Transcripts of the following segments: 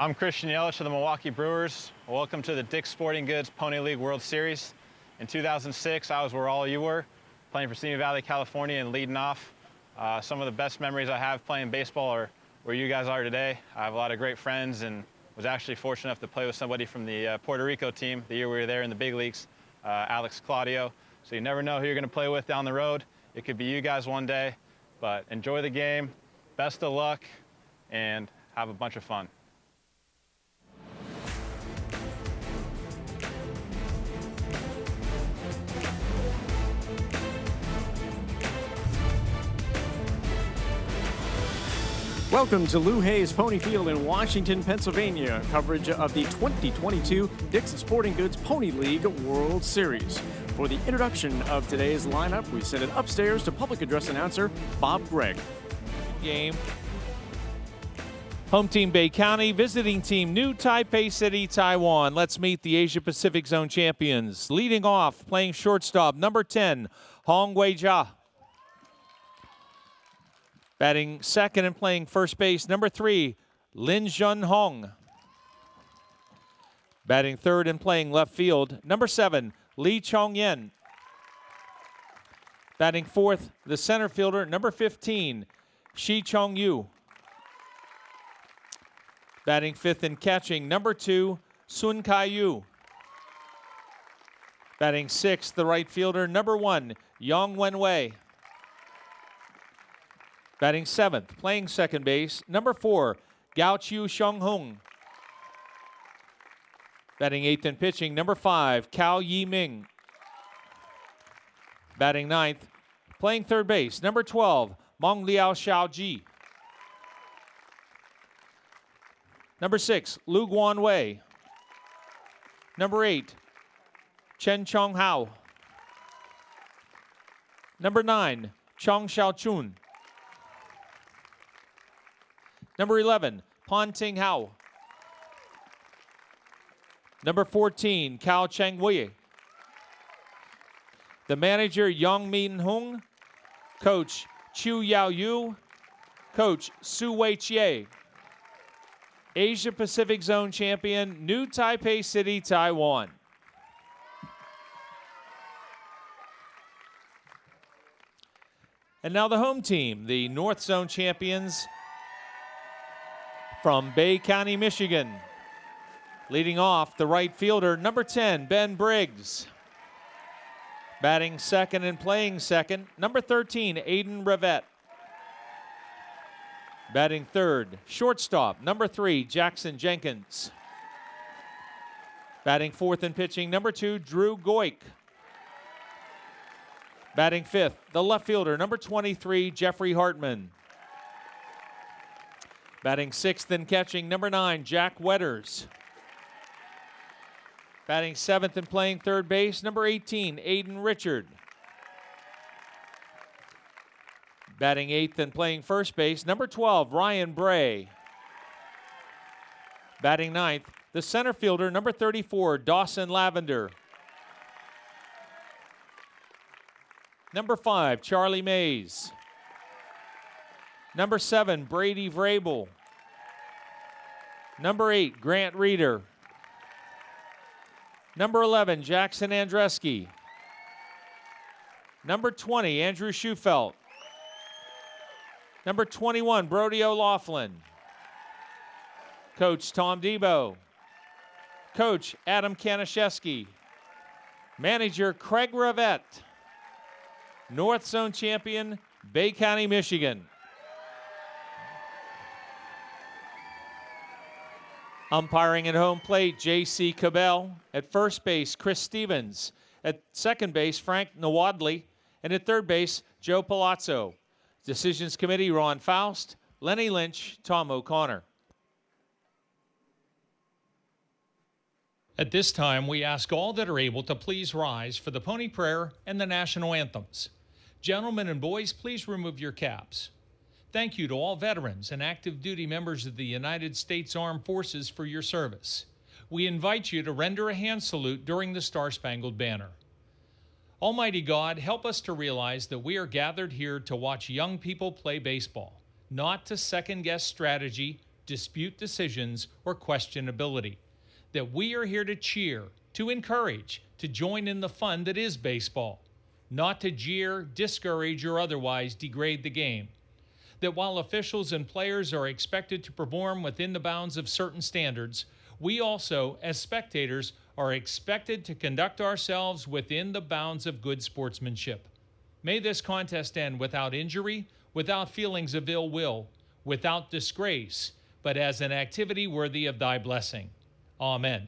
I'm Christian Yelich of the Milwaukee Brewers. Welcome to the Dick's Sporting Goods Pony League World Series. In 2006, I was where all of you were, playing for Simi Valley, California, and leading off. Some of the best memories I have playing baseball are where you guys are today. I have a lot of great friends and was actually fortunate enough to play with somebody from the Puerto Rico team the year we were there in the big leagues, Alex Claudio. So you never know who you're going to play with down the road. It could be you guys one day, but enjoy the game, best of luck, and have a bunch of fun. Welcome to Lou Hayes Pony Field in Washington, Pennsylvania. Coverage of the 2022 Dick's Sporting Goods Pony League World Series. For the introduction of today's lineup, we send it upstairs to public address announcer Bob Gregg. Game. Home team Bay County, visiting team New Taipei City, Taiwan. Let's meet the Asia Pacific Zone champions. Leading off, playing shortstop, number 10, Hong Wei-jia. Batting second and playing first base, number 3, Lin Jun-hong. Batting third and playing left field, number 7, Lee Chong-yen. Batting fourth, the center fielder, number 15, Shi Chong-yu. Batting fifth and catching, number 2, Sun Kai-yu. Batting sixth, the right fielder, number 1, Yang Wen-wei. Batting seventh, playing second base, number 4, Gao Chiu Xiong-hung. Batting eighth and pitching, number 5, Cao Yi-ming. Batting ninth, playing third base, number 12, Mong Liao Xiaoji. Number 6, Lu Guanwei. Number 8, Chen Chong-hao. Number 9, Chong Xiaochun. Number 11, Pan Ting-hao. Number 14, Cao Cheng-wei. The manager, Yang Min-hung. Coach, Chu Yao-yu. Coach, Su Wei-chie. Asia Pacific Zone champion, New Taipei City, Taiwan. And now the home team, the North Zone champions, from Bay County, Michigan. Leading off, the right fielder, number 10, Ben Briggs. Batting second and playing second, number 13, Aiden Revette. Batting third, shortstop, number 3, Jackson Jenkins. Batting fourth and pitching, number 2, Drew Goik. Batting fifth, the left fielder, number 23, Jeffrey Hartman. Batting sixth and catching, number 9, Jack Wetters. Batting seventh and playing third base, number 18, Aiden Richard. Batting eighth and playing first base, number 12, Ryan Bray. Batting ninth, the center fielder, number 34, Dawson Lavender. Number 5, Charlie Mays. Number 7, Brady Vrabel. Number 8, Grant Reeder. Number 11, Jackson Andreski. Number 20, Andrew Schufelt. Number 21, Brody O'Laughlin. Coach, Tom Debo. Coach, Adam Kanaszewski. Manager, Craig Revette. North Zone champion, Bay County, Michigan. Umpiring at home plate, J.C. Cabell. At first base, Chris Stevens. At second base, Frank Nawadley. And at third base, Joe Palazzo. Decisions Committee, Ron Faust, Lenny Lynch, Tom O'Connor. At this time, we ask all that are able to please rise for the Pony Prayer and the national anthems. Gentlemen and boys, please remove your caps. Thank you to all veterans and active duty members of the United States Armed Forces for your service. We invite you to render a hand salute during the Star-Spangled Banner. Almighty God, help us to realize that we are gathered here to watch young people play baseball, not to second-guess strategy, dispute decisions, or questionability. That we are here to cheer, to encourage, to join in the fun that is baseball, not to jeer, discourage, or otherwise degrade the game. That while officials and players are expected to perform within the bounds of certain standards, we also, as spectators, are expected to conduct ourselves within the bounds of good sportsmanship. May this contest end without injury, without feelings of ill will, without disgrace, but as an activity worthy of thy blessing. Amen.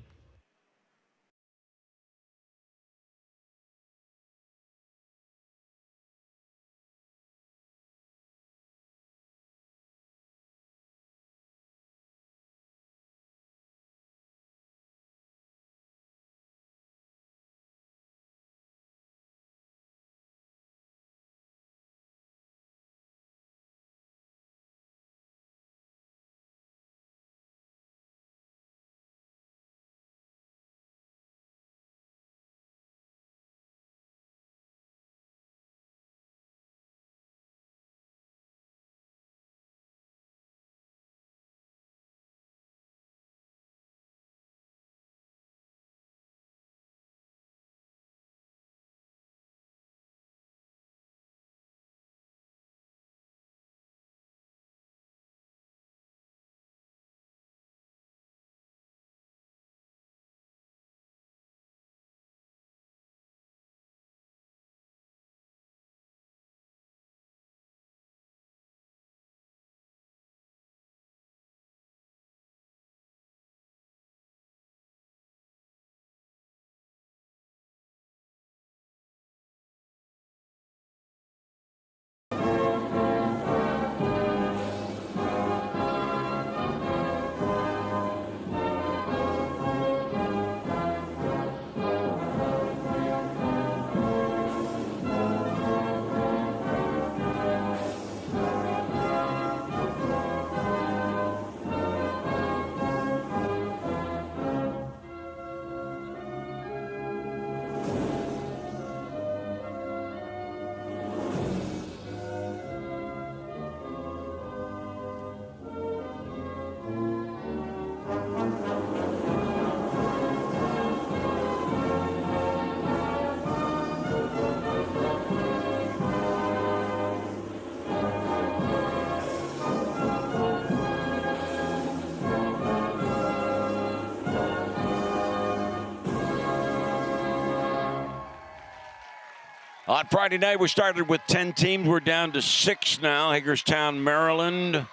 On Friday night, we started with 10 teams. We're down to 6 now. Hagerstown, Maryland,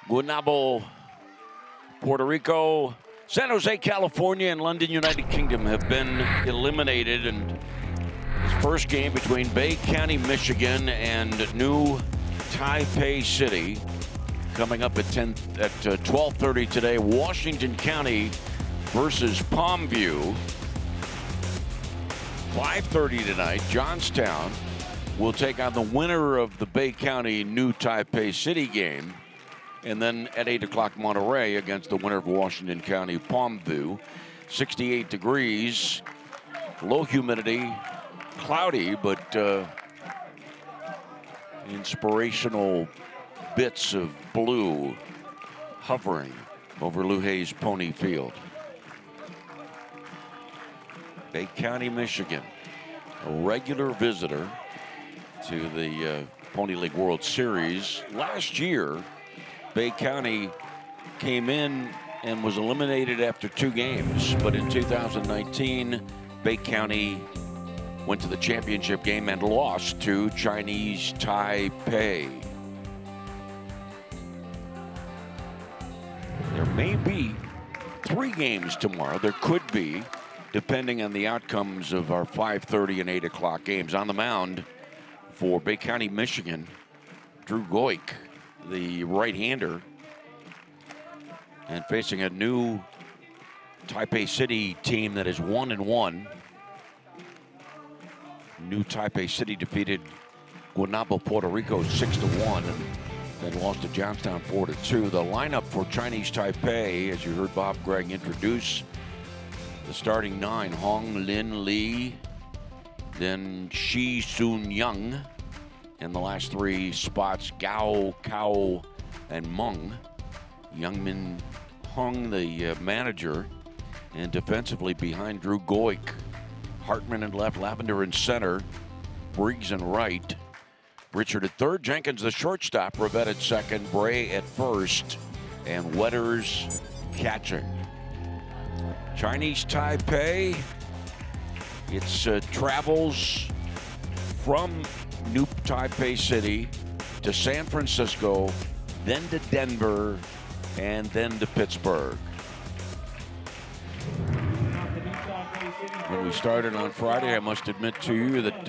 Guaynabo, Puerto Rico, San Jose, California, and London, United Kingdom have been eliminated. And this first game between Bay County, Michigan, and New Taipei City coming up at 12:30 today. Washington County versus Palmview. 5:30 tonight, Johnstown will take on the winner of the Bay County New Taipei City game. And then at 8 o'clock, Monterey against the winner of Washington County Palmview. 68 degrees, low humidity, cloudy, but inspirational bits of blue hovering over Luhay's Pony Field. Bay County, Michigan, a regular visitor to the Pony League World Series. Last year, Bay County came in and was eliminated after 2 games. But in 2019, Bay County went to the championship game and lost to Chinese Taipei. There may be 3 games tomorrow. There could be, depending on the outcomes of our 5:30 and 8 o'clock games. On the mound for Bay County, Michigan, Drew Goik, the right-hander, and facing a new Taipei City team that is 1-1. New Taipei City defeated Guaynabo, Puerto Rico 6-1, and then lost to Johnstown 4-2. The lineup for Chinese Taipei, as you heard Bob Gregg introduce, the starting 9, Hong Lin Lee, then Shi Sun Young, and the last 3 spots, Gao, Kao, and Meng. Youngmin Hung, the manager, and defensively behind Drew Goik. Hartman in left, Lavender in center, Briggs in right, Richard at third, Jenkins the shortstop, Rivette at second, Bray at first, and Wetters catching. Chinese Taipei, it's travels from New Taipei City to San Francisco, then to Denver, and then to Pittsburgh. When we started on Friday, I must admit to you that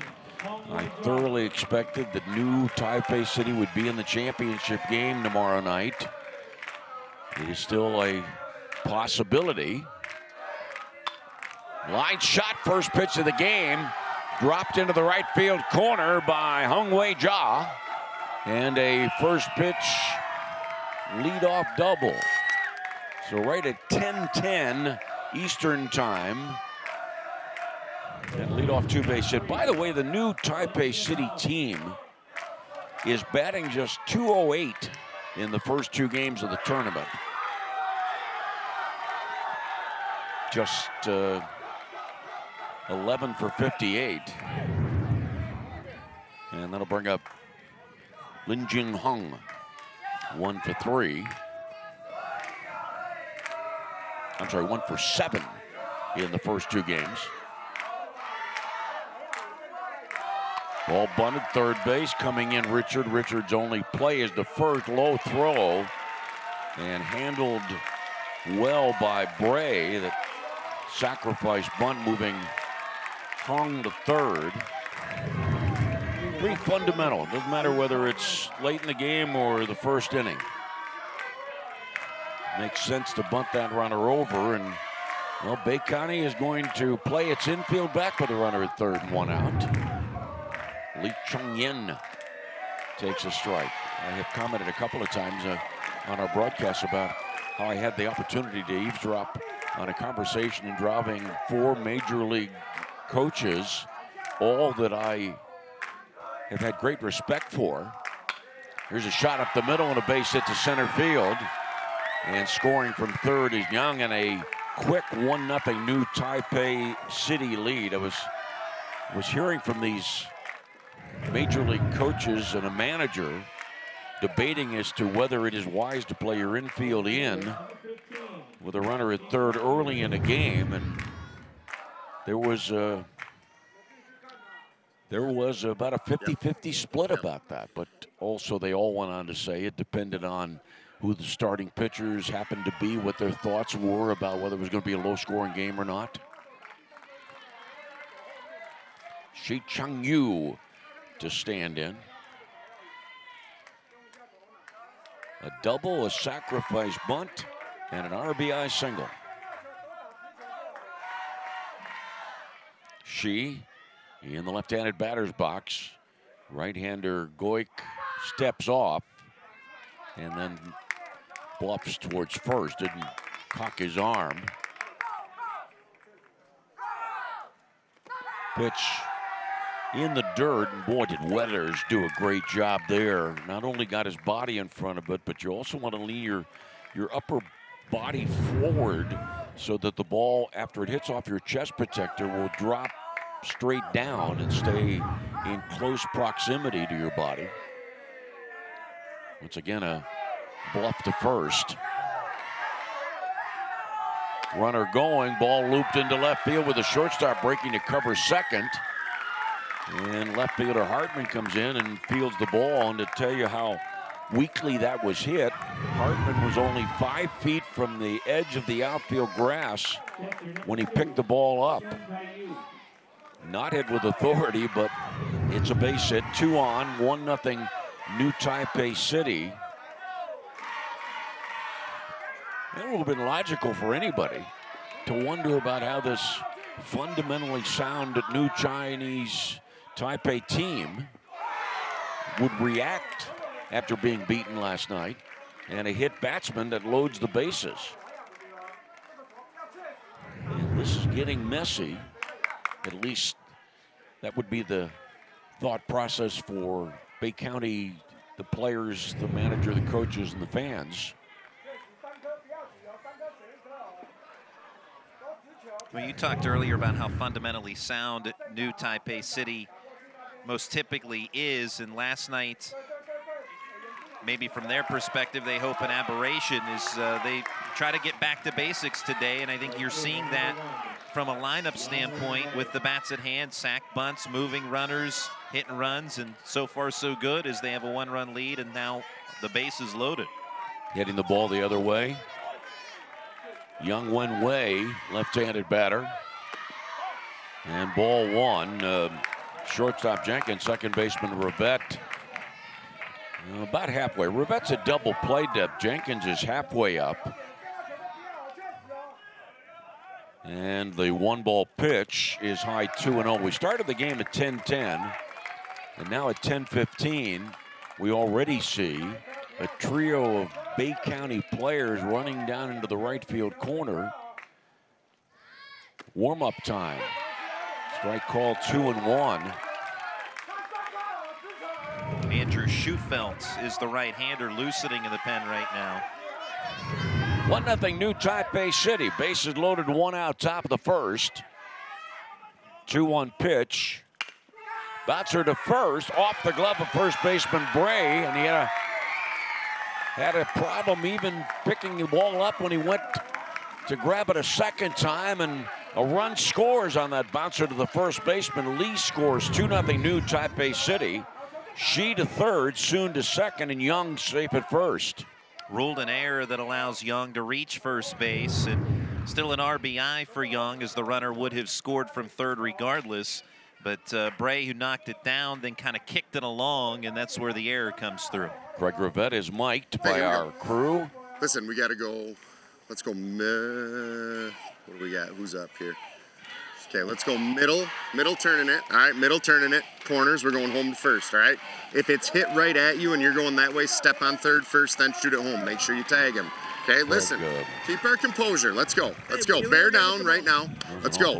I thoroughly expected that New Taipei City would be in the championship game tomorrow night. It is still a possibility. Line shot, first pitch of the game, dropped into the right field corner by Hung Wei Jia, and a first pitch leadoff double. So right at 10:10 Eastern time, and leadoff two-base hit. By the way, the New Taipei City team is batting just .208 in the first two games of the tournament. Just 11 for 58. And that'll bring up Lin Jing Hung, 1 for 3. I'm sorry, 1 for 7 in the first two games. Ball bunted, third base, coming in Richard. Richard's only play is the first, low throw, and handled well by Bray. That sacrifice bunt moving Hung to third. Pretty fundamental. Doesn't matter whether it's late in the game or the first inning. Makes sense to bunt that runner over, and well, Bay County is going to play its infield back with a runner at third and 1 out. Lee Chung-yin takes a strike. I have commented a couple of times on our broadcast about how I had the opportunity to eavesdrop on a conversation involving 4 major league coaches, all that I have had great respect for. Here's a shot up the middle and a base hit to center field. And scoring from third is Young, and a quick 1-0 New Taipei City lead. I was hearing from these major league coaches and a manager debating as to whether it is wise to play your infield in with a runner at third early in a game, and there was about a 50-50 split about that. But also they all went on to say it depended on who the starting pitchers happened to be, what their thoughts were about whether it was going to be a low-scoring game or not. Shi Chang-yu to stand in. A double, a sacrifice bunt, and an RBI single. Shi in the left-handed batter's box. Right-hander Goik steps off and then bluffs towards first. Didn't cock his arm. Pitch in the dirt, and boy, did Wetters do a great job there. Not only got his body in front of it, but you also want to lean your upper body forward so that the ball, after it hits off your chest protector, will drop straight down and stay in close proximity to your body. Once again, a bluff to first. Runner going, ball looped into left field with a shortstop breaking to cover second. And left fielder Hartman comes in and fields the ball. And to tell you how weakly that was hit, Hartman was only 5 feet from the edge of the outfield grass when he picked the ball up. Not hit with authority, but it's a base hit. 2 on, 1-0 New Taipei City. It would have been logical for anybody to wonder about how this fundamentally sound New Chinese Taipei team would react after being beaten last night, and a hit batsman that loads the bases. And this is getting messy. At least that would be the thought process for Bay County, the players, the manager, the coaches, and the fans. Well, you talked earlier about how fundamentally sound New Taipei City most typically is, and last night, maybe from their perspective, they hope an aberration is they try to get back to basics today, and I think you're seeing that from a lineup standpoint with the bats at hand, sack bunts, moving runners, hit and runs, and so far so good as they have a 1-run lead, and now the base is loaded. Hitting the ball the other way. Young Wen Wei, left-handed batter. And ball one. Shortstop Jenkins, second baseman Rivette. About halfway. Rivette's a double play depth. Jenkins is halfway up. And the 1-ball pitch is high 2-0. We started the game at 10-10. And now at 10-15, we already see a trio of Bay County players running down into the right field corner. Warm-up time. Strike call 2-1. Andrew Schufelt is the right-hander loosening in the pen right now. 1-0 New Taipei City. Bases loaded, 1 out, top of the first. 2-1 pitch. Bouncer to first, off the glove of first baseman Bray, and he had a problem even picking the ball up when he went to grab it a second time, and a run scores on that bouncer to the first baseman. Lee scores 2-0 New Taipei City. Shi to third, Soon to second, and Young safe at first. Ruled an error that allows Young to reach first base, and still an RBI for Young, as the runner would have scored from third regardless. But Bray, who knocked it down, then kind of kicked it along, and that's where the error comes through. Craig Rivette is mic'd by our crew. Listen, we got to go. Let's go. What do we got? Who's up here? Okay, let's go middle. Middle turning it. All right, middle turning it. Corners, we're going home to first, all right? If it's hit right at you and you're going that way, step on third first, then shoot it home. Make sure you tag him. Okay, listen. Keep our composure. Let's go. Let's go. Bear down right now. Let's go.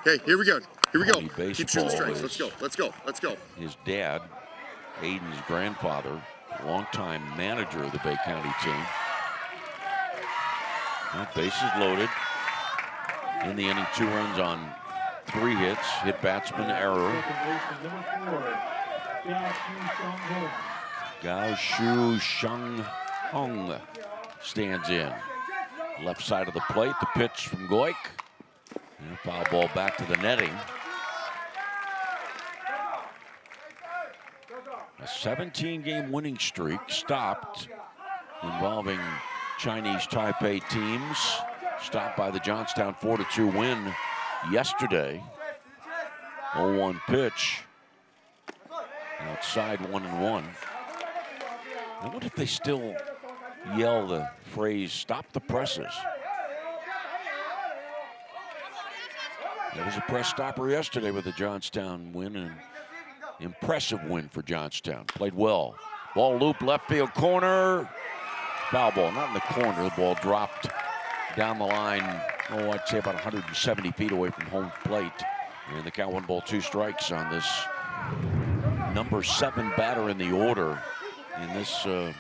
Hey, here we go. Here we go. Keep shooting strikes. Let's go. Let's go. Let's go. His dad, Aiden's grandfather, longtime manager of the Bay County team. That base is loaded. In the inning, 2 runs on 3 hits. Hit batsman error. Gao Shu Sheng Hong stands in. Left side of the plate, the pitch from Goik. And foul ball back to the netting. A 17-game winning streak stopped, involving Chinese Taipei teams. Stopped by the Johnstown 4-2 win yesterday. 0-1 pitch. Outside 1-1. I wonder if they still yell the phrase, "Stop the presses." There was a press stopper yesterday with the Johnstown win, and impressive win for Johnstown. Played well. Ball loop left field corner. Foul ball, not in the corner. The ball dropped down the line, I'd say about 170 feet away from home plate. And the count, 1-2 strikes on this number 7 batter in the order. In this, I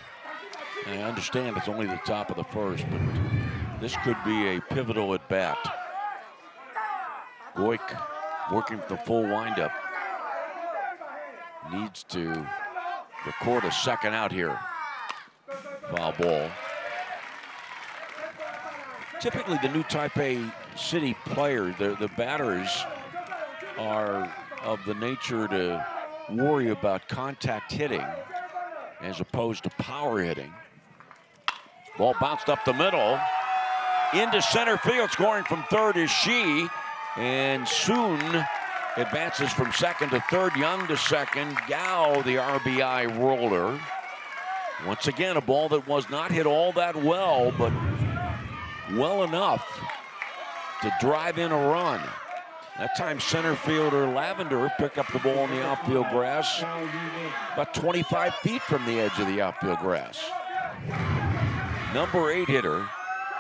understand it's only the top of the first, but this could be a pivotal at bat. Goik working the full windup. Needs to record a second out here. Foul ball. Typically, the New Taipei City players, the batters, are of the nature to worry about contact hitting as opposed to power hitting. Ball bounced up the middle. Into center field, scoring from third is Shi. And Soon advances from second to third. Young to second. Gao, the RBI roller. Once again, a ball that was not hit all that well, but well enough to drive in a run. That time, center fielder Lavender picked up the ball in the outfield grass, about 25 feet from the edge of the outfield grass. Number 8 hitter,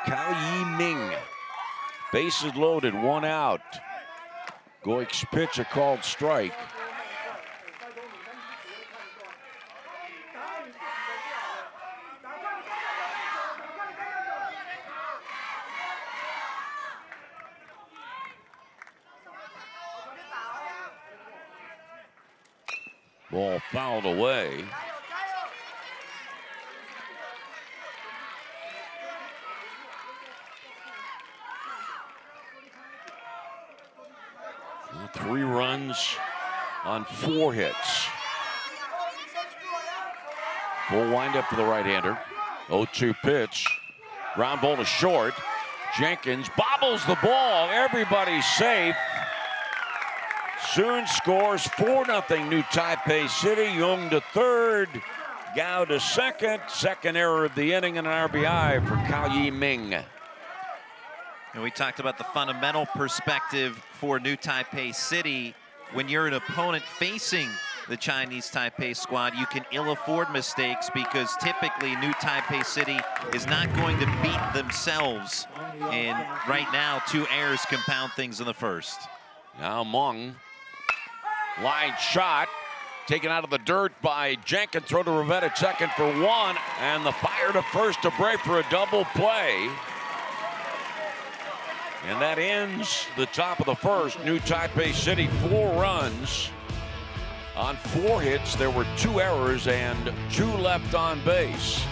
Cao Yi Ming. Bases loaded, 1 out. Goik's pitch, a called strike. Ball fouled away. And 3 runs on 4 hits. Full windup for the right-hander. 0-2 pitch. Ground ball to short. Jenkins bobbles the ball. Everybody's safe. Soon scores 4-0 New Taipei City. Young to third. Gao to second. Second error of the inning and an RBI for Cao Yi-ming. And we talked about the fundamental perspective for New Taipei City. When you're an opponent facing the Chinese Taipei squad, you can ill afford mistakes because typically New Taipei City is not going to beat themselves. And right now, 2 errors compound things in the first. Now Meng, line shot, taken out of the dirt by Jenkins. Throw to Rivette at second for 1, and the fire to first to Bray for a double play. And that ends the top of the first. New Taipei City 4 runs on 4 hits. There were 2 errors and 2 left on base.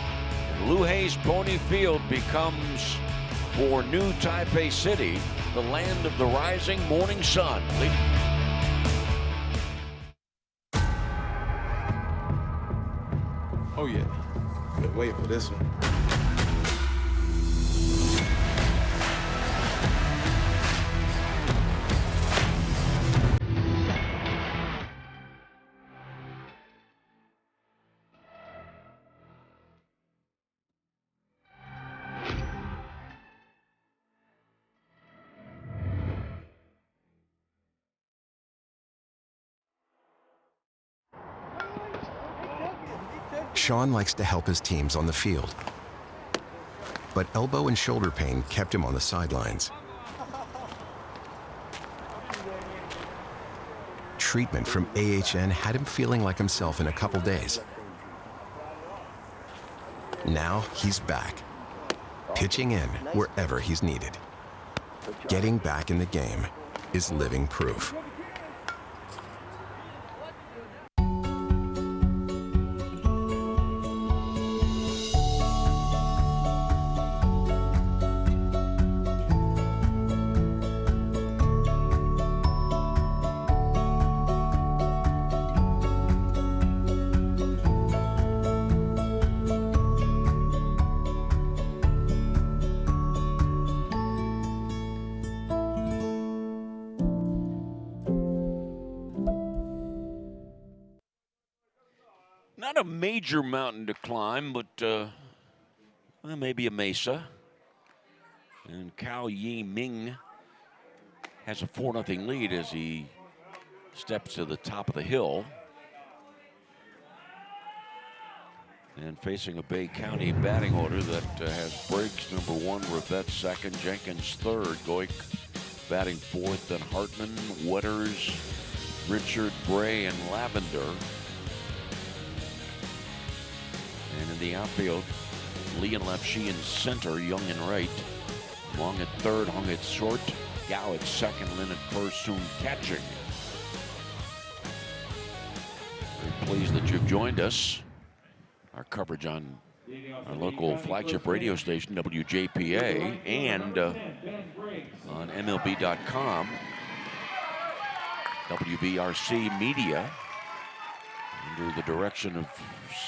Lou Hayes Pony Field becomes, for New Taipei City, the land of the rising morning sun. Oh yeah, been waiting for this one. Sean likes to help his teams on the field, but elbow and shoulder pain kept him on the sidelines. Treatment from AHN had him feeling like himself in a couple days. Now he's back, pitching in wherever he's needed. Getting back in the game is living proof. Not a major mountain to climb, but well, maybe a mesa. And Cao Yi-ming has a 4-0 lead as he steps to the top of the hill. And facing a Bay County batting order that has Briggs number 1, Rivette second, Jenkins third, Goik batting fourth, then Hartman, Wetters, Richard, Bray, and Lavender. And in the outfield, Lee in left, Shi in center, Young in right. Long at third, Hung at short, Gao at second, Lin at first, soon catching. Very pleased that you've joined us. Our coverage on our local flagship radio station, WJPA, and on MLB.com, WBRC Media, under the direction of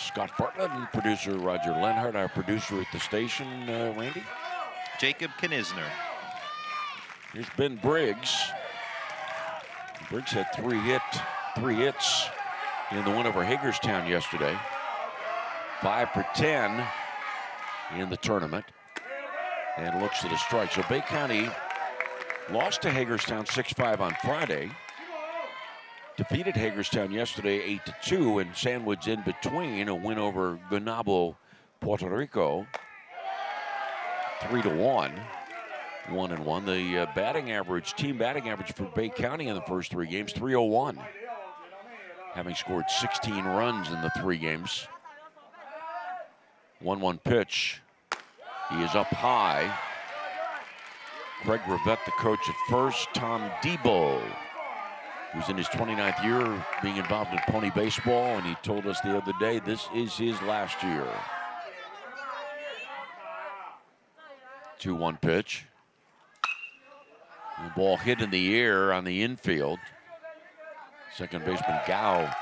Scott Bartlett and producer Roger Lenhart, our producer at the station, Randy? Jacob Knisner. Here's Ben Briggs. Briggs had 3 hits in the win over Hagerstown yesterday. 5 for 10 in the tournament. And looks at a strike. So Bay County lost to Hagerstown 6-5 on Friday. Defeated Hagerstown yesterday 8-2, and sandwiched in between a win over Guaynabo, Puerto Rico, 3-1, 1-1. The batting average, team batting average for Bay County in the first 3 games, 301, having scored 16 runs in the 3 games. 1-1 pitch. He is up high. Craig Rivette, the coach at first. Tom Debo who's in his 29th year being involved in pony baseball, and he told us the other day this is his last year. 2-1 pitch. The ball hit in the air on the infield. Second baseman Gao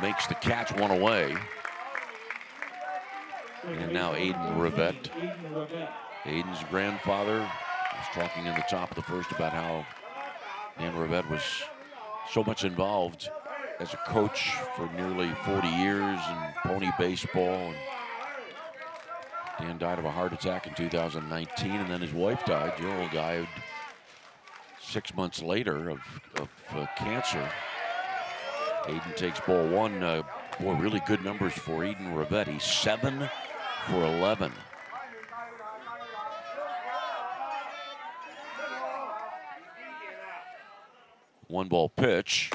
makes the catch, one away. And now Aiden Rivette. Aiden's grandfather was talking in the top of the first about how Dan Rivette was so much involved as a coach for nearly 40 years in pony baseball. And Dan died of a heart attack in 2019, and then his wife died. Jill died 6 months later of cancer. Aiden takes ball one. Boy, really good numbers for Aiden Rivette. He's 7 for 11. One ball pitch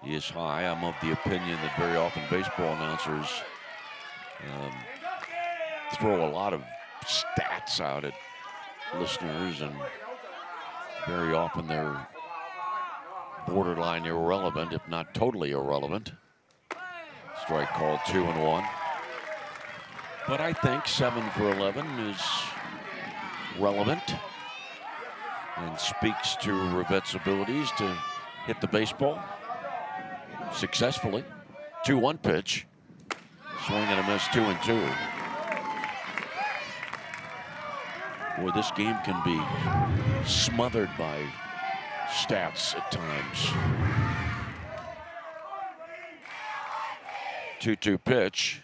is high. I'm of the opinion that very often baseball announcers throw a lot of stats out at listeners, and very often they're borderline irrelevant, if not totally irrelevant. Strike called, 2-1. But I think 7 for 11 is relevant and speaks to Rivette's abilities to hit the baseball successfully. 2-1 pitch. Swing and a miss, 2-2. Boy, this game can be smothered by stats at times. 2-2 pitch.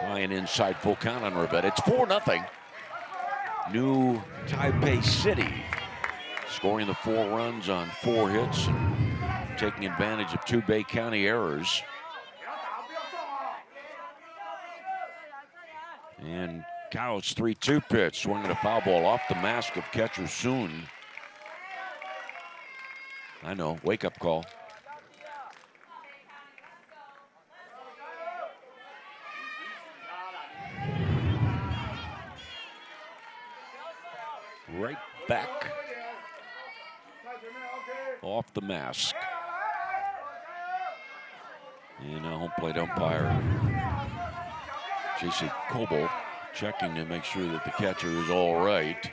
High and inside, full count on Rivette. It's 4-0. New Taipei City scoring the 4 runs on 4 hits and taking advantage of 2 Bay County errors. And Cow's 3-2 pitch, swinging a foul ball off the mask of catcher Soon. I know, wake-up call. Right back off the mask. And now home plate umpire J.C. Coble checking to make sure that the catcher is all right.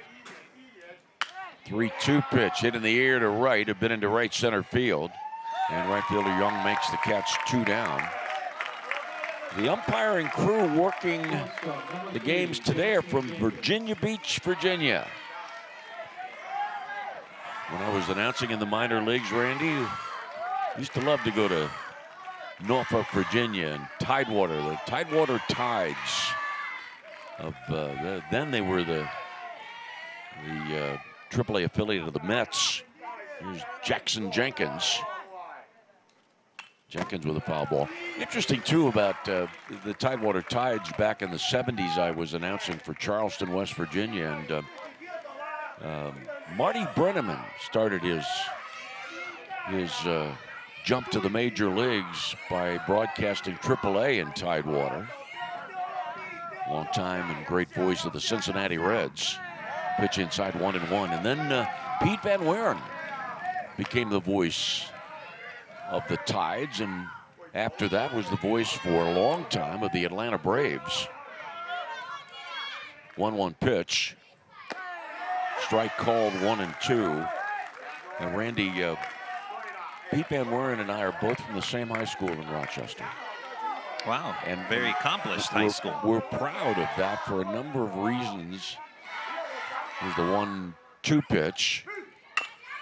3-2 pitch hit in the air to right, a bit into right center field. And right fielder Young makes the catch, 2 down. The umpiring crew working the games today are from Virginia Beach, Virginia. When I was announcing in the minor leagues, Randy, I used to love to go to Norfolk, Virginia, and Tidewater, the Tidewater Tides. Then they were the AAA affiliate of the Mets. Here's Jackson Jenkins. Jenkins with a foul ball. Interesting, too, about the Tidewater Tides back in the 70s. I was announcing for Charleston, West Virginia, and Marty Brenneman started his jump to the major leagues by broadcasting AAA in Tidewater. Long time and great voice of the Cincinnati Reds. Pitch inside 1-1. And then Pete Van Wieren became the voice of the Tides, and after that was the voice for a long time of the Atlanta Braves. 1-1 pitch. Strike called, 1-2. And Randy, Pete Van Wieren and I are both from the same high school in Rochester. Wow, and very accomplished high school. We're proud of that for a number of reasons. Here's the 1-2 pitch.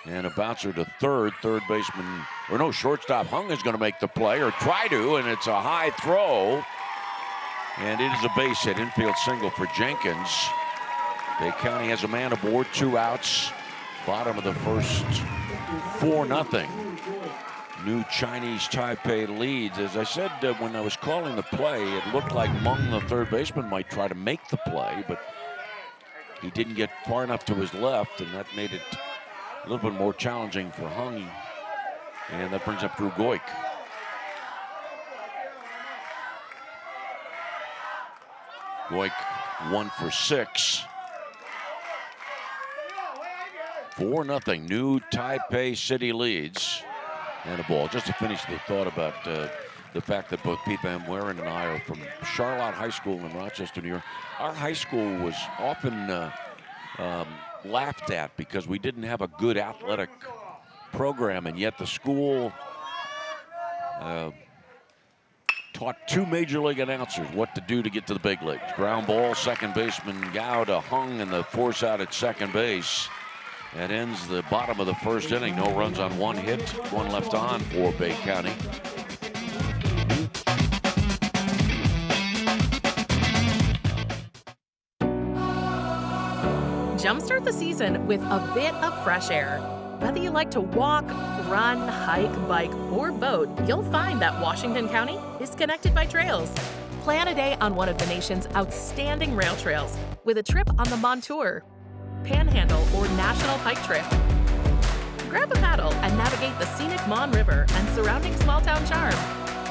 And a bouncer to third baseman, or no, shortstop Hung is going to make the play, or try to, and it's a high throw. And it is a base hit, infield single for Jenkins. Bay County has a man aboard, 2 outs. Bottom of the first, 4-0. New Chinese Taipei leads. As I said when I was calling the play, it looked like Meng, the third baseman, might try to make the play, but he didn't get far enough to his left, and that made it a little bit more challenging for Hung. And that brings up Drew Goik. Goik 1 for 6. 4-0. New Taipei City leads. And a ball. Just to finish the thought about the fact that both Pete Van Weren and I are from Charlotte High School in Rochester, New York. Our high school was often laughed at because we didn't have a good athletic program, and yet the school taught 2 major league announcers what to do to get to the big leagues. Ground ball, second baseman Gowda hung in the force out at second base. That ends the bottom of the first inning. No runs on 1 hit, 1 left on for Bay County. Jumpstart the season with a bit of fresh air. Whether you like to walk, run, hike, bike, or boat, you'll find that Washington County is connected by trails. Plan a day on one of the nation's outstanding rail trails with a trip on the Montour, Panhandle, or National Pike Trip. Grab a paddle and navigate the scenic Mon River and surrounding small-town charm.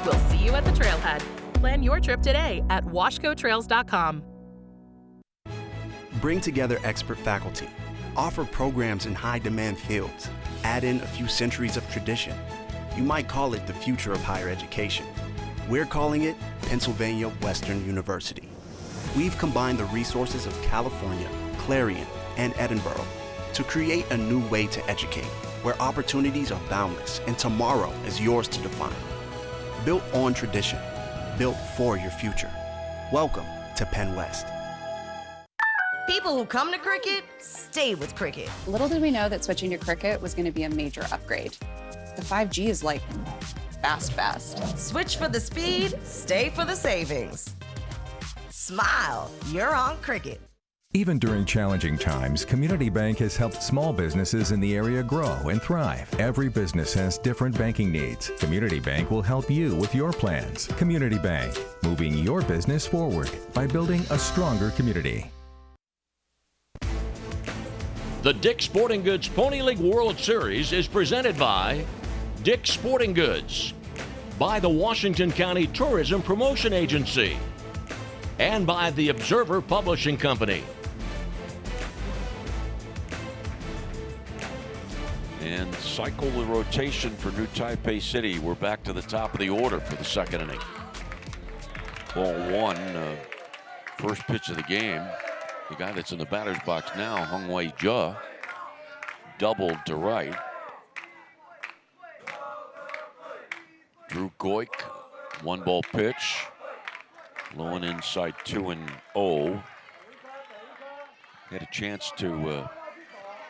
We'll see you at the trailhead. Plan your trip today at washcotrails.com. Bring together expert faculty. Offer programs in high-demand fields. Add in a few centuries of tradition. You might call it the future of higher education. We're calling it Pennsylvania Western University. We've combined the resources of California, Clarion, and Edinburgh to create a new way to educate, where opportunities are boundless and tomorrow is yours to define. Built on tradition, built for your future. Welcome to Penn West. People who come to Cricket stay with Cricket. Little did we know that switching to Cricket was going to be a major upgrade. The 5G is like fast. Switch for the speed, stay for the savings. Smile, you're on Cricket. Even during challenging times, Community Bank has helped small businesses in the area grow and thrive. Every business has different banking needs. Community Bank will help you with your plans. Community Bank, moving your business forward by building a stronger community. The Dick's Sporting Goods Pony League World Series is presented by Dick's Sporting Goods, by the Washington County Tourism Promotion Agency, and by the Observer Publishing Company. And cycle the rotation for New Taipei City. We're back to the top of the order for the second inning. Ball 1, first pitch of the game. The guy that's in the batter's box now, Hung Wei Jia, doubled to right. Drew Goik, 1-ball pitch. Low and inside 2-0. Had a chance to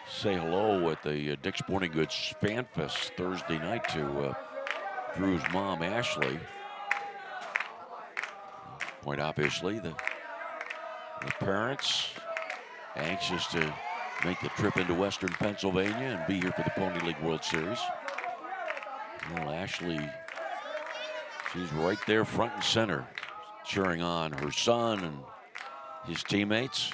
say hello at the Dick's Sporting Goods Fan Fest Thursday night to Drew's mom, Ashley. Quite obviously, the parents anxious to make the trip into Western Pennsylvania and be here for the Pony League World Series. Well, Ashley, she's right there front and center, cheering on her son and his teammates.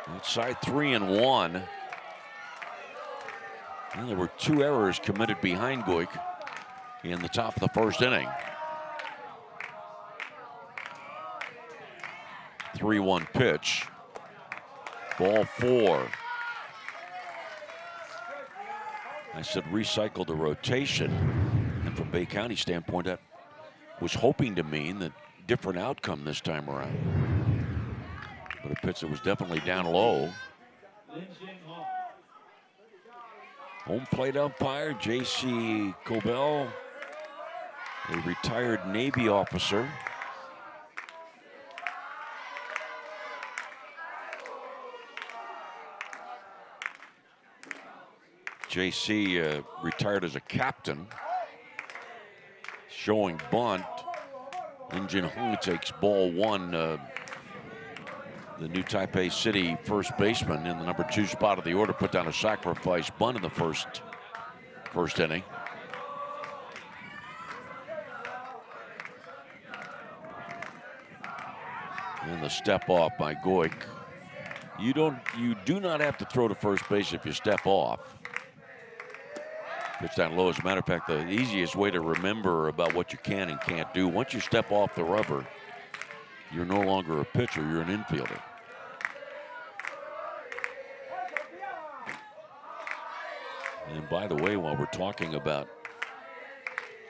Outside 3-1. And there were 2 errors committed behind Goik in the top of the first inning. 3-1 pitch. Ball 4. I said recycle the rotation. And from Bay County standpoint, that was hoping to mean the different outcome this time around. But a pitch that was definitely down low. Home plate umpire J.C. Cobell, a retired Navy officer. J.C. Retired as a captain. Showing bunt. Lin Jin Hung takes ball 1. The New Taipei City first baseman in the number 2 spot of the order put down a sacrifice bunt in the first inning. And the step off by Goik. You do not have to throw to first base if you step off. Pitch down low. As a matter of fact, the easiest way to remember about what you can and can't do, once you step off the rubber, you're no longer a pitcher, you're an infielder. And by the way, while we're talking about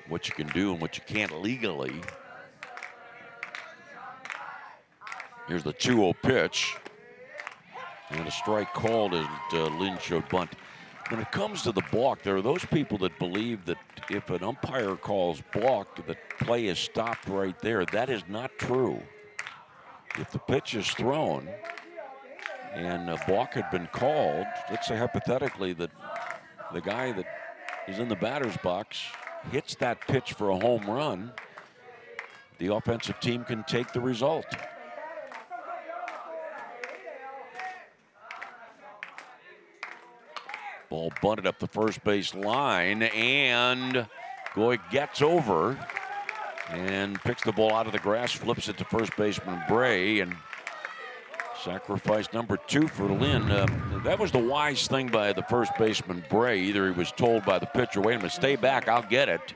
what you can do and what you can't legally, here's the 2-0 pitch. And a strike called as Lynn showed bunt. When it comes to the balk, there are those people that believe that if an umpire calls balk, the play is stopped right there. That is not true. If the pitch is thrown and a balk had been called, let's say hypothetically that the guy that is in the batter's box hits that pitch for a home run, the offensive team can take the result. Ball bunted up the first base line, and Goik gets over and picks the ball out of the grass, flips it to first baseman Bray, and sacrifice number 2 for Lynn. That was the wise thing by the first baseman Bray. Either he was told by the pitcher, wait a minute, stay back, I'll get it,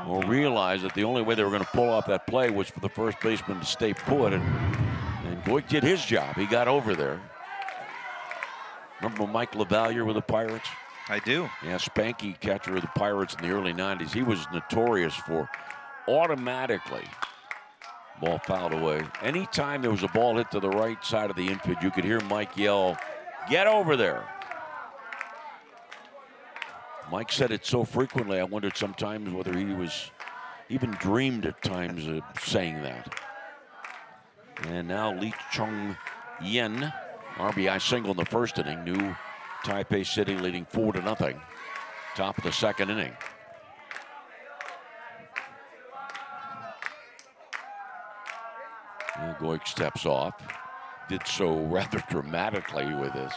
or realized that the only way they were going to pull off that play was for the first baseman to stay put, and Goik did his job. He got over there. Remember Mike LaValliere with the Pirates? I do. Yeah, Spanky, catcher of the Pirates in the early 90s. He was notorious for automatically ball fouled away. Anytime there was a ball hit to the right side of the infield, you could hear Mike yell, get over there. Mike said it so frequently, I wondered sometimes whether he was even dreamed at times of saying that. And now Lee Chung-yin, RBI single in the first inning. New Taipei City leading 4-0. Top of the second inning. And Goik steps off. Did so rather dramatically with this.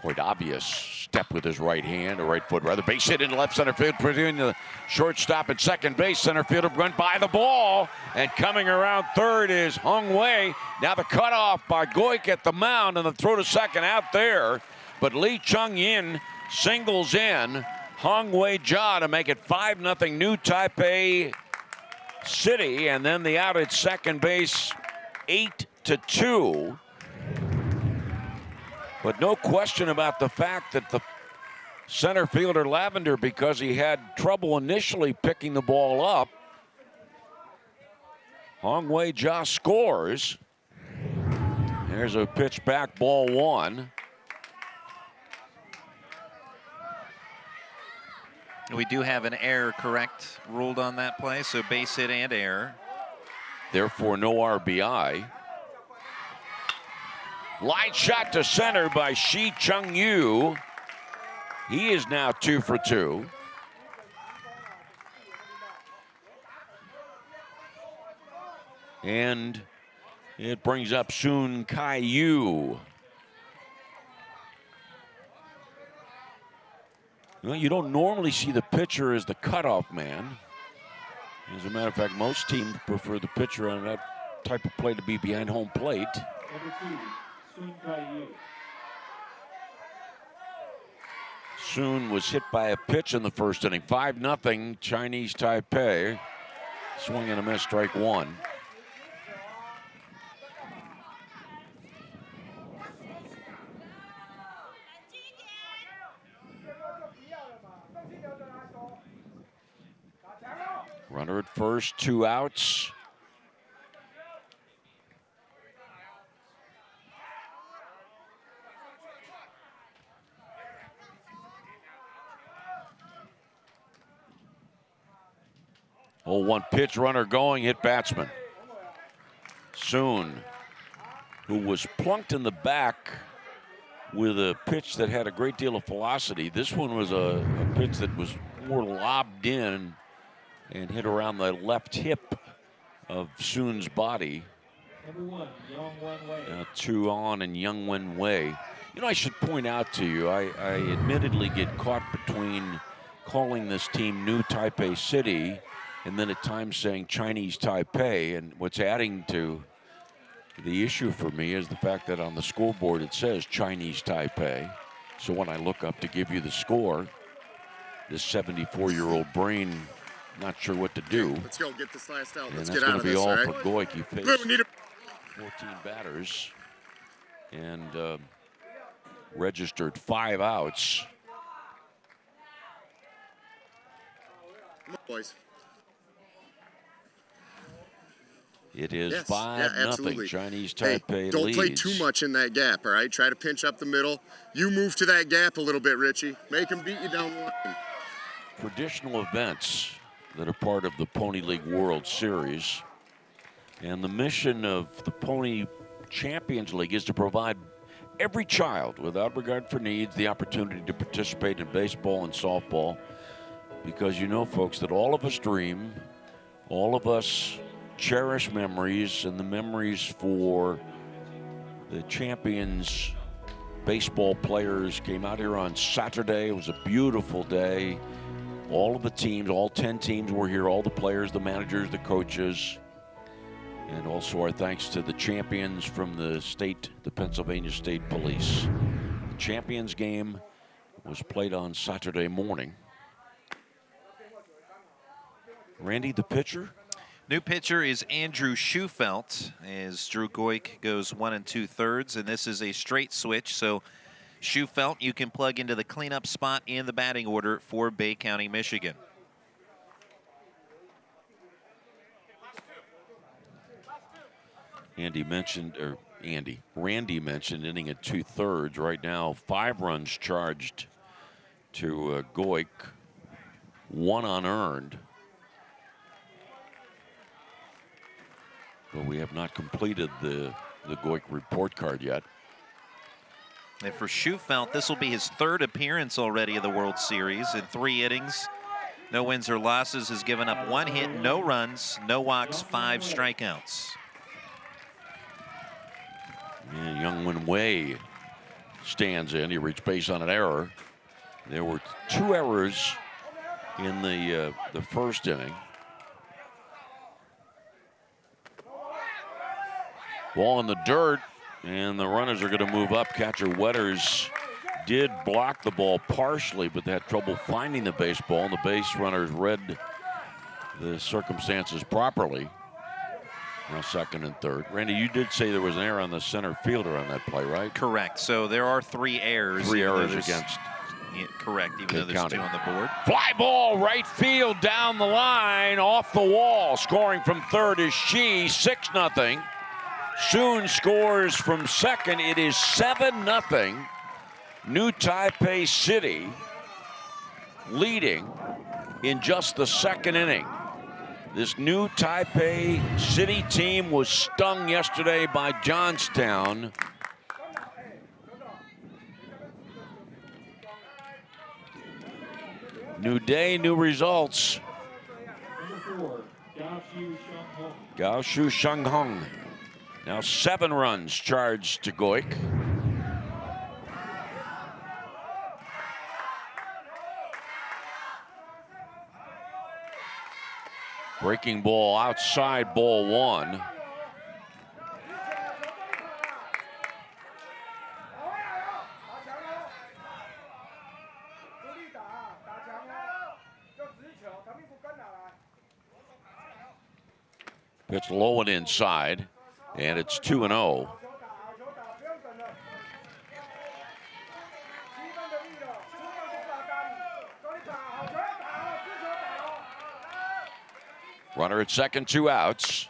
Quite obvious step with his right hand, or right foot rather. Base hit in left center field, between the shortstop and second base. Center fielder run by the ball, and coming around third is Hung Wei. Now the cutoff by Goik at the mound, and the throw to second out there. But Lee Chung-yin singles in Hung Wei Jia to make it 5-0 New Taipei City, and then the out at second base, 8-2. But no question about the fact that the center fielder Lavender, because he had trouble initially picking the ball up, Hung Wei Jia scores. There's a pitch back, ball 1. We do have an error correct ruled on that play, so base hit and error. Therefore, no RBI. Line shot to center by Shi Chung-yu. He is now 2 for 2. And it brings up Soon Kai-yu. Well, you don't normally see the pitcher as the cutoff man. As a matter of fact, most teams prefer the pitcher on that type of play to be behind home plate. Number 2, Soon Kai-yu. Soon was hit by a pitch in the first inning. 5-0 Chinese Taipei. Swing and a miss, strike 1. Runner at first, 2 outs. Oh, 1 pitch, runner going, hit batsman. Soon, who was plunked in the back with a pitch that had a great deal of velocity. This one was a pitch that was more lobbed in and hit around the left hip of Soon's body. Number 1, Young Wen Wei. 2 on and Young Wen Wei. You know, I should point out to you, I admittedly get caught between calling this team New Taipei City and then at times saying Chinese Taipei. And what's adding to the issue for me is the fact that on the scoreboard it says Chinese Taipei. So when I look up to give you the score, this 74-year-old brain not sure what to do. Let's go get this last out. And Let's that's get out of going this, to be all right? for Goik. He faced 14 batters. and registered 5 outs. Come on, boys. It is Yes, 5-0. absolutely. Chinese Hey, Taipei don't play leads. too much in that gap, all right? Try to pinch up the middle. You move to that gap a little bit, Richie. Make them beat you down the line. Traditional events that are part of the Pony League World Series. And the mission of the Pony Champions League is to provide every child, without regard for needs, the opportunity to participate in baseball and softball. Because you know, folks, that all of us dream, all of us cherish memories, and the memories for the champions baseball players came out here on Saturday. It was a beautiful day. All of the teams, all 10 teams were here, all the players, the managers, the coaches, and also our thanks to the champions from the state, the Pennsylvania State Police. The champions game was played on Saturday morning. Randy, the pitcher? New pitcher is Andrew Schufelt, as Drew Goik goes 1 2/3, and this is a straight switch. So Schufelt, you can plug into the cleanup spot in the batting order for Bay County, Michigan. Randy mentioned inning at 2/3. Right now, 5 runs charged to Goik, 1 unearned. But we have not completed the Goik report card yet. And for Schufelt, this will be his 3rd appearance already of the World Series in 3 innings. No wins or losses, has given up 1 hit, no runs, no walks, 5 strikeouts. And Young Wen Wei stands in. He reached base on an error. There were 2 errors in the first inning. Ball in the dirt, and the runners are going to move up. Catcher Wetters did block the ball partially, but they had trouble finding the baseball, and the base runners read the circumstances properly. Now 2nd and 3rd. Randy, you did say there was an error on the center fielder on that play, right? Correct. So there are 3 errors. 3 errors against. Yeah, correct, even though there's County. 2 on the board. Fly ball, right field, down the line, off the wall. Scoring from 3rd is Shi, 6-0. Soon scores from 2nd. It is 7-0. New Taipei City leading in just the 2nd inning. This new Taipei City team was stung yesterday by Johnstown. New day, new results. Gao Shu Sheng Hong. Now 7 runs charged to Goik. Breaking ball outside, ball 1. Pitch low and inside, and it's 2-0. Runner at 2nd, 2 outs.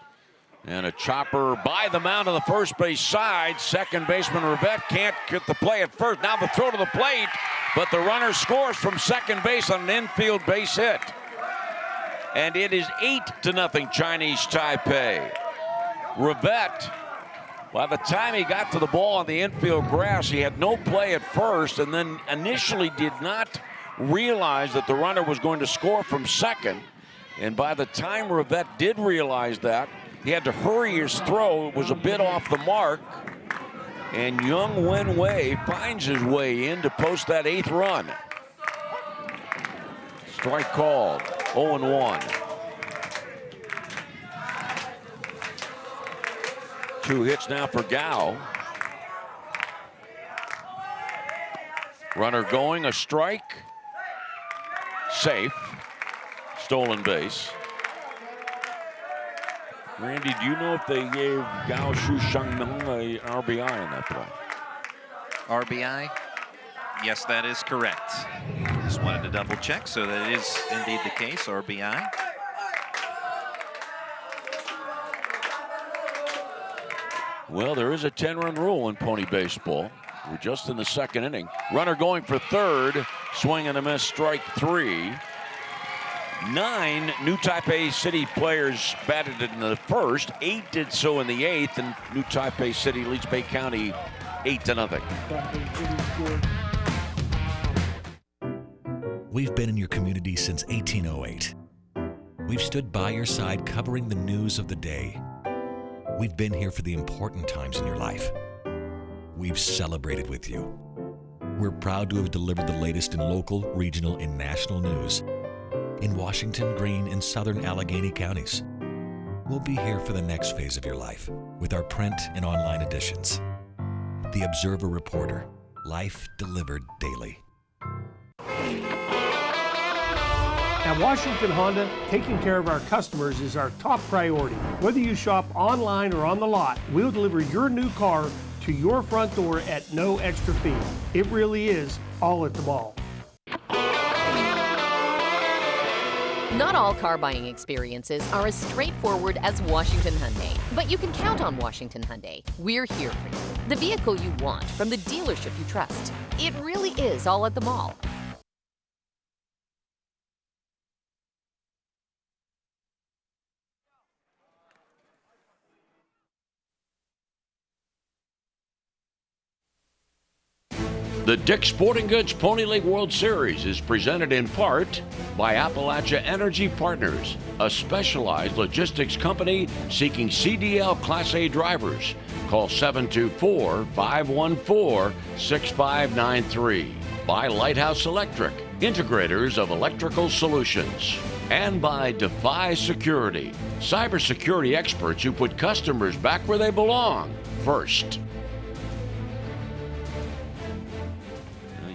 And a chopper by the mound on the first base side. Second baseman Rivette can't get the play at first. Now the throw to the plate, but the runner scores from 2nd base on an infield base hit. And it is 8-0 Chinese Taipei. Rivette, by the time he got to the ball on the infield grass, he had no play at first, and then initially did not realize that the runner was going to score from 2nd. And by the time Rivette did realize that, he had to hurry his throw. It was a bit off the mark. And Young Wen Wei finds his way in to post that 8th run. Strike called, 0-1. 2 hits now for Gao. Runner going, a strike. Safe. Stolen base. Randy, do you know if they gave Gao Shu Sheng Meng a RBI in that play? RBI? Yes, that is correct. Just wanted to double check, so that is indeed the case, RBI. Well, there is a 10-run rule in pony baseball. We're just in the second inning. Runner going for third, swing and a miss, strike 3. 9 New Taipei City players batted in the first. 8 did so in the 8th, and New Taipei City leads Bay County 8-0. We've been in your community since 1808. We've stood by your side covering the news of the day. We've been here for the important times in your life. We've celebrated with you. We're proud to have delivered the latest in local, regional, and national news in Washington, Greene, and southern Allegheny counties. We'll be here for the next phase of your life with our print and online editions. The Observer Reporter, life delivered daily. At Washington Honda, taking care of our customers is our top priority. Whether you shop online or on the lot, we'll deliver your new car to your front door at no extra fee. It really is all at the mall. Not all car buying experiences are as straightforward as Washington Hyundai, but you can count on Washington Hyundai. We're here for you. The vehicle you want from the dealership you trust. It really is all at the mall. The Dick's Sporting Goods Pony League World Series is presented in part by Appalachia Energy Partners, a specialized logistics company seeking CDL Class A drivers. Call 724-514-6593. By Lighthouse Electric, integrators of electrical solutions. And by Defy Security, cybersecurity experts who put customers back where they belong, first.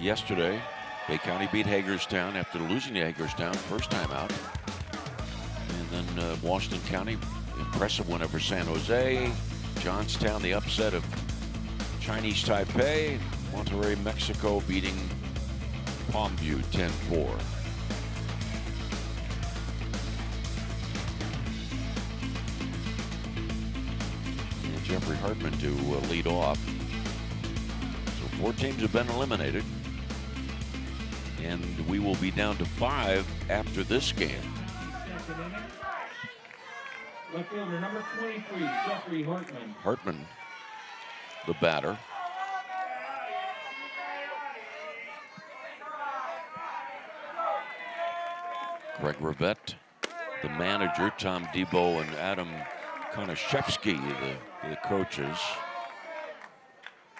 Yesterday, Bay County beat Hagerstown after losing to Hagerstown first time out. And then Washington County, impressive win over San Jose. Johnstown, the upset of Chinese Taipei. Monterrey, Mexico beating Palmview 10-4. And Jeffrey Hartman to lead off. So 4 teams have been eliminated. And we will be down to 5 after this game. Left fielder number 23, Jeffrey Hartman. Hartman, the batter. Greg Rivette, the manager. Tom Debo and Adam Konashevsky, the coaches.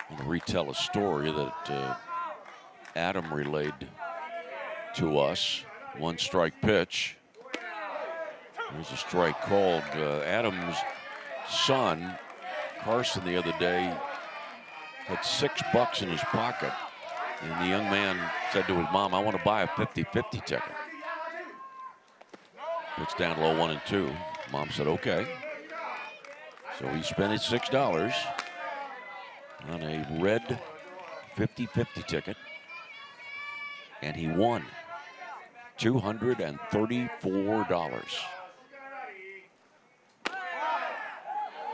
I'm going to retell a story that Adam relayed to us. 1 strike pitch. There's a strike called. Adam's son, Carson, the other day had $6 in his pocket. And the young man said to his mom, I want to buy a 50-50 ticket. Pitch down low, 1-2. Mom said, okay. So he spent his $6 on a red 50-50 ticket. And he won $234.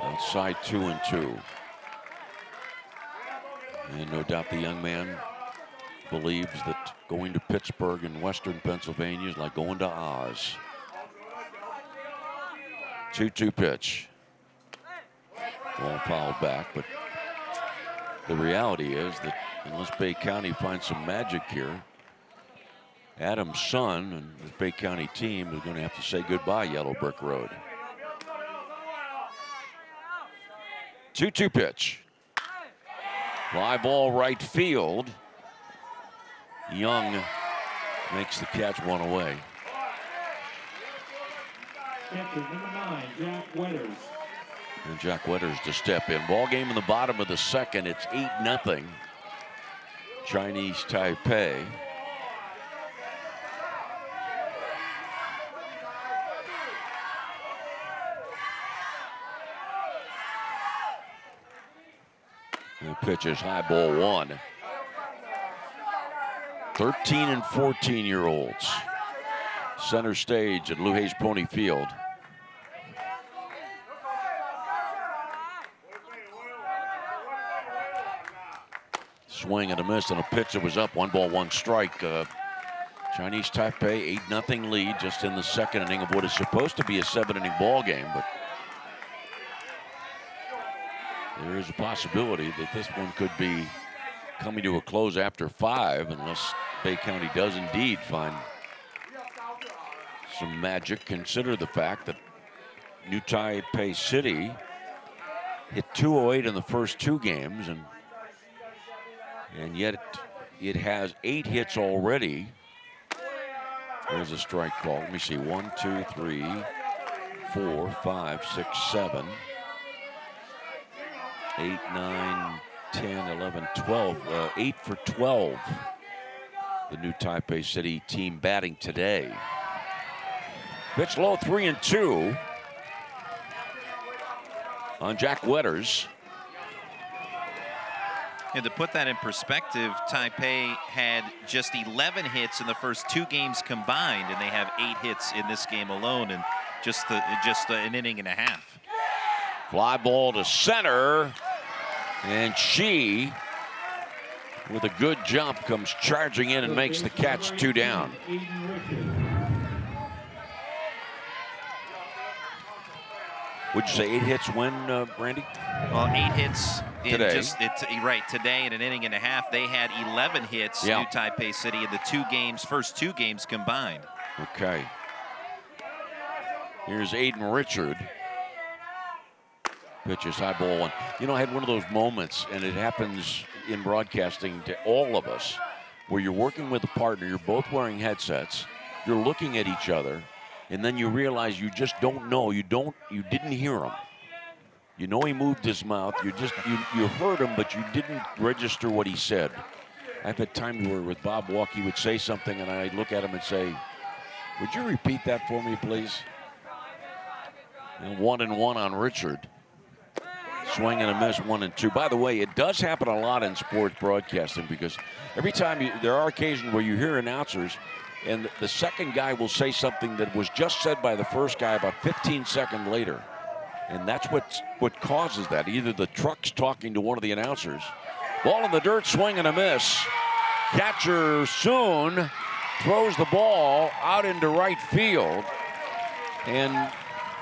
Outside 2-2. And no doubt the young man believes that going to Pittsburgh in Western Pennsylvania is like going to Oz. 2-2 pitch. Ball fouled back, but the reality is that unless Bay County finds some magic here, Adam's son and the Bay County team is going to have to say goodbye, Yellow Brick Road. 2-2 pitch. Fly ball right field. Young makes the catch, 1 away. Catcher number 9, Jack Wetters. And Jack Wetters to step in. Ball game in the bottom of the second. It's 8-0. Chinese Taipei. The pitch is high, ball 1. 13 and 14-year-olds. Center stage at Lou Hayes Pony Field. Swing and a miss on a pitch that was up. 1 ball, 1 strike. Chinese Taipei 8-0 lead just in the second inning of what is supposed to be a 7-inning ball game, but there is a possibility that this one could be coming to a close after 5 unless Bay County does indeed find some magic. Consider the fact that New Taipei City hit .208 in the first 2 games, and yet it has 8 hits already. There's a strike call. Let me see. 1, 2, 3, 4, 5, 6, 7, 8, 9, 10, 11, 12. 8 for 12. The New Taipei City team batting today. Pitch low, 3-2 on Jack Wetters. And to put that in perspective, Taipei had just 11 hits in the first 2 games combined, and they have 8 hits in this game alone, and just an inning and a half. Fly ball to center, and Shi, with a good jump, comes charging in and makes the catch. 2 down. Would you say 8 hits when, Randy? Well, 8 hits in today. Right, today in an inning and a half. They had 11 hits, New Taipei City, in the first 2 games combined. Okay. Here's Aiden Richard. Pitches high ball 1. You know, I had one of those moments, and it happens in broadcasting to all of us, where you're working with a partner, you're both wearing headsets, you're looking at each other, and then you realize you just don't know. You didn't hear him. You know he moved his mouth. You heard him, but you didn't register what he said. I've had times where with Bob Walk, he would say something, and I'd look at him and say, "Would you repeat that for me, please?" And 1-1 on Richard. Swing and a miss, 1-2. By the way, it does happen a lot in sports broadcasting, because every time there are occasions where you hear announcers, and the second guy will say something that was just said by the first guy about 15 seconds later. And that's what causes that. Either the truck's talking to one of the announcers. Ball in the dirt, swing and a miss. Catcher Soon throws the ball out into right field. And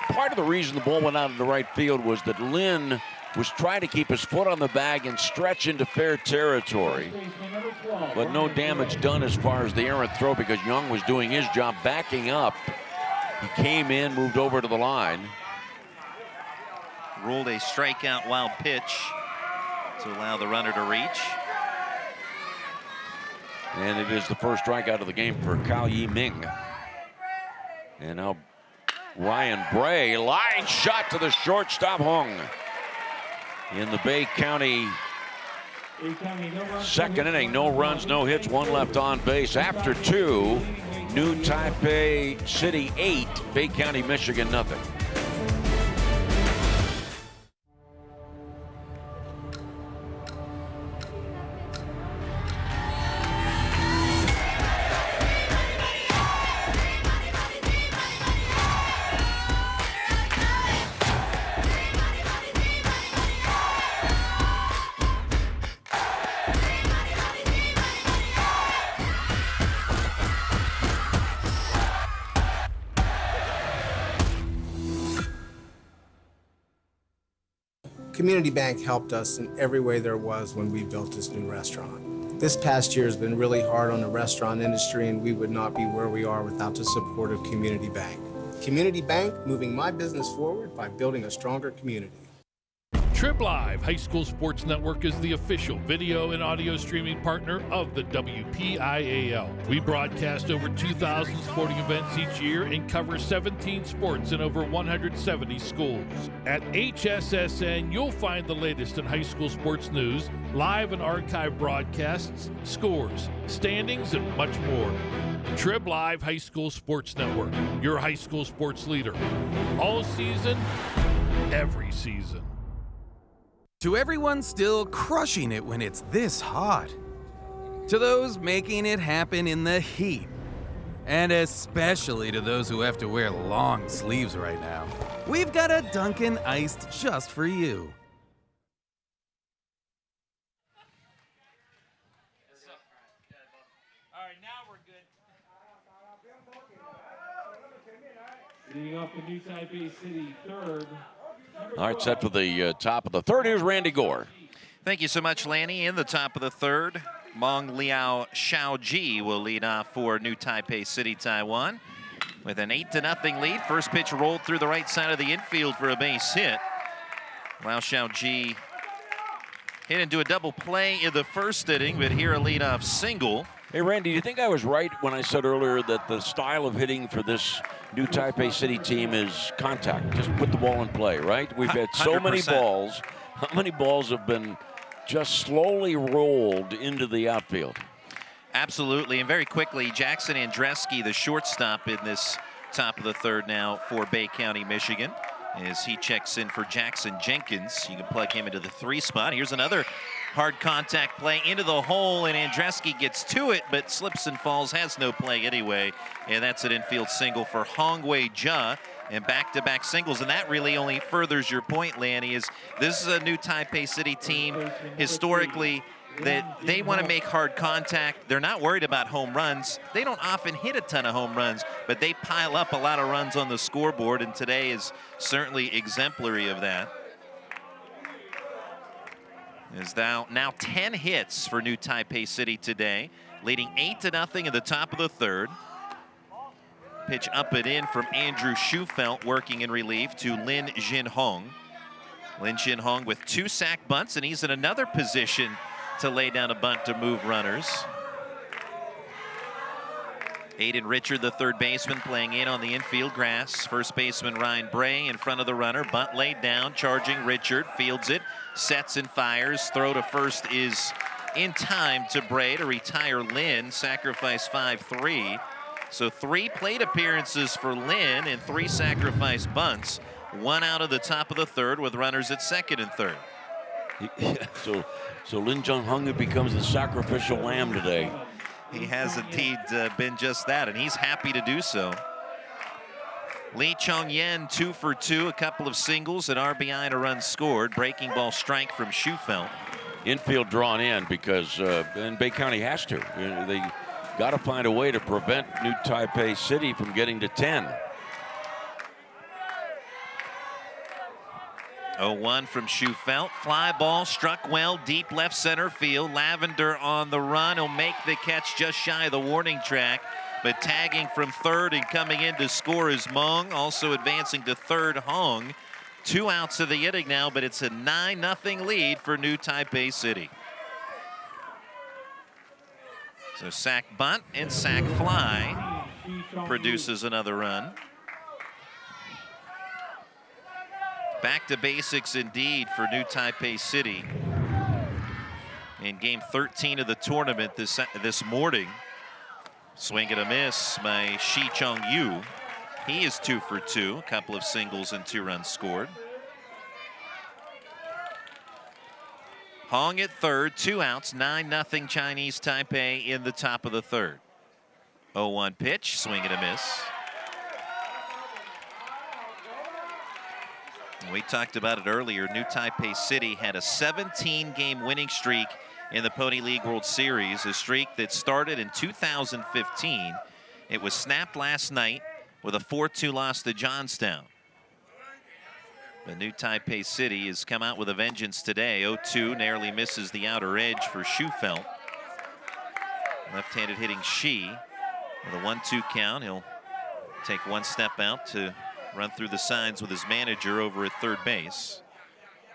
part of the reason the ball went out into right field was that Lynn was trying to keep his foot on the bag and stretch into fair territory. But no damage done as far as the errant throw, because Young was doing his job backing up. He came in, moved over to the line. Ruled a strikeout wild pitch to allow the runner to reach. And it is the first strikeout of the game for Cao Yi Ming. And now Ryan Bray, line shot to the shortstop, hung. In the Bay County second inning, no runs, no hits, 1 left on base. After 2, New Taipei City 8, Bay County, Michigan nothing. Community Bank helped us in every way there was when we built this new restaurant. This past year has been really hard on the restaurant industry, and we would not be where we are without the support of Community Bank. Community Bank, moving my business forward by building a stronger community. Trib Live High School Sports Network is the official video and audio streaming partner of the WPIAL. We broadcast over 2,000 sporting events each year and cover 17 sports in over 170 schools. At HSSN, you'll find the latest in high school sports news, live and archive broadcasts, scores, standings, and much more. Trib Live High School Sports Network, your high school sports leader. All season, every season. To everyone still crushing it when it's this hot, to those making it happen in the heat, and especially to those who have to wear long sleeves right now, we've got a Dunkin' Iced just for you. Leading off the new Taipei City third. All right, set for the top of the third. Here's Randy Gore. Thank you so much, Lanny. In the top of the third, Mong Liao Xiaoji will lead off for New Taipei City, Taiwan, with an 8-0 lead. First pitch rolled through the right side of the infield for a base hit. Liao Xiaoji hit into a double play in the first inning, but here a leadoff single. Hey, Randy, do you think I was right when I said earlier that the style of hitting for this New Taipei City team is contact? Just put the ball in play, right? We've had so many 100%. balls. How many balls have been just slowly rolled into the outfield? Absolutely, and very quickly, Jackson Andreski, the shortstop in this top of the third now for Bay County, Michigan, as he checks in for Jackson Jenkins. You can plug him into the 3 spot. Here's another hard contact play into the hole, and Andreski gets to it, but slips and falls, has no play anyway, and that's an infield single for Hong Wei Jia. And back-to-back singles, and that really only furthers your point, Lanny, is this is a New Taipei City team historically that they want to make hard contact. They're not worried about home runs. They don't often hit a ton of home runs, but they pile up a lot of runs on the scoreboard, and today is certainly exemplary of that. There's now 10 hits for New Taipei City today, leading 8-0 at the top of the third. Pitch up and in from Andrew Schufelt, working in relief to Lin Jinhong. Lin Jinhong with 2 sack bunts, and he's in another position to lay down a bunt to move runners. Aiden Richard, the third baseman, playing in on the infield grass. First baseman Ryan Bray in front of the runner. Bunt laid down, charging Richard, fields it, sets and fires. Throw to first is in time to Bray to retire Lin, sacrifice 5-3. So 3 plate appearances for Lin and 3 sacrifice bunts. 1 out of the top of the third with runners at second and third. So Lin Jinhong becomes the sacrificial lamb today. He has indeed been just that, and he's happy to do so. Lee Chong-yen 2 for 2, a couple of singles, an RBI and a run scored. Breaking ball strike from Schufelt. Infield drawn in because and Bay County has to. They got to find a way to prevent New Taipei City from getting to 10. 0-1 from Schufelt. Fly ball struck well deep left center field. Lavender on the run. He'll make the catch just shy of the warning track. But tagging from third and coming in to score is Mong. Also advancing to third, Hong. 2 outs of the inning now, but it's a 9-0 lead for New Taipei City. So sack bunt and sack fly produces another run. Back to basics indeed for New Taipei City. In game 13 of the tournament this morning. Swing and a miss by Shi Chong-yu. He is 2 for 2, a couple of singles and 2 runs scored. Hong at third, 2 outs, 9-0 Chinese Taipei in the top of the third. 0-1 pitch, swing and a miss. We talked about it earlier. New Taipei City had a 17-game winning streak in the Pony League World Series, a streak that started in 2015. It was snapped last night with a 4-2 loss to Johnstown. But New Taipei City has come out with a vengeance today. 0-2 narrowly misses the outer edge for Schufelt. Left-handed hitting Shi with a 1-2 count. He'll take 1 step out to run through the signs with his manager over at third base.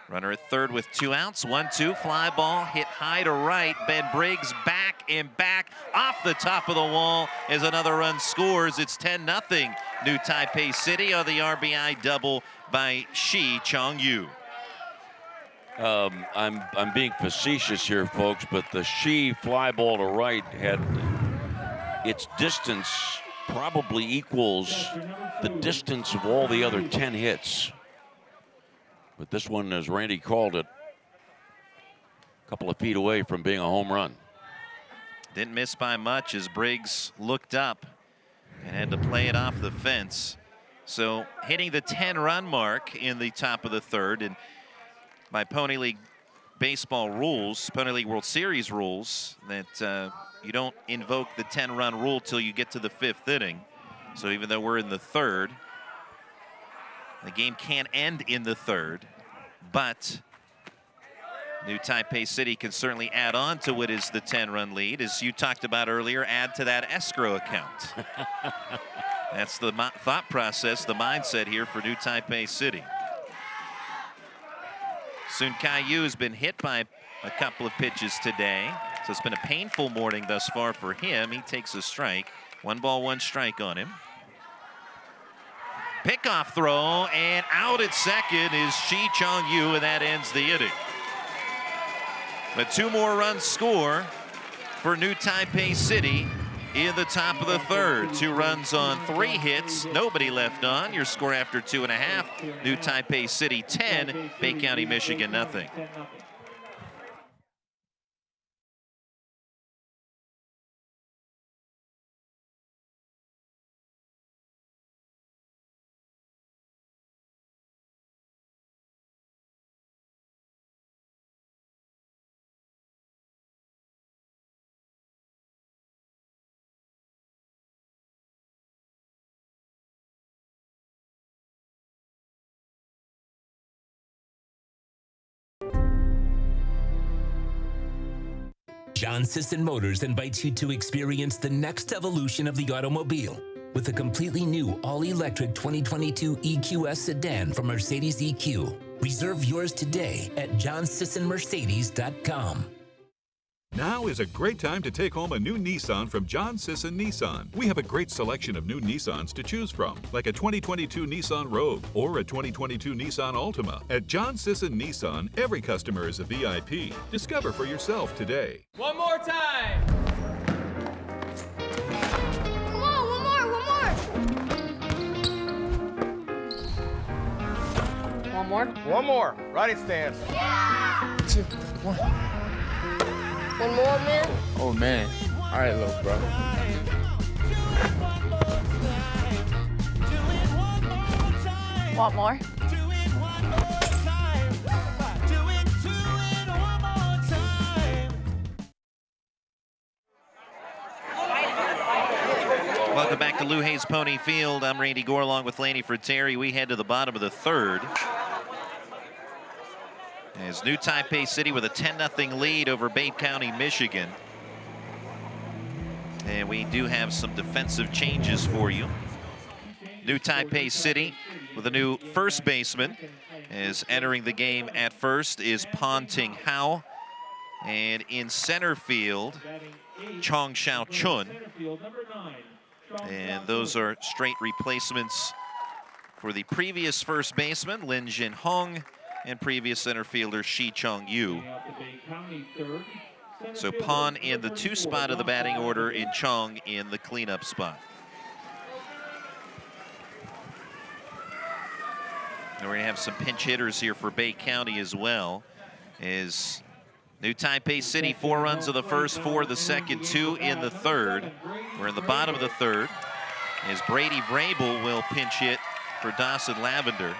Runner at third with 2 outs. 1-2 fly ball hit high to right. Ben Briggs back and back off the top of the wall as another run scores. It's 10-0 New Taipei City on the RBI double by Shi Chong-yu. I'm being facetious here, folks, but the Shi fly ball to right had its distance probably equals the distance of all the other 10 hits. But this one, as Randy called it, a couple of feet away from being a home run. Didn't miss by much as Briggs looked up and had to play it off the fence. So hitting the 10-run mark in the top of the third, and by Pony League baseball rules, Pony League World Series rules, that you don't invoke the 10-run rule till you get to the 5th inning. So even though we're in the third, the game can end in the third, but New Taipei City can certainly add on to what is the 10-run lead. As you talked about earlier, add to that escrow account. That's the thought process, the mindset here for New Taipei City. Sun Kai-yu has been hit by a couple of pitches today, so it's been a painful morning thus far for him. He takes a strike. 1 ball, 1 strike on him. Pickoff throw, and out at second is Shi Chong-yu, and that ends the inning. But 2 more runs score for New Taipei City in the top of the third. 2 runs on 3 hits, nobody left on. Your score after 2.5, New Taipei City 10, Bay County, Michigan nothing. John Sisson Motors invites you to experience the next evolution of the automobile with a completely new all-electric 2022 EQS sedan from Mercedes EQ. Reserve yours today at johnsissonmercedes.com. Now is a great time to take home a new Nissan from John Sisson Nissan. We have a great selection of new Nissans to choose from, like a 2022 Nissan Rogue or a 2022 Nissan Altima. At John Sisson Nissan, every customer is a VIP. Discover for yourself today. One more time! Come on, one more! One more. Righty stance. Yeah! 2, 1. One more, man? Oh, man. All right, little bro. Want more? Welcome back to Lou Hayes Pony Field. I'm Randy Gore along with Laney Fratteri. We head to the bottom of the third. As New Taipei City with a 10-0 lead over Bay County, Michigan. And we do have some defensive changes for you. New Taipei City with a new first baseman. As entering the game at first is Pan Ting Hao. And in center field, Chong Xiao Chun. And those are straight replacements for the previous first baseman, Lin Jin Hong, and previous center fielder Shi Chong-yu. So Pan in the 2 spot of the batting order and Chong in the cleanup spot. And we're gonna have some pinch hitters here for Bay County as well. As New Taipei City, 4 runs of the first, 4 of the second, 2 in the third. We're in the bottom of the third. As Brady Vrabel will pinch hit for Dawson Lavender.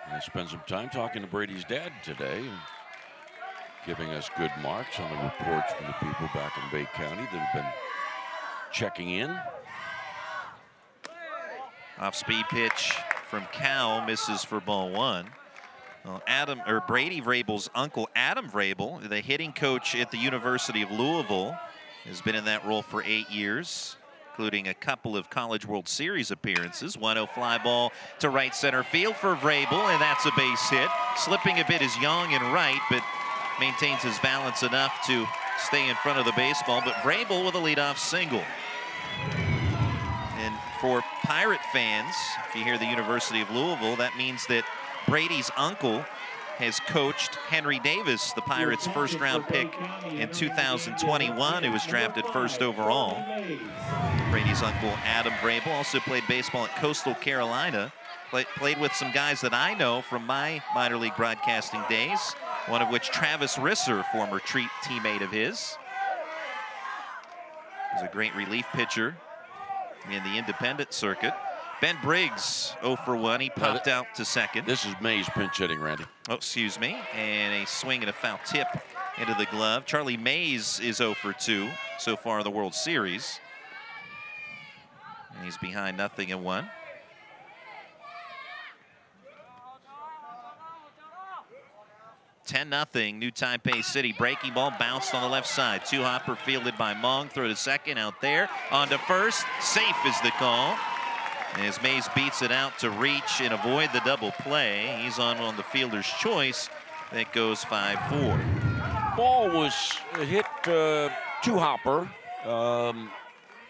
I spent some time talking to Brady's dad today and giving us good marks on the reports from the people back in Bay County that have been checking in. Off-speed pitch from Cal, misses for ball 1. Well, Brady Vrabel's uncle, Adam Vrabel, the hitting coach at the University of Louisville, has been in that role for 8 years, including a couple of College World Series appearances. 1-0 fly ball to right center field for Vrabel, and that's a base hit. Slipping a bit is Young and right, but maintains his balance enough to stay in front of the baseball. But Vrabel with a leadoff single. And for Pirate fans, if you hear the University of Louisville, that means that Brady's uncle has coached Henry Davis, the Pirates' first-round pick in 2021, who was drafted first overall. Brady's uncle, Adam Vrabel, also played baseball at Coastal Carolina Played with some guys that I know from my minor league broadcasting days, one of which Travis Risser, former teammate of his. He's a great relief pitcher in the independent circuit. Ben Briggs, 0 for 1. He popped out to second. This is Mays pinch hitting, Randy. Oh, excuse me. And a swing and a foul tip into the glove. Charlie Mays is 0 for 2 so far in the World Series. And he's behind 0-1. (10-0) New Taipei City. Breaking ball bounced on the left side. Two-hopper fielded by Mong. Throw to second, out there. On to first. Safe is the call. As Mays beats it out to reach and avoid the double play. He's on the fielder's choice. That goes 5-4. Ball was hit two-hopper.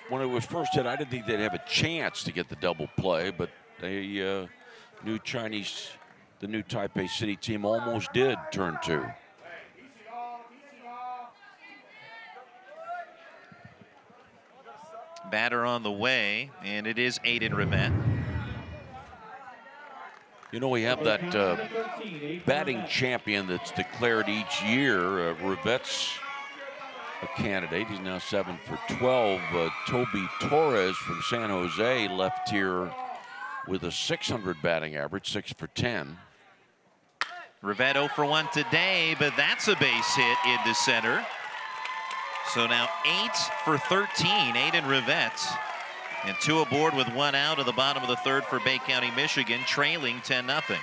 When it was first hit, I didn't think they'd have a chance to get the double play, but they the new Taipei City team almost did turn 2. Batter on the way, and it is Aiden Rivette. You know, we have that batting champion that's declared each year. Rivette's a candidate. He's now 7 for 12. Toby Torres from San Jose left here with a .600 batting average, 6 for 10. Rivette 0 for 1 today, but that's a base hit into center. So now 8 for 13, Aiden Rivette. And 2 aboard with 1 out at the bottom of the third for Bay County, Michigan, trailing 10-0.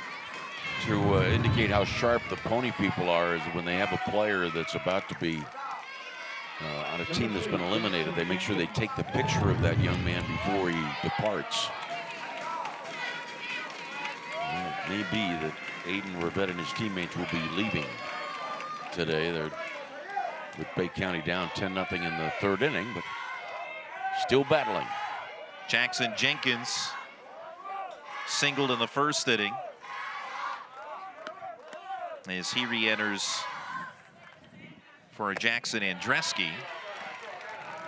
To indicate how sharp the Pony people are is when they have a player that's about to be on a team that's been eliminated, they make sure they take the picture of that young man before he departs. And it may be that Aiden Rivette and his teammates will be leaving today. They're with Bay County down 10-0 in the third inning, but still battling. Jackson Jenkins singled in the first inning as he re-enters for Jackson Andreski.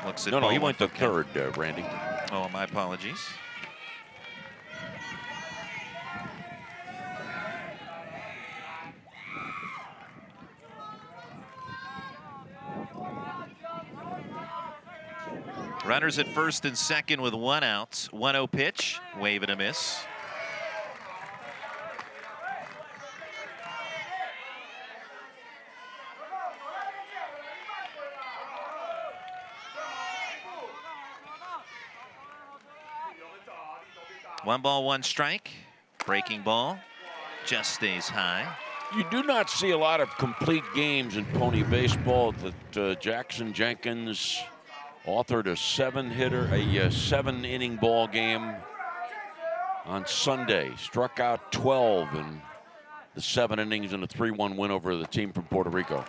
Looks at No, he ball went to third, Randy. Oh, my apologies. Runners at first and second with 1 out. 1-0 pitch, wave and a miss. One ball, one strike. Breaking ball just stays high. You do not see a lot of complete games in Pony baseball. That Jackson Jenkins authored a 7-inning ball game on Sunday. Struck out 12 in the 7 innings in a 3-1 win over the team from Puerto Rico.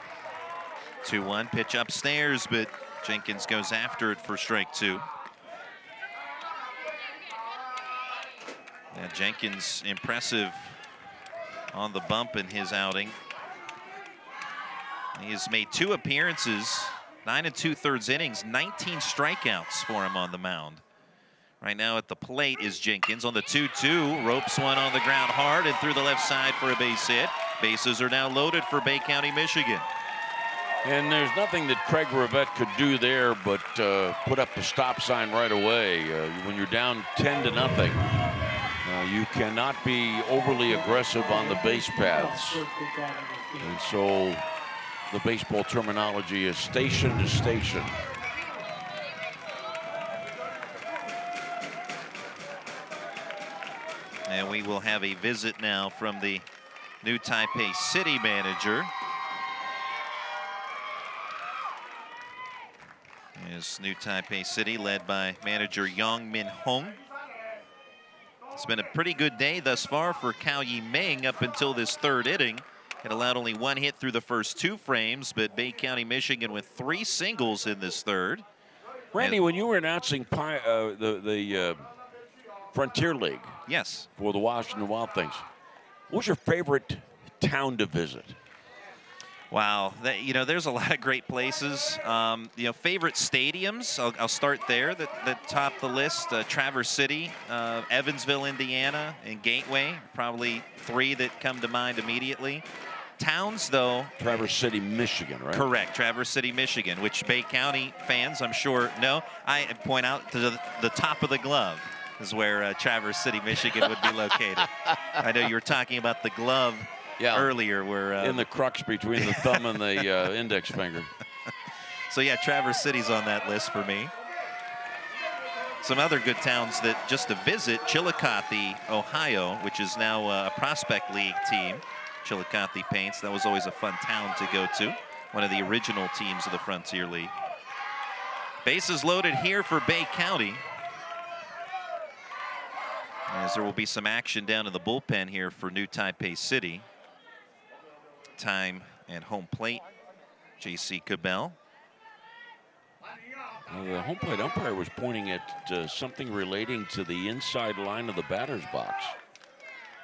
2-1 pitch upstairs, but Jenkins goes after it for strike 2. Yeah, Jenkins impressive on the bump in his outing. He has made 2 appearances, 9 2/3 innings, 19 strikeouts for him on the mound. Right now at the plate is Jenkins on the 2-2. Ropes one on the ground hard and through the left side for a base hit. Bases are now loaded for Bay County, Michigan. And there's nothing that Craig Rivette could do there but put up the stop sign right away. When you're down 10-0, you cannot be overly aggressive on the base paths. And so the baseball terminology is station to station. And we will have a visit now from the new Taipei City manager. Is new Taipei City led by manager Yong Min Hong. It's been a pretty good day thus far for Cao Yiming up until this 3rd inning. It allowed only 1 hit through the first 2 frames, but Bay County, Michigan with 3 singles in this 3rd. Randy, when you were announcing the Frontier League, yes, for the Washington Wild Things, what was your favorite town to visit? Wow, there's a lot of great places. Favorite stadiums, I'll start there that top the list. Traverse City, Evansville, Indiana, and Gateway, probably 3 that come to mind immediately. Towns, though. Traverse City, Michigan, right? Correct, Traverse City, Michigan, which Bay County fans, I'm sure, know. I point out to the top of the glove is where Traverse City, Michigan would be located. I know you were talking about the glove earlier. Where in the crux between the thumb and the index finger. So, yeah, Traverse City's on that list for me. Some other good towns that just to visit, Chillicothe, Ohio, which is now a Prospect League team. Chillicothe Paints, that was always a fun town to go to. One of the original teams of the Frontier League. Bases loaded here for Bay County. As there will be some action down in the bullpen here for New Taipei City. Time and home plate, J.C. Cabell. The home plate umpire was pointing at something relating to the inside line of the batter's box.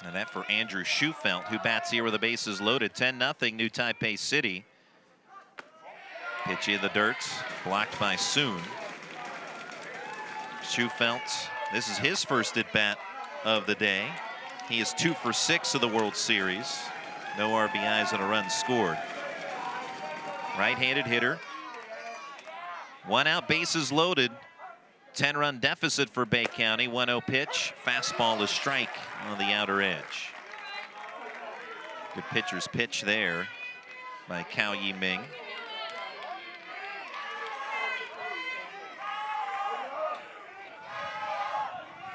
And that for Andrew Schufelt, who bats here with the bases loaded. 10-0 New Taipei City. Pitch in the dirt, blocked by Soon. Schufelt, this is his first at-bat of the day. He is 2 for 6 of the World Series. No RBIs and a run scored. Right-handed hitter. 1 out, bases loaded. 10-run deficit for Bay County. 1-0 pitch. Fastball to strike on the outer edge. Good pitcher's pitch there by Cao Yi-ming.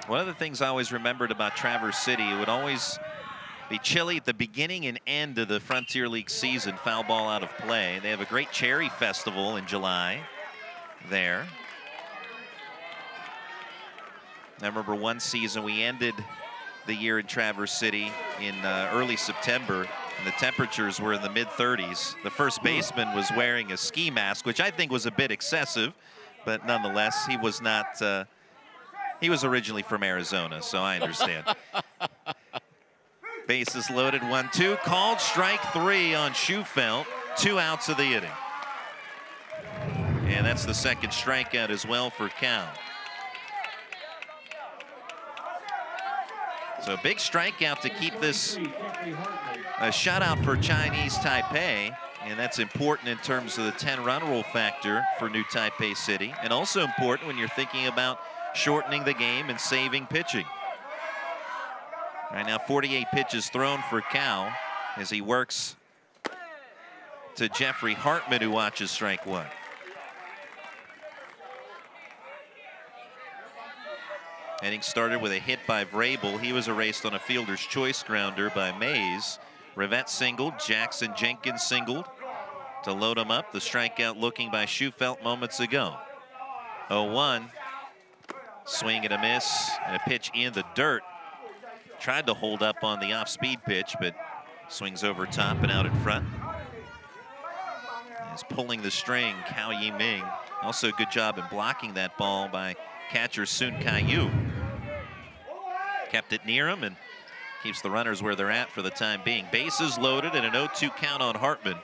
One of the things I always remembered about Traverse City, it would always be chilly at the beginning and end of the Frontier League season. Foul ball out of play. They have a great cherry festival in July there. I remember one season we ended the year in Traverse City in early September, and the temperatures were in the mid-30s. The first baseman was wearing a ski mask, which I think was a bit excessive, but nonetheless, he was not. He was originally from Arizona, so I understand. Bases loaded, 1-2. Called strike 3 on Schufelt. 2 outs of the inning. And that's the second strikeout as well for Cal. So a big strikeout to keep this a shutout for Chinese Taipei. And that's important in terms of the 10-run rule factor for New Taipei City. And also important when you're thinking about shortening the game and saving pitching. Right now, 48 pitches thrown for Cal as he works to Jeffrey Hartman, who watches strike 1. Inning started with a hit by Vrabel. He was erased on a fielder's choice grounder by Mays. Rivette singled, Jackson Jenkins singled to load him up. The strikeout looking by Schufelt moments ago. 0-1. Swing and a miss, and a pitch in the dirt. Tried to hold up on the off-speed pitch, but swings over top and out in front. He's pulling the string, Cao Yi-ming. Also good job in blocking that ball by catcher Sun Kai-yu. Kept it near him and keeps the runners where they're at for the time being. Bases loaded and an 0-2 count on Hartman.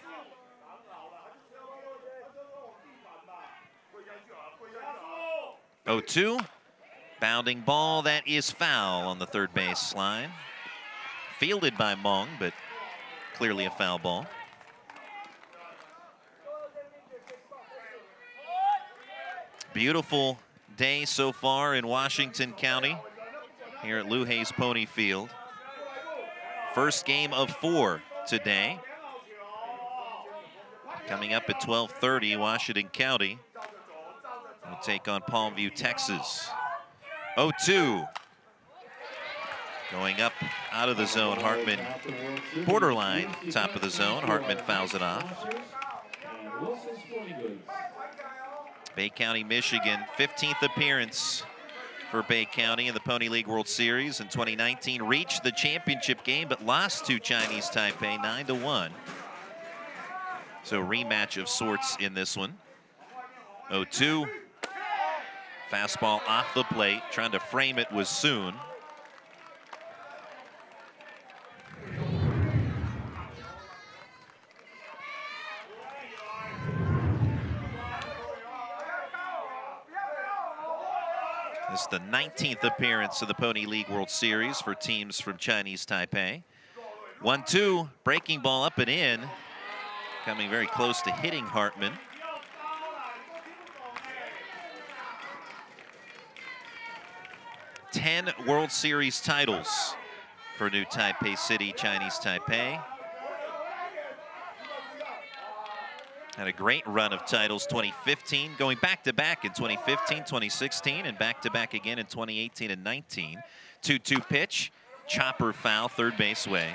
(0-2). Bounding ball that is foul on the third base line. Fielded by Mong, but clearly a foul ball. Beautiful day so far in Washington County here at Lou Hayes Pony Field. First game of 4 today. Coming up at 12:30, Washington County will take on Palmview, Texas. 0-2. Going up out of the zone, Hartman borderline top of the zone. Hartman fouls it off. Bay County, Michigan, 15th appearance for Bay County in the Pony League World Series in 2019. Reached the championship game, but lost to Chinese Taipei 9-1. So rematch of sorts in this one. 0-2. Fastball off the plate, trying to frame it was Soon. This is the 19th appearance of the Pony League World Series for teams from Chinese Taipei. 1-2, breaking ball up and in. Coming very close to hitting Hartman. Ten World Series titles for New Taipei City, Chinese Taipei. Had a great run of titles, 2015, going back-to-back in 2015, 2016, and back-to-back again in 2018 and 19. 2-2 pitch, chopper foul, third base way.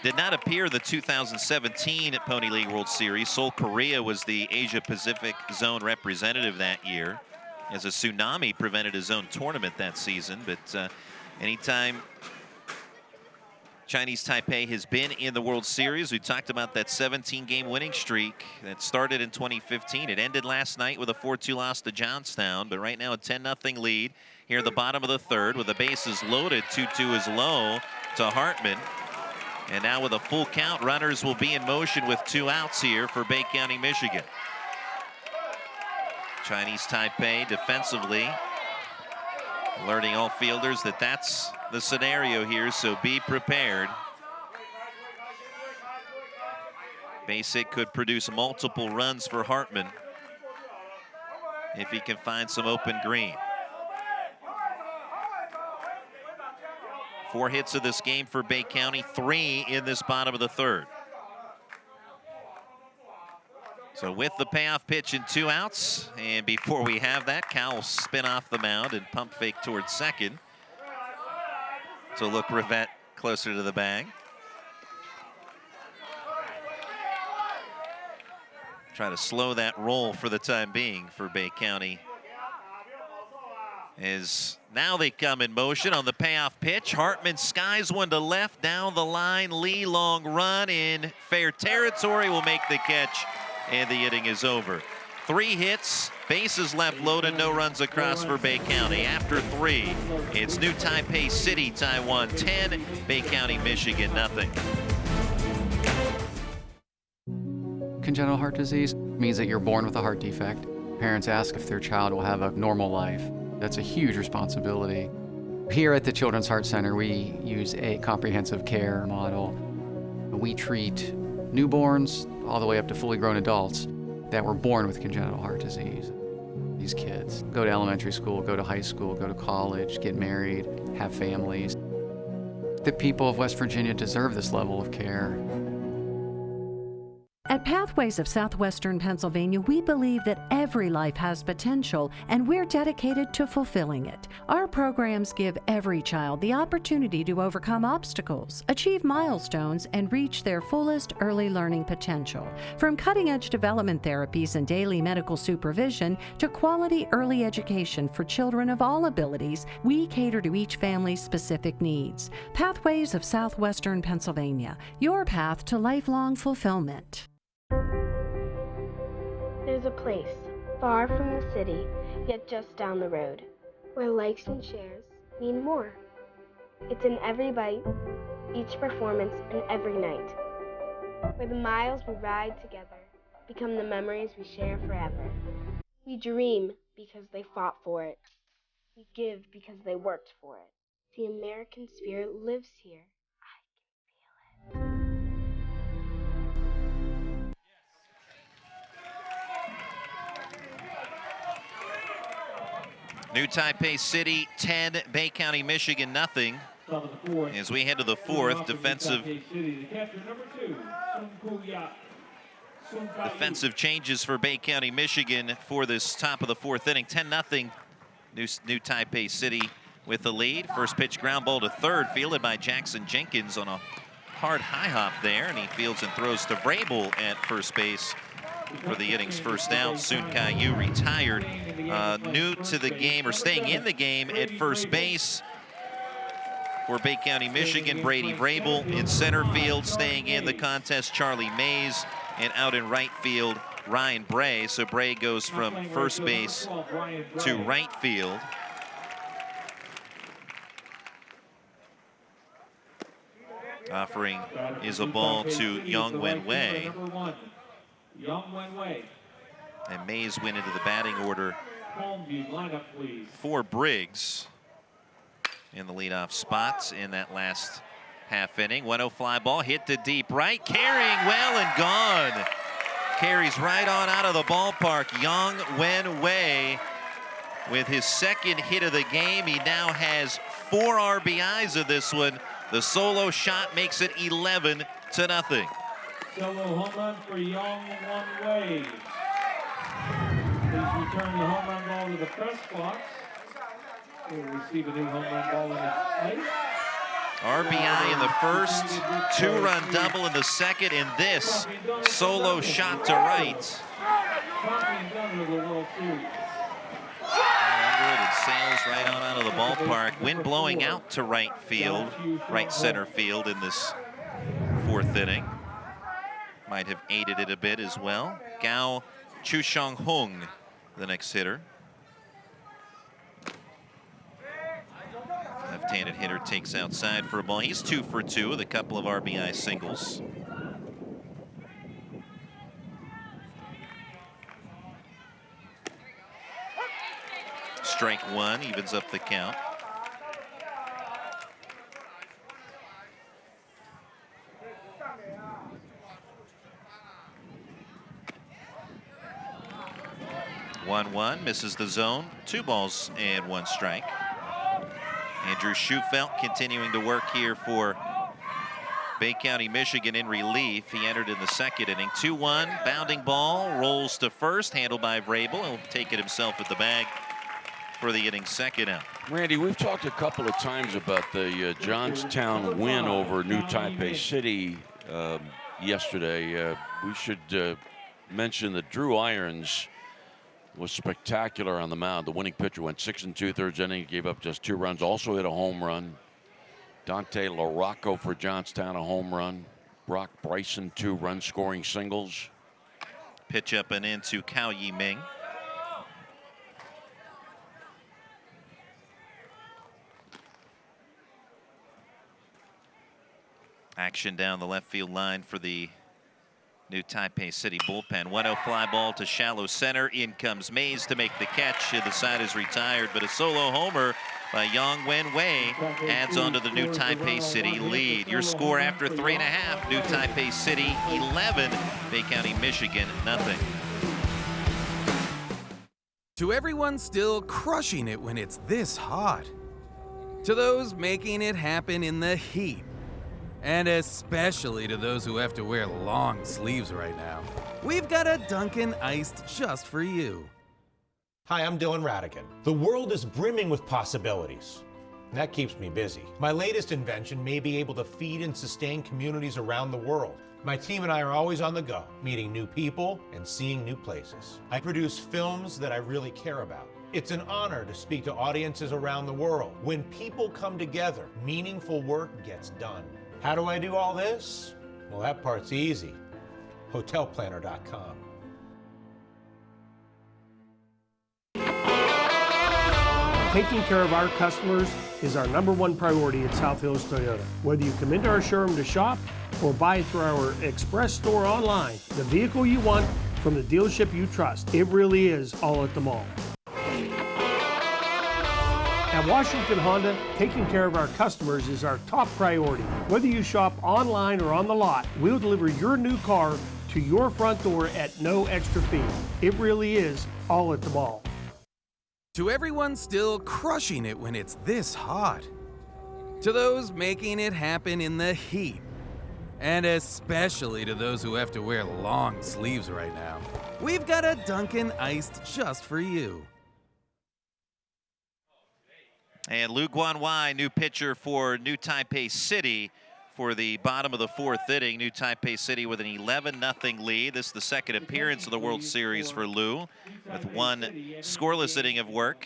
Did not appear the 2017 Pony League World Series. Seoul, Korea was the Asia-Pacific Zone representative that year, as a tsunami prevented his own tournament that season. But anytime Chinese Taipei has been in the World Series, we talked about that 17-game winning streak that started in 2015. It ended last night with a 4-2 loss to Johnstown, but right now a 10-0 lead here at the bottom of the third with the bases loaded. 2-2 is low to Hartman. And now with a full count, runners will be in motion with 2 outs here for Bay County, Michigan. Chinese Taipei defensively alerting all fielders that that's the scenario here, so be prepared. Base hit could produce multiple runs for Hartman if he can find some open green. 4 hits of this game for Bay County, 3 in this bottom of the third. So with the payoff pitch and 2 outs, and before we have that, Cal will spin off the mound and pump fake towards second. So look Rivette closer to the bag. Try to slow that roll for the time being for Bay County. As now they come in motion on the payoff pitch. Hartman skies one to left down the line. Lee, long run in fair territory, will make the catch, and the inning is over. 3 hits, bases left loaded, no runs across for Bay County. After 3, it's New Taipei City, Taiwan 10, Bay County, Michigan nothing. Congenital heart disease means that you're born with a heart defect. Parents ask if their child will have a normal life. That's a huge responsibility. Here at the Children's Heart Center, we use a comprehensive care model. We treat newborns all the way up to fully grown adults that were born with congenital heart disease. These kids go to elementary school, go to high school, go to college, get married, have families. The people of West Virginia deserve this level of care. At Pathways of Southwestern Pennsylvania, we believe that every life has potential, and we're dedicated to fulfilling it. Our programs give every child the opportunity to overcome obstacles, achieve milestones, and reach their fullest early learning potential. From cutting-edge development therapies and daily medical supervision to quality early education for children of all abilities, we cater to each family's specific needs. Pathways of Southwestern Pennsylvania, your path to lifelong fulfillment. There's a place, far from the city, yet just down the road, where likes and shares mean more. It's in every bite, each performance, and every night, where the miles we ride together become the memories we share forever. We dream because they fought for it. We give because they worked for it. The American spirit lives here. New Taipei City 10, Bay County, Michigan nothing. As we head to the 4th, defensive changes for Bay County, Michigan for this top of the 4th inning. 10-0 New Taipei City with the lead. First pitch ground ball to third, fielded by Jackson Jenkins on a hard high hop there, and he fields and throws to Vrabel at first base for the inning's first out. Sun Kai-yu retired. New to the game, or staying in the game at first base for Bay County, Michigan, Brady Vrabel. In center field, staying in the contest, Charlie Mays. And out in right field, Ryan Bray. So Bray goes from first base to right field. Offering is a ball to Yang Wen-wei. And Mays went into the batting order Lineup, please. for Briggs in the leadoff spot in that last half inning. 1-0 fly ball hit to deep right, carrying well and gone. Carries right on out of the ballpark. Yang Wen Wei with his second hit of the game. He now has 4 RBIs of this one. The solo shot makes it 11-0. Solo home run for Yang Wen Wei. Please return the home run ball to the press box. We'll receive a new home run ball in its place. RBI in the first, 2-run double in the second, and this solo shot to right. It sails right on out of the ballpark. Wind blowing out to right field, right center field in this 4th inning. Might have aided it a bit as well. Gao Chushang-hung, the next hitter. Left-handed hitter takes outside for a ball. He's 2 for 2 with a couple of RBI singles. Strike 1 evens up the count. One misses the zone. 2 balls and 1 strike. Andrew Schufelt continuing to work here for Bay County, Michigan in relief. He entered in the 2nd inning. 2-1, bounding ball, rolls to first, handled by Vrabel. He'll take it himself at the bag for the inning's 2nd out. Randy, we've talked a couple of times about the Johnstown win over New Taipei City yesterday. We should mention that Drew Irons was spectacular on the mound. The winning pitcher went 6 2/3 innings, gave up just 2 runs, also hit a home run. Dante LaRocco for Johnstown, a home run. Brock Bryson, 2 run-scoring singles. Pitch up and into Cao Yi-ming. Action down the left field line for the New Taipei City bullpen. 1-0 fly ball to shallow center. In comes Mays to make the catch. The side is retired, but a solo homer by Yang Wen Wei adds on to the New Taipei City lead. Your score after 3.5, New Taipei City 11, Bay County, Michigan, nothing. To everyone still crushing it when it's this hot. To those making it happen in the heat. And especially to those who have to wear long sleeves right now. We've got a Dunkin' Iced just for you. Hi, I'm Dylan Radigan. The world is brimming with possibilities, and that keeps me busy. My latest invention may be able to feed and sustain communities around the world. My team and I are always on the go, meeting new people and seeing new places. I produce films that I really care about. It's an honor to speak to audiences around the world. When people come together, meaningful work gets done. How do I do all this? Well, that part's easy. Hotelplanner.com. Taking care of our customers is our #1 priority at South Hills Toyota. Whether you come into our showroom to shop or buy through our express store online, the vehicle you want from the dealership you trust, it really is all at the mall. At Washington Honda, taking care of our customers is our top priority. Whether you shop online or on the lot, we'll deliver your new car to your front door at no extra fee. It really is all at the mall. To everyone still crushing it when it's this hot. To those making it happen in the heat. And especially to those who have to wear long sleeves right now. We've got a Dunkin' Iced just for you. And Lu Guanwai, new pitcher for New Taipei City for the bottom of the 4th inning. New Taipei City with an 11-0 lead. This is the 2nd appearance of the World Series for Lu, with 1 scoreless inning of work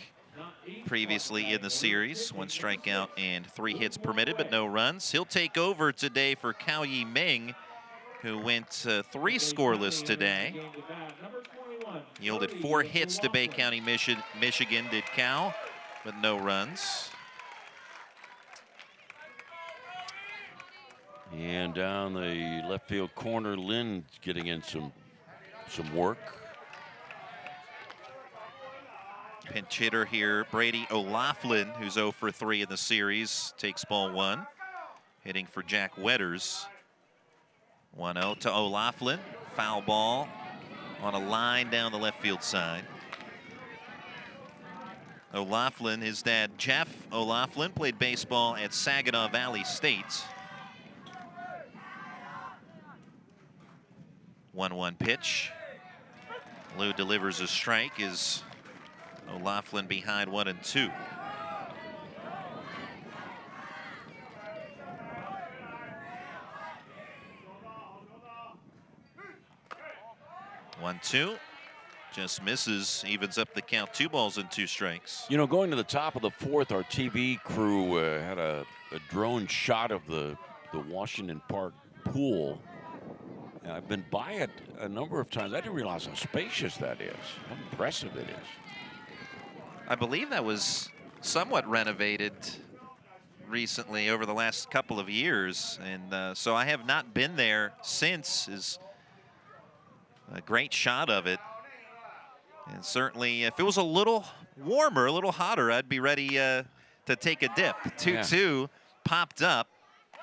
previously in the series. 1 strikeout and 3 hits permitted, but no runs. He'll take over today for Cao Yi-ming, who went 3 scoreless today. Yielded 4 hits to Bay County, Michigan, did Cao, but no runs. And down the left field corner, Lynn getting in some work. Pinch hitter here, Brady O'Loughlin, who's 0 for 3 in the series, takes ball 1. Hitting for Jack Wetters. 1-0 to O'Loughlin. Foul ball on a line down the left field side. O'Loughlin, his dad Jeff O'Loughlin, played baseball at Saginaw Valley State. 1-1 pitch. Lou delivers a strike. Is O'Loughlin behind 1-2. One, 2. Just misses, evens up the count. 2 balls and 2 strikes. You know, going to the top of the 4th, our TV crew had a drone shot of the Washington Park pool. And I've been by it a number of times. I didn't realize how spacious that is, how impressive it is. I believe that was somewhat renovated recently over the last couple of years. And so I have not been there since. Is a great shot of it. And certainly, if it was a little warmer, a little hotter, I'd be ready to take a dip. 2-2 popped up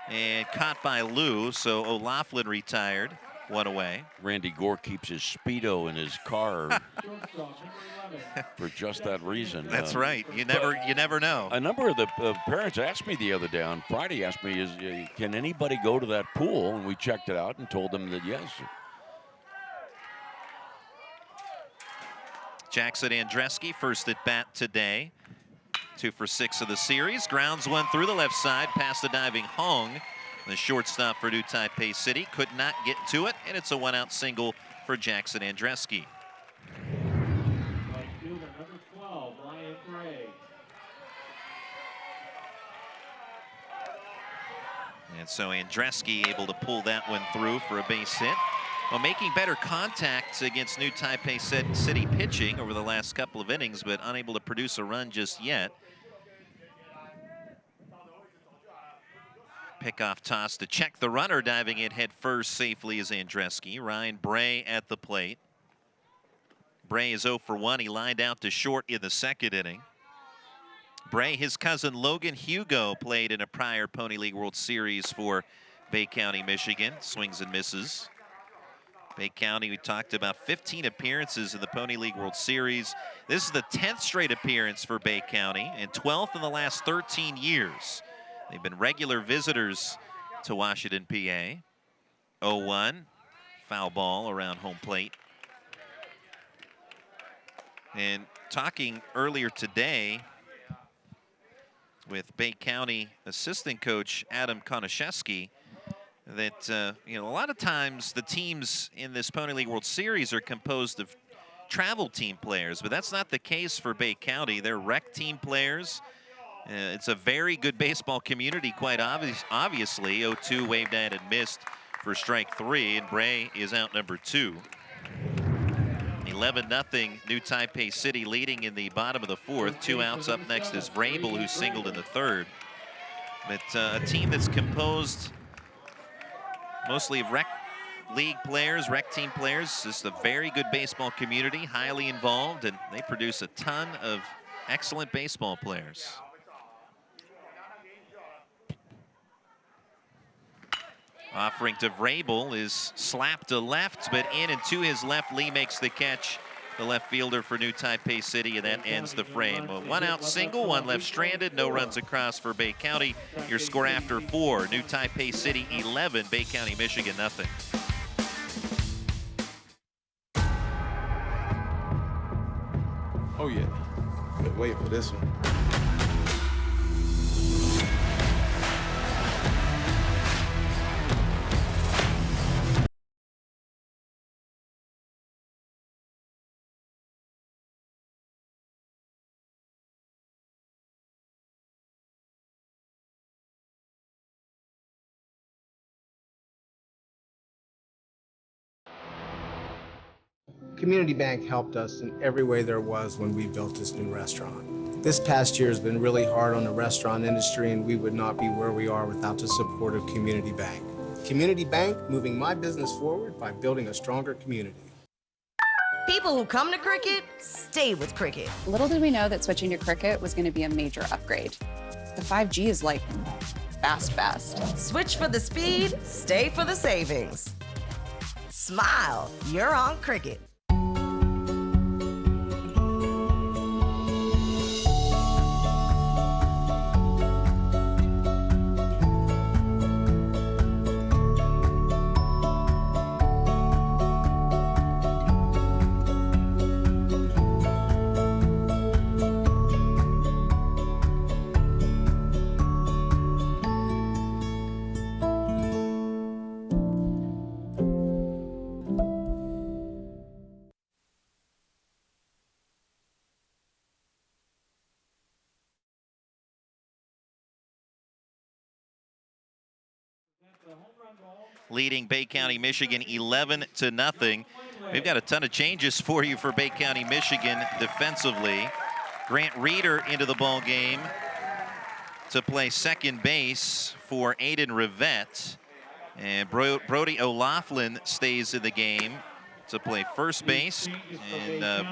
and caught by Lou, so O'Loughlin retired. 1 away. Randy Gore keeps his Speedo in his car for just that reason. That's right. You never know. A number of the parents asked me the other day on Friday, asked me, can anybody go to that pool? And we checked it out and told them that yes. Jackson Andreski, first at bat today. 2 for 6 of the series. Grounds one through the left side past the diving Hong. The shortstop for New Taipei City could not get to it, and it's a 1-out single for Jackson Andreski. And so Andreski able to pull that one through for a base hit. Well, making better contacts against New Taipei City pitching over the last couple of innings, but unable to produce a run just yet. Pickoff toss to check the runner, diving it head first safely is Andreski. Ryan Bray at the plate. Bray is 0 for 1. He lined out to short in the 2nd inning. Bray, his cousin Logan Hugo, played in a prior Pony League World Series for Bay County, Michigan. Swings and misses. Bay County, we talked about 15 appearances in the Pony League World Series. This is the 10th straight appearance for Bay County and 12th in the last 13 years. They've been regular visitors to Washington, PA. 0-1, foul ball around home plate. And talking earlier today with Bay County assistant coach Adam Konashevsky, that a lot of times the teams in this Pony League World Series are composed of travel team players, but that's not the case for Bay County. They're rec team players. It's a very good baseball community, quite obviously. 0-2 waved at and missed for strike 3, and Bray is out number 2. 11-0 New Taipei City leading in the bottom of the 4th. 2 outs. Up next is Vrabel, who singled in the 3rd. But a team that's composed mostly of rec league players, rec team players. Just a very good baseball community, highly involved, and they produce a ton of excellent baseball players. Offering to Vrabel is slapped to left, but in and to his left. Lee makes the catch, the left fielder for New Taipei City, and that ends the frame. A 1-out single, 1 left stranded, no runs across for Bay County. Your score after 4, New Taipei City 11, Bay County, Michigan 0. Oh yeah, been waiting for this one. Community Bank helped us in every way there was when we built this new restaurant. This past year has been really hard on the restaurant industry, and we would not be where we are without the support of Community Bank. Community Bank, moving my business forward by building a stronger community. People who come to cricket stay with cricket. Little did we know that switching to cricket was going to be a major upgrade. The 5G is like fast. Switch for the speed, stay for the savings. Smile, you're on cricket. Leading Bay County, Michigan 11-0. We've got a ton of changes for you for Bay County, Michigan defensively. Grant Reeder into the ball game to play second base for Aiden Rivette. And Brody O'Laughlin stays in the game to play first base. And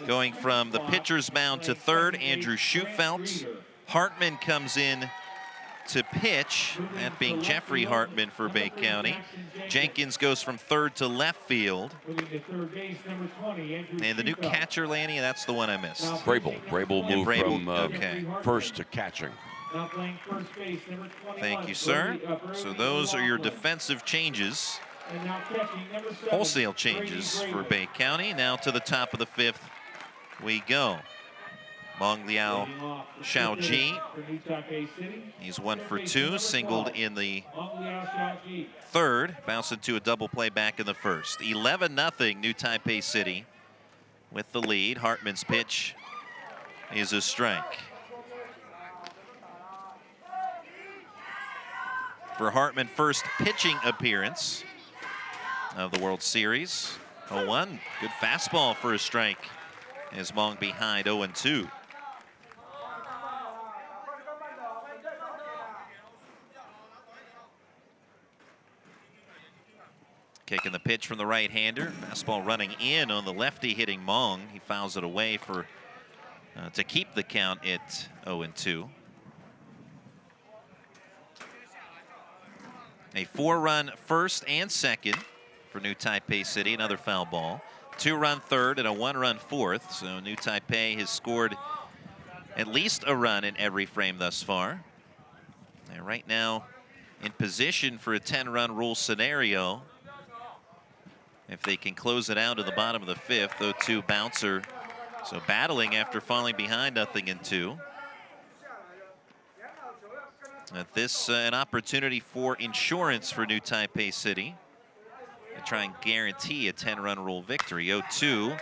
going from the pitcher's mound to third, Andrew Schufelt. Hartman comes in to pitch, that being Jeffrey Hartman for Bay County. Jenkins goes from third to left field. And the new catcher, Lanny, that's the one I missed. Vrabel moved from first to catching. Thank you, sir. So those are your defensive changes. Wholesale changes for Bay County. Now to the top of the fifth we go. Mong Liao Xiaoji, he's 1 for 2, singled in the third, bounced into a double play back in the first. 11-0 New Taipei City with the lead. Hartman's pitch is a strike. For Hartman, first pitching appearance of the World Series. 0-1, good fastball for a strike as Mong behind 0-2. Taking the pitch from the right-hander. Fastball running in on the lefty hitting Mong. He fouls it away for to keep the count at 0-2. A 4-run first and second for New Taipei City. Another foul ball. 2-run third and a 1-run fourth. So New Taipei has scored at least a run in every frame thus far. And right now in position for a 10-run rule scenario. If they can close it out to the bottom of the fifth, 0-2 bouncer. So battling after falling behind 0-2. At this, an opportunity for insurance for New Taipei City to try and guarantee a 10-run rule victory. 0-2,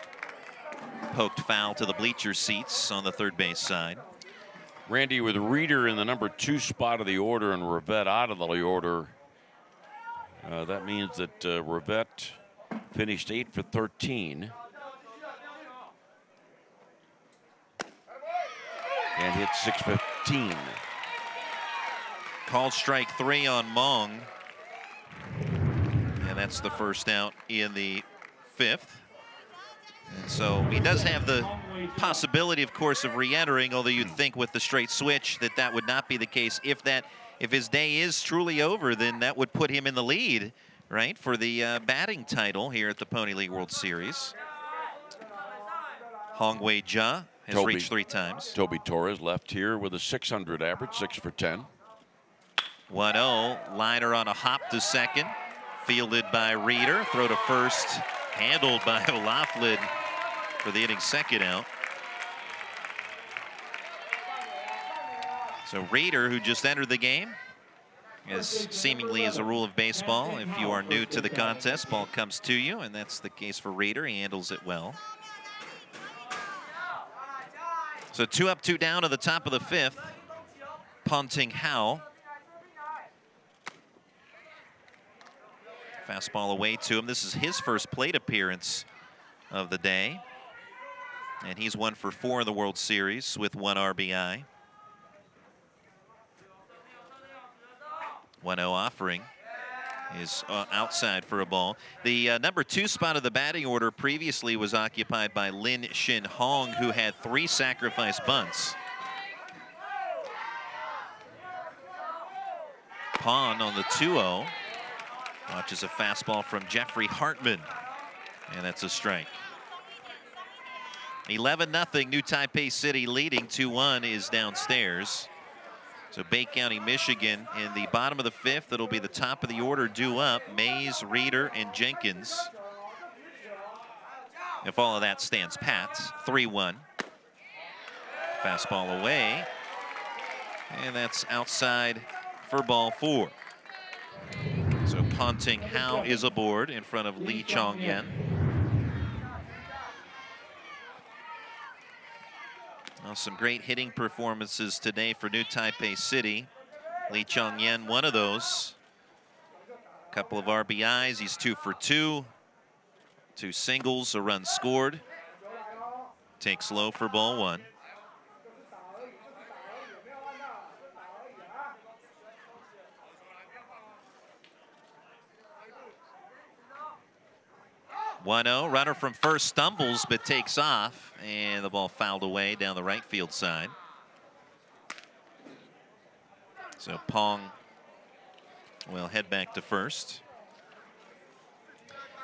poked foul to the bleacher seats on the third base side. Randy, with Reeder in the number 2 spot of the order and Rivette out of the order, that means that Rivette finished 8 for 13 and hit 615. Called strike 3 on Mong. And that's the first out in the fifth. And so he does have the possibility, of course, of re-entering, although you'd think with the straight switch that that would not be the case. If his day is truly over, then that would put him in the lead, right, for the batting title here at the Pony League World Series. Hong Wei Jia has reached 3 times. Toby Torres left here with a 600 average, 6 for 10. 1-0, liner on a hop to second, fielded by Reeder. Throw to first, handled by O'Laughlin for the inning's second out. So Reeder, who just entered the game, as seemingly as a rule of baseball, if you are new to the contest, ball comes to you, and that's the case for Reeder. He handles it well. So 2 up, 2 down to the top of the fifth. Ponting Hao. Fastball away to him. This is his first plate appearance of the day. And he's 1 for 4 in the World Series with 1 RBI. 1-0 offering. is outside for a ball. The number 2 spot of the batting order previously was occupied by Lin Shin Hong, who had 3 sacrifice bunts. Pon on the 2-0. Watches a fastball from Jeffrey Hartman, and that's a strike. 11-0, New Taipei City leading. 2-1 is downstairs. So Bay County, Michigan in the bottom of the 5th. It'll be the top of the order due up. Mays, Reeder, and Jenkins. If all of that stands pat, 3-1. Fastball away. And that's outside for ball 4. So Ponting Hao is aboard in front of Lee Chong-yen. Well, some great hitting performances today for New Taipei City. Lee Chong-yen, one of those. A couple of RBIs. He's 2 for 2. 2 singles, a run scored. Takes low for ball 1. Runner from first stumbles but takes off, and the ball fouled away down the right field side. So Pong will head back to first.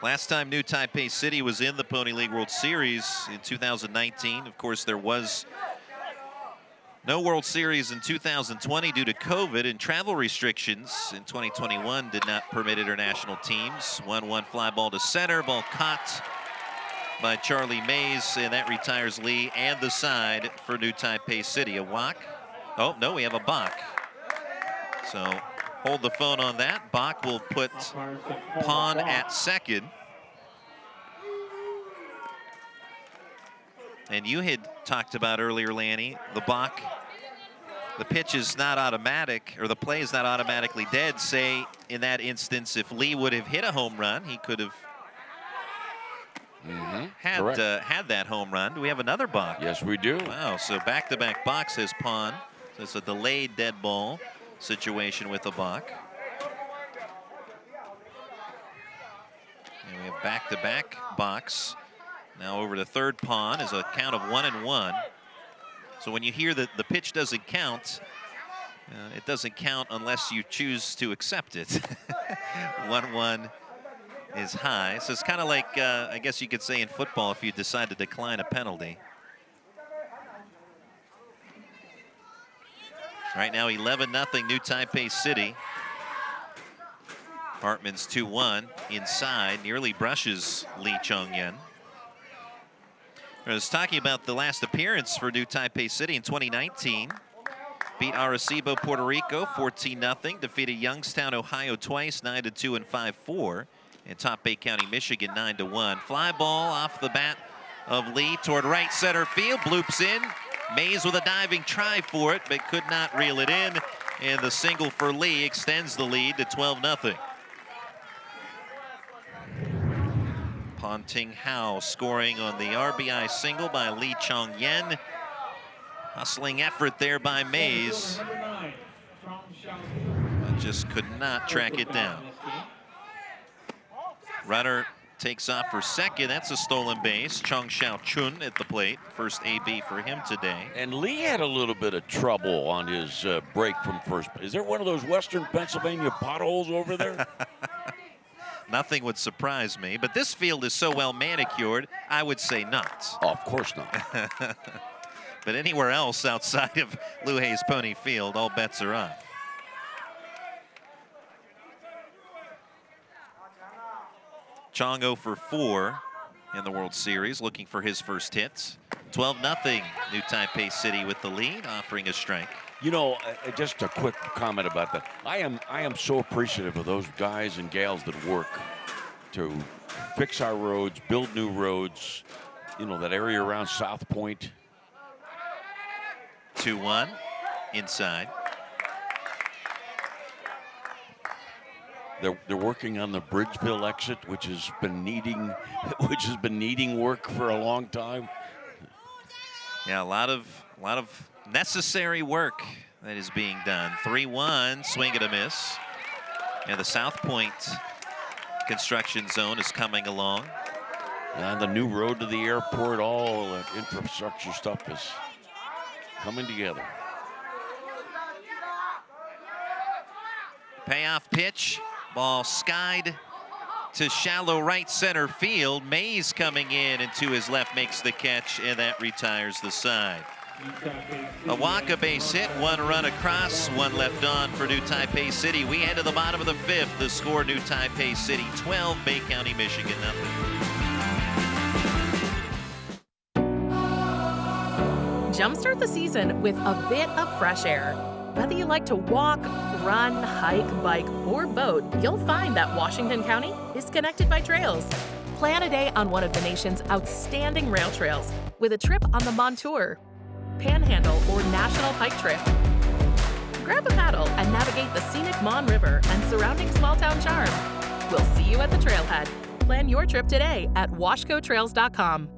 Last time New Taipei City was in the Pony League World Series in 2019. Of course, there was no World Series in 2020 due to COVID, and travel restrictions in 2021 did not permit international teams. 1-1 fly ball to center, ball caught by Charlie Mays, and that retires Lee and the side for New Taipei City. A walk. Oh, no, we have a balk. So hold the phone on that. Bach will put Pon at second. And you had talked about earlier, Lanny, the Bach, the pitch is not automatic, or the play is not automatically dead. Say, in that instance, if Lee would have hit a home run, he could have had that home run. Do we have another Bach? Yes, we do. Wow, so back-to-back Bach, says Pon. So it's a delayed dead ball situation with the Bach. And we have back-to-back Bachs. Now over to third Pon is a count of 1-1. So when you hear that the pitch doesn't count, it doesn't count unless you choose to accept it. 1-1 is high. So it's kind of like, I guess you could say in football, if you decide to decline a penalty. Right now, 11-0 New Taipei City. Hartman's 2-1 inside, nearly brushes Lee Chong-yen. I was talking about the last appearance for New Taipei City in 2019. Beat Arecibo, Puerto Rico, 14-0. Defeated Youngstown, Ohio twice, 9-2 and 5-4. And top Bay County, Michigan, 9-1. Fly ball off the bat of Lee toward right center field. Bloops in. Mays with a diving try for it, but could not reel it in. And the single for Lee extends the lead to 12-0. Ponting Hao scoring on the RBI single by Lee Chong-yen. Hustling effort there by Mays. But just could not track it down. Runner takes off for second. That's a stolen base. Chung Xiao Chun at the plate. First AB for him today. And Lee had a little bit of trouble on his break from first. Is there one of those Western Pennsylvania potholes over there? Nothing would surprise me, but this field is so well manicured, I would say not. Oh, of course not. But anywhere else outside of Lou Hayes Pony Field, all bets are off. Chong 0 for 4 in the World Series, looking for his first hit. 12-0 New Taipei City with the lead, offering a strike. You know, just a quick comment about that. I am so appreciative of those guys and gals that work to fix our roads, build new roads. You know, that area around South Point. 2-1 inside. They're working on the Bridgeville exit, which has been needing work for a long time. Yeah, a lot of necessary work that is being done. 3-1, swing and a miss. And the South Point construction zone is coming along. And the new road to the airport, all that infrastructure stuff is coming together. Payoff pitch, ball skied to shallow right center field. Mays coming in, and to his left makes the catch, and that retires the side. A Waka base hit, 1 run across, 1 left on for New Taipei City. We head to the bottom of the 5th. The score, New Taipei City 12, Bay County, Michigan nothing. Jumpstart the season with a bit of fresh air. Whether you like to walk, run, hike, bike, or boat, you'll find that Washington County is connected by trails. Plan a day on one of the nation's outstanding rail trails with a trip on the Montour, Panhandle, or National Pike Trail. Grab a paddle and navigate the scenic Mon River and surrounding small-town charm. We'll see you at the trailhead. Plan your trip today at washcotrails.com.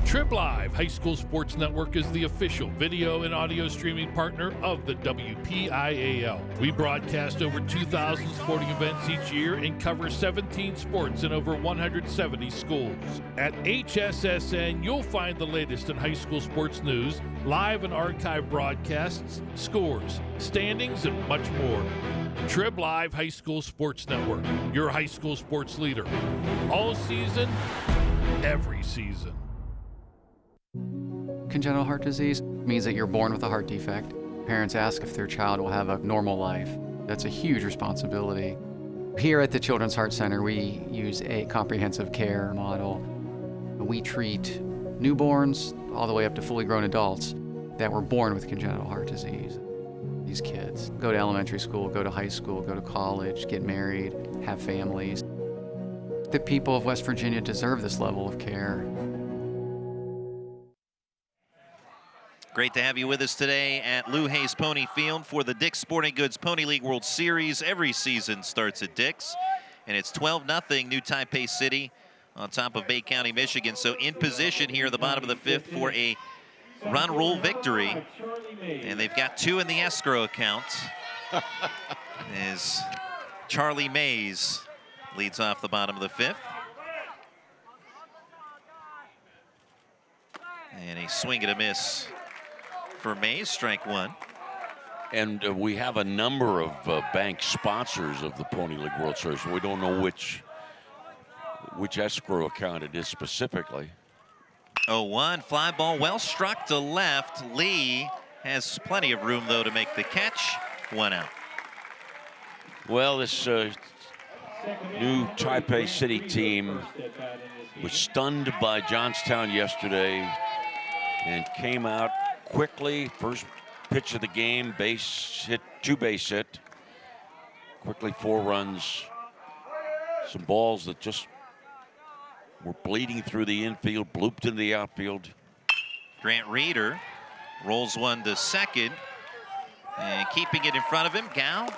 Trib Live High School Sports Network is the official video and audio streaming partner of the WPIAL. We broadcast over 2,000 sporting events each year and cover 17 sports in over 170 schools. At HSSN, you'll find the latest in high school sports news, live and archive broadcasts, scores, standings, and much more. Trib Live High School Sports Network, your high school sports leader. All season, every season. Congenital heart disease means that you're born with a heart defect. Parents ask if their child will have a normal life. That's a huge responsibility. Here at the Children's Heart Center, we use a comprehensive care model. We treat newborns all the way up to fully grown adults that were born with congenital heart disease. These kids go to elementary school, go to high school, go to college, get married, have families. The people of West Virginia deserve this level of care. Great to have you with us today at Lou Hayes Pony Field for the Dick's Sporting Goods Pony League World Series. Every season starts at Dick's, and it's 12-0 New Taipei City on top of Bay County, Michigan. So in position here at the bottom of the 5th for a run rule victory, and they've got 2 in the escrow account as Charlie Mays leads off the bottom of the 5th. And a swing and a miss for Mays, strike 1. And we have a number of bank sponsors of the Pony League World Series. We don't know which escrow account it is specifically. 0-1, fly ball well struck to left. Lee has plenty of room, though, to make the catch. 1 out. Well, this new Taipei City team was stunned by Johnstown yesterday and came out quickly. First pitch of the game, base hit, 2 base hit. Quickly 4 runs. Some balls that just were bleeding through the infield, blooped into the outfield. Grant Reeder rolls 1 to second, and keeping it in front of him, Gao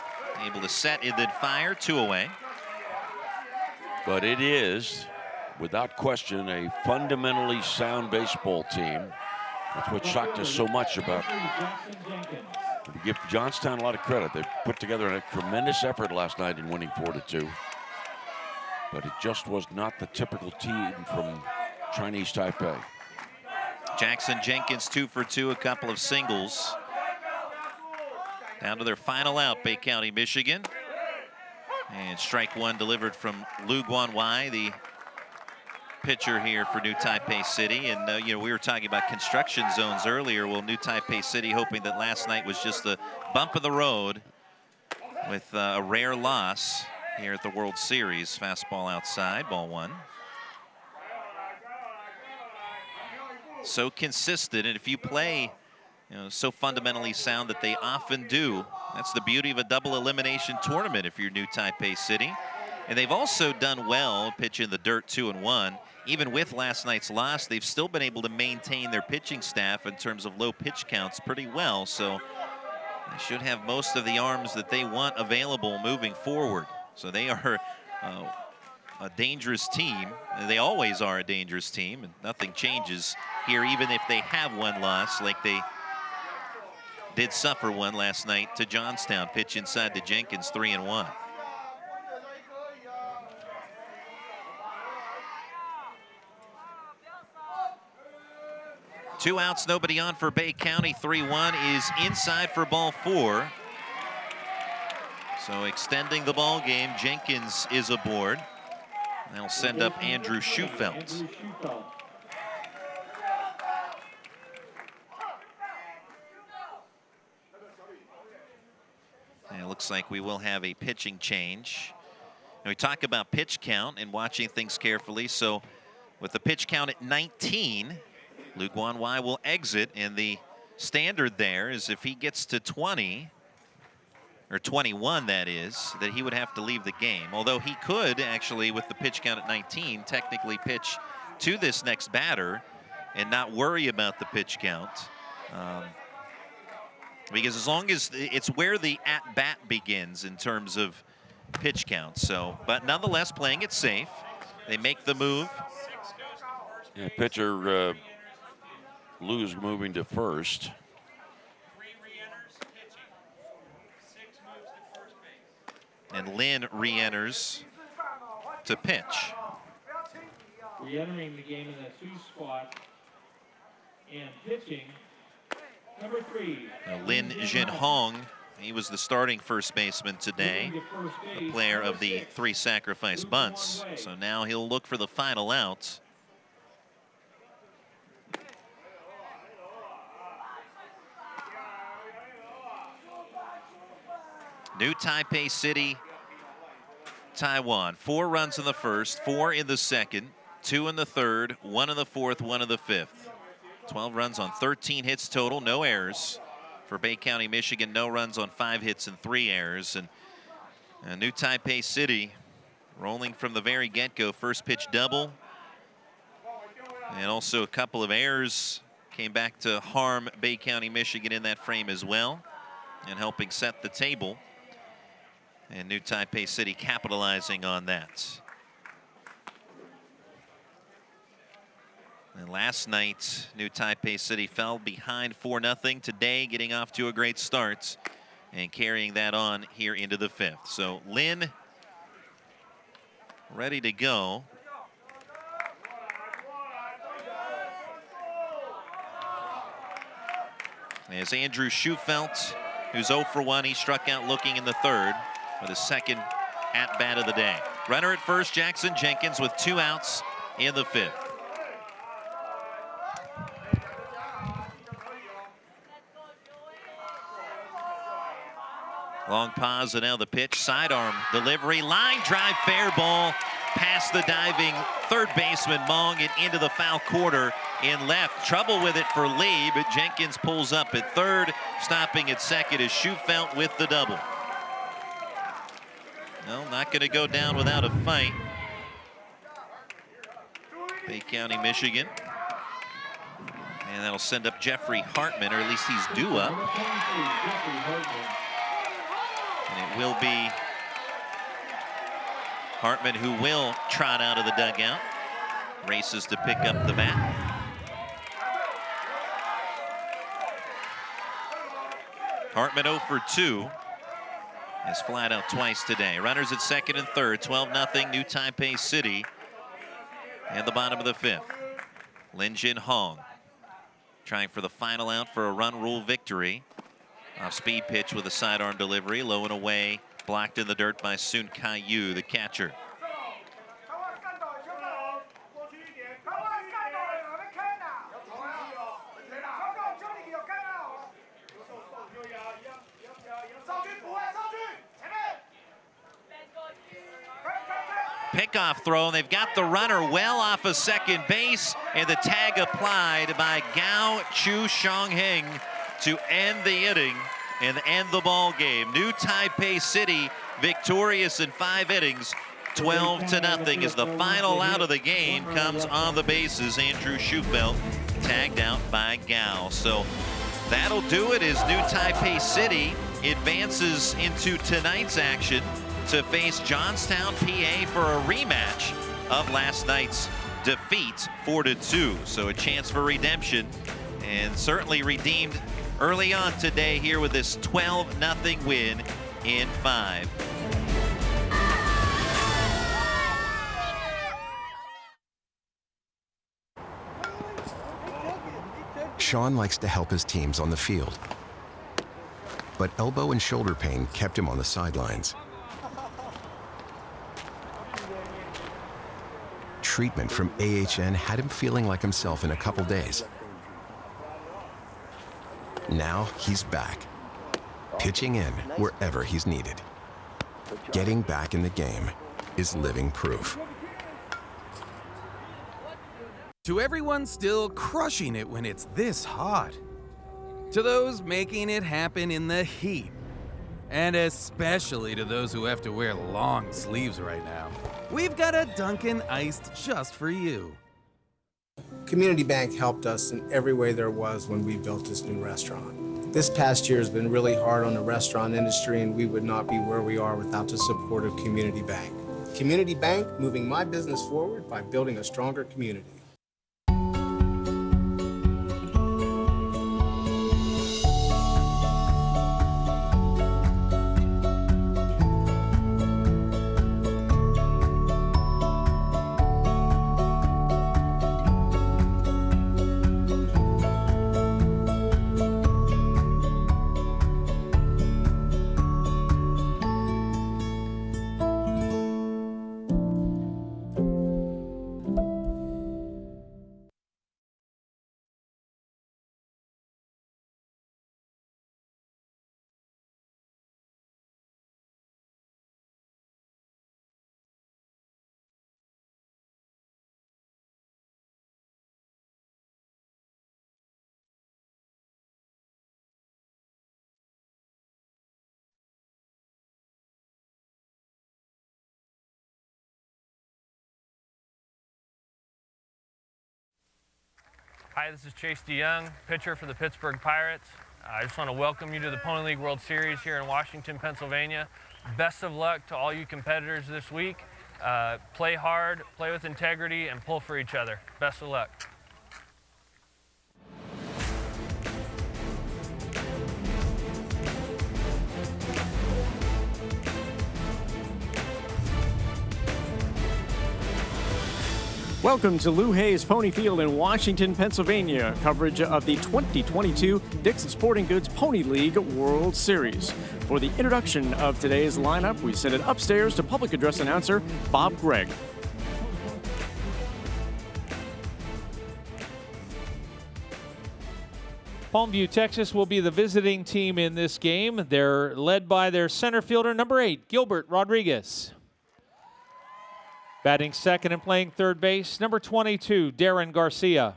able to set and then fire, 2 away. But it is, without question, a fundamentally sound baseball team. That's what shocked us so much about. We give Johnstown a lot of credit. They put together a tremendous effort last night in winning 4-2. But it just was not the typical team from Chinese Taipei. Jackson Jenkins 2 for 2, a couple of singles. Down to their final out, Bay County, Michigan. And strike 1 delivered from Lu Guanwai, the pitcher here for New Taipei City. And you know, we were talking about construction zones earlier. Well, New Taipei City hoping that last night was just a bump in the road with a rare loss here at the World Series. Fastball outside, ball 1. So consistent, and if you play, you know, so fundamentally sound that they often do, that's the beauty of a double elimination tournament if you're New Taipei City. And they've also done well pitching the dirt 2-1. Even with last night's loss, they've still been able to maintain their pitching staff in terms of low pitch counts pretty well. So they should have most of the arms that they want available moving forward. So they are a dangerous team. They always are a dangerous team, and nothing changes here, even if they have 1 loss like they did suffer one last night to Johnstown. Pitch inside to Jenkins, 3-1. Two outs, nobody on for Bay County. 3-1 is inside for ball 4. So extending the ball game, Jenkins is aboard. They'll send up Andrew Schufelt. And it looks like we will have a pitching change. And we talk about pitch count and watching things carefully. So with the pitch count at 19, Luke Wanwai will exit, and the standard there is if he gets to 20, or 21 that is, that he would have to leave the game. Although he could actually, with the pitch count at 19, technically pitch to this next batter and not worry about the pitch count. Because as long as it's where the at-bat begins in terms of pitch count. So, but nonetheless, playing it safe. They make the move. Yeah, pitcher Lou's moving to first. And Lynn re-enters to pitch. Re-entering the game in the 2 spot and pitching, number 3. Lin Jin Hong, he was the starting first baseman today, the player of the 3 sacrifice bunts. So now he'll look for the final out. New Taipei City, Taiwan. 4 runs in the first, 4 in the second, 2 in the third, 1 in the fourth, 1 in the fifth. 12 runs on 13 hits total, no errors. For Bay County, Michigan, no runs on 5 hits and 3 errors. And New Taipei City rolling from the very get-go. First pitch double. And also a couple of errors came back to harm Bay County, Michigan in that frame as well, and helping set the table. And New Taipei City capitalizing on that. And last night, New Taipei City fell behind 4-0. Today, getting off to a great start and carrying that on here into the 5th. So Lin ready to go. As Andrew Schufelt, who's 0 for 1, he struck out looking in the 3rd with his second at-bat of the day. Runner at first, Jackson Jenkins, with 2 outs in the 5th. Long pause, and now the pitch. Sidearm delivery, line drive, fair ball past the diving third baseman Mong and into the foul quarter in left. Trouble with it for Lee, but Jenkins pulls up at third. Stopping at second is Schufelt with the double. No, not going to go down without a fight. Bay County, Michigan. And that'll send up Jeffrey Hartman, or at least he's due up. And it will be Hartman who will trot out of the dugout. Races to pick up the bat. Hartman 0 for 2. Has flat out twice today. Runners at second and third. 12-0 New Taipei City. And the bottom of the 5th. Lin Jin Hong trying for the final out for a run rule victory. Off speed pitch with a sidearm delivery. Low and away. Blocked in the dirt by Sun Kai-yu, the catcher. Pickoff throw, and they've got the runner well off of second base, and the tag applied by Gao Chu Xiangheng to end the inning and end the ball game. New Taipei City victorious in 5 innings, 12-0, as the final out of the game comes on the bases. Andrew Schufelt tagged out by Gao. So that'll do it as New Taipei City advances into tonight's action to face Johnstown, PA for a rematch of last night's defeat, 4-2. So a chance for redemption, and certainly redeemed early on today here with this 12-0 win in 5. Sean likes to help his teams on the field, but elbow and shoulder pain kept him on the sidelines. Treatment from AHN had him feeling like himself in a couple days. Now he's back, pitching in wherever he's needed. Getting back in the game is living proof. To everyone still crushing it when it's this hot. To those making it happen in the heat. And especially to those who have to wear long sleeves right now. We've got a Dunkin' Iced just for you. Community Bank helped us in every way there was when we built this new restaurant. This past year has been really hard on the restaurant industry, and we would not be where we are without the support of Community Bank. Community Bank, moving my business forward by building a stronger community. Hi, this is Chase DeYoung, pitcher for the Pittsburgh Pirates. I just want to welcome you to the Pony League World Series here in Washington, Pennsylvania. Best of luck to all you competitors this week. Play hard, play with integrity, and pull for each other. Best of luck. Welcome to Lou Hayes Pony Field in Washington, Pennsylvania. Coverage of the 2022 Dick's Sporting Goods Pony League World Series. For the introduction of today's lineup, we send it upstairs to public address announcer Bob Gregg. Palmview, Texas will be the visiting team in this game. They're led by their center fielder, number 8, Gilbert Rodriguez. Batting second and playing third base, number 22, Darren Garcia.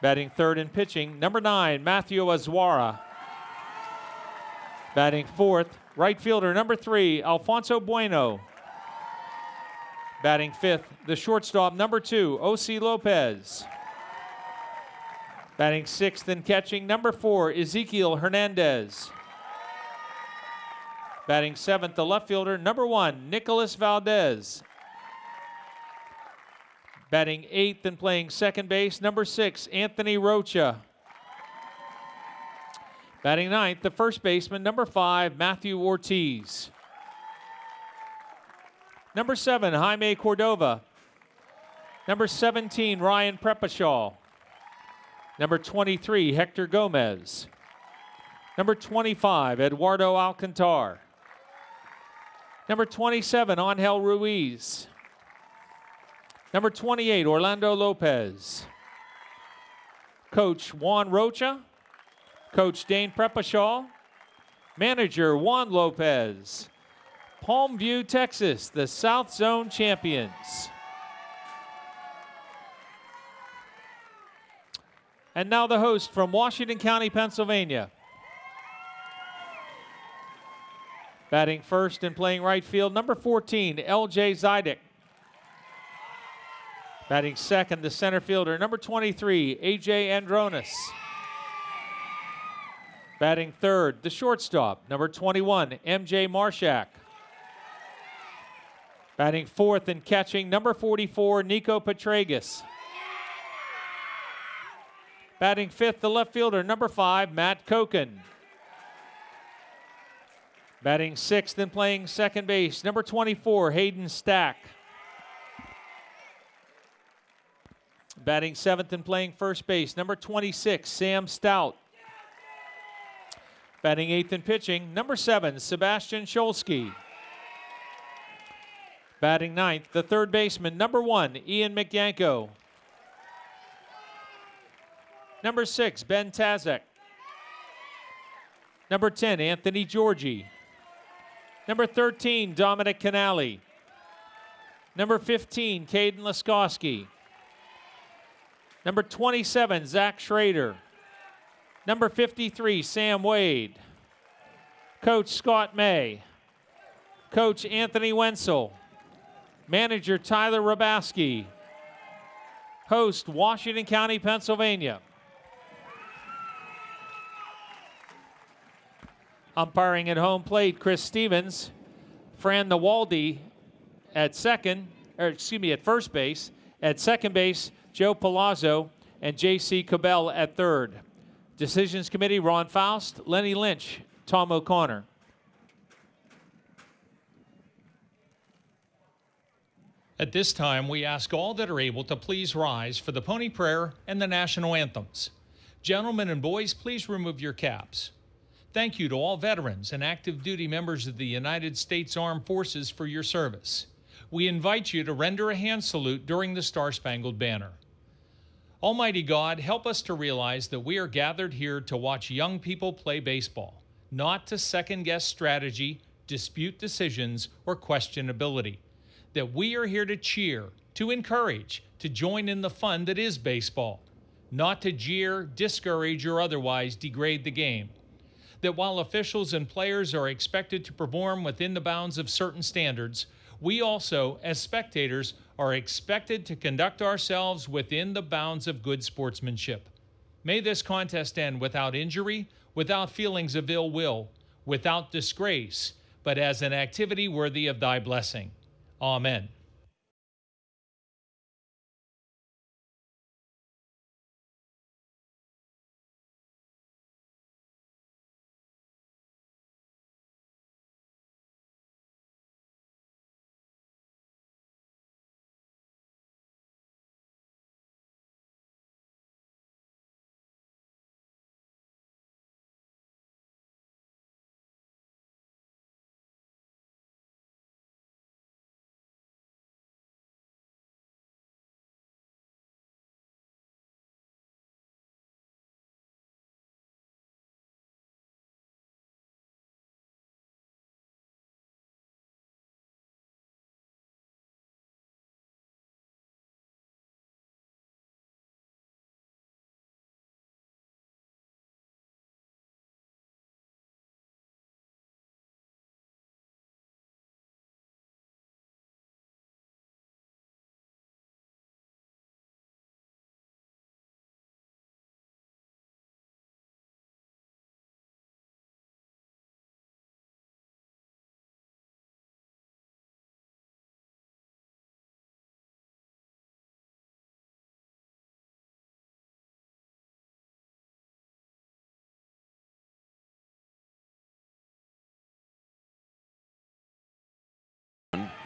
Batting third and pitching, number 9, Matthew Azuara. Batting fourth, right fielder, number 3, Alfonso Bueno. Batting fifth, the shortstop, number 2, O.C. Lopez. Batting sixth and catching, number 4, Ezekiel Hernandez. Batting seventh, the left fielder, number 1, Nicholas Valdez. Batting eighth and playing second base, number 6, Anthony Rocha. Batting ninth, the first baseman, number 5, Matthew Ortiz. Number 7, Jaime Cordova. Number 17, Ryan Prepashaw. Number 23, Hector Gomez. Number 25, Eduardo Alcantar. Number 27, Angel Ruiz. Number 28, Orlando Lopez. Coach Juan Rocha. Coach Dane Prepashaw. Manager Juan Lopez. Palmview, Texas, the South Zone champions. And now the host from Washington County, Pennsylvania. Batting first and playing right field, number 14, L.J. Zidek. Batting second, the center fielder, number 23, A.J. Andronis. Batting third, the shortstop, number 21, M.J. Marshak. Batting fourth and catching, number 44, Nico Petragus. Batting fifth, the left fielder, number 5, Matt Koken. Batting sixth and playing second base, number 24, Hayden Stack. Batting seventh and playing first base, number 26, Sam Stout. Batting eighth and pitching, number 7, Sebastian Scholsky. Batting ninth, the third baseman, number 1, Ian McYanko. Number 6, Ben Tazek. Number 10, Anthony Georgie. Number 13, Dominic Canali. Number 15, Caden Laskowski. Number 27, Zach Schrader. Number 53, Sam Wade. Coach Scott May. Coach Anthony Wenzel. Manager Tyler Rabaski. Host Washington County, Pennsylvania. Umpiring at home plate, Chris Stevens. Fran Nawaldi at first base. At second base, Joe Palazzo and J.C. Cabell at third. Decisions Committee, Ron Faust, Lenny Lynch, Tom O'Connor. At this time, we ask all that are able to please rise for the Pony Prayer and the national anthems. Gentlemen and boys, please remove your caps. Thank you to all veterans and active duty members of the United States Armed Forces for your service. We invite you to render a hand salute during the Star-Spangled Banner. Almighty God, help us to realize that we are gathered here to watch young people play baseball, not to second-guess strategy, dispute decisions, or question ability. That we are here to cheer, to encourage, to join in the fun that is baseball, not to jeer, discourage, or otherwise degrade the game. That while officials and players are expected to perform within the bounds of certain standards, we also, as spectators, are expected to conduct ourselves within the bounds of good sportsmanship. May this contest end without injury, without feelings of ill will, without disgrace, but as an activity worthy of thy blessing. Amen.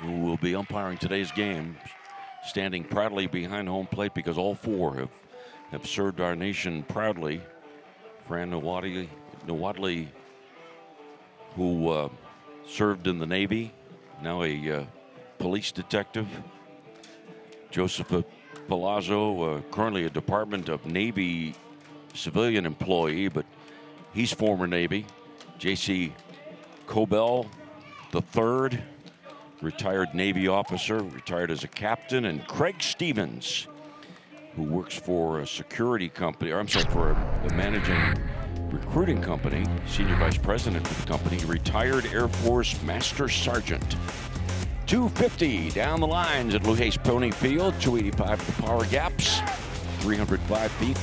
Who will be umpiring today's game, standing proudly behind home plate because all four have served our nation proudly. Fran Nawaldi, who served in the Navy, now a police detective. Joseph Palazzo, currently a Department of Navy civilian employee, but he's former Navy. J.C. Cabell III, retired Navy officer, retired as a captain, and Craig Stevens, who works for a security company, or I'm sorry, for a managing recruiting company, senior vice president for the company, retired Air Force Master Sergeant. 250 down the lines at Luhase Pony Field, 285 the power gaps, 305 feet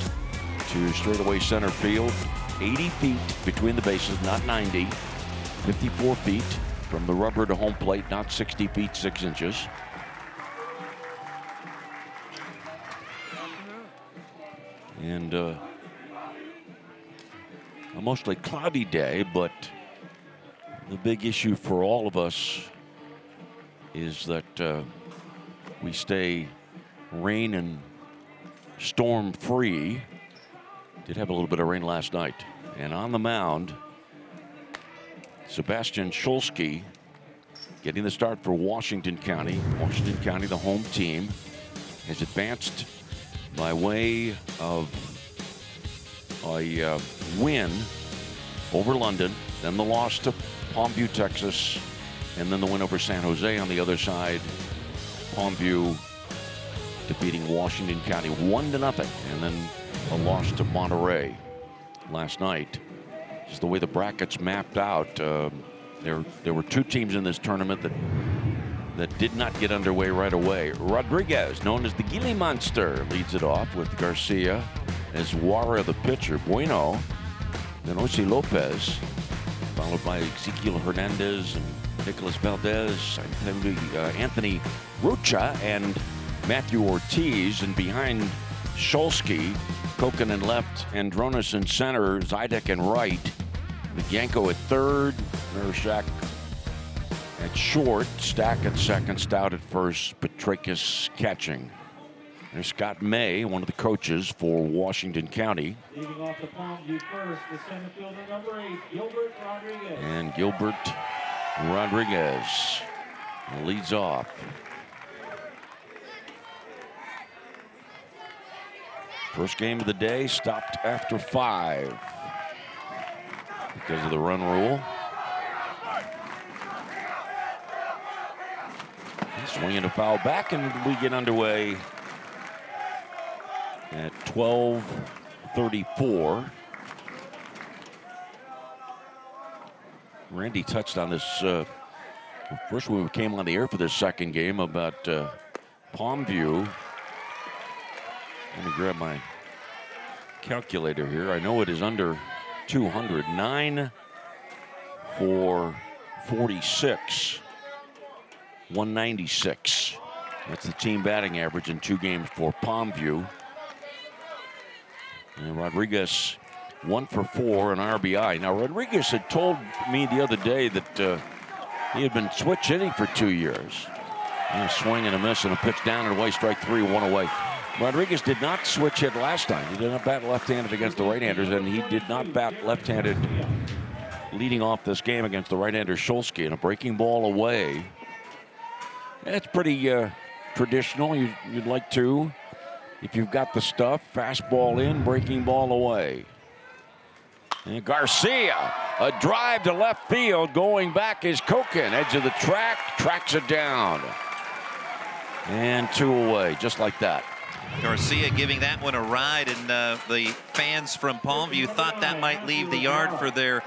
to straightaway center field, 80 feet between the bases, not 90, 54 feet from the rubber to home plate, not 60 feet 6 inches. And a mostly cloudy day, but the big issue for all of us is that we stay rain and storm free. Did have a little bit of rain last night. And on the mound, Sebastian Scholsky getting the start for Washington County. Washington County, the home team, has advanced by way of a win over London, then the loss to Palmview, Texas, and then the win over San Jose on the other side. Palmview defeating Washington County 1-0, and then a loss to Monterey last night. Just the way the brackets mapped out, there were two teams in this tournament that did not get underway right away. Rodriguez, known as the Gili Monster, leads it off with Garcia as Zuara, the pitcher. Bueno, then Jose Lopez, followed by Ezequiel Hernandez and Nicolas Valdez, Anthony Rucha, and Matthew Ortiz. And behind Scholsky, Koken in left, Andronis in center, Zidek in right, Yanko at third, Mershak at short, Stack at second, Stout at first, Petrakis catching. There's Scott May, one of the coaches for Washington County. Leading off the Palmview first, the center fielder number 8, Gilbert Rodriguez. And Gilbert Rodriguez leads off. First game of the day stopped after 5 because of the run rule. Swinging a foul back, and we get underway at 12:34. Randy touched on this first when we came on the air for this second game about Palmview. Let me grab my calculator here. I know it is under 200. 9 for 46. 196. That's the team batting average in 2 games for Palmview. And Rodriguez 1 for 4, an RBI. Now Rodriguez had told me the other day that he had been switch hitting for 2 years. And a swing and a miss and a pitch down and away, strike 3, 1 away. Rodriguez did not switch hit last time. He did not bat left-handed against the right-handers, and he did not bat left-handed leading off this game against the right-hander Scholsky. And a breaking ball away. That's pretty traditional. You'd like to, if you've got the stuff, fastball in, breaking ball away. And Garcia, a drive to left field, going back is Koken, edge of the track, tracks it down. And 2 away, just like that. Garcia giving that one a ride, and the fans from Palmview thought that might leave the yard for their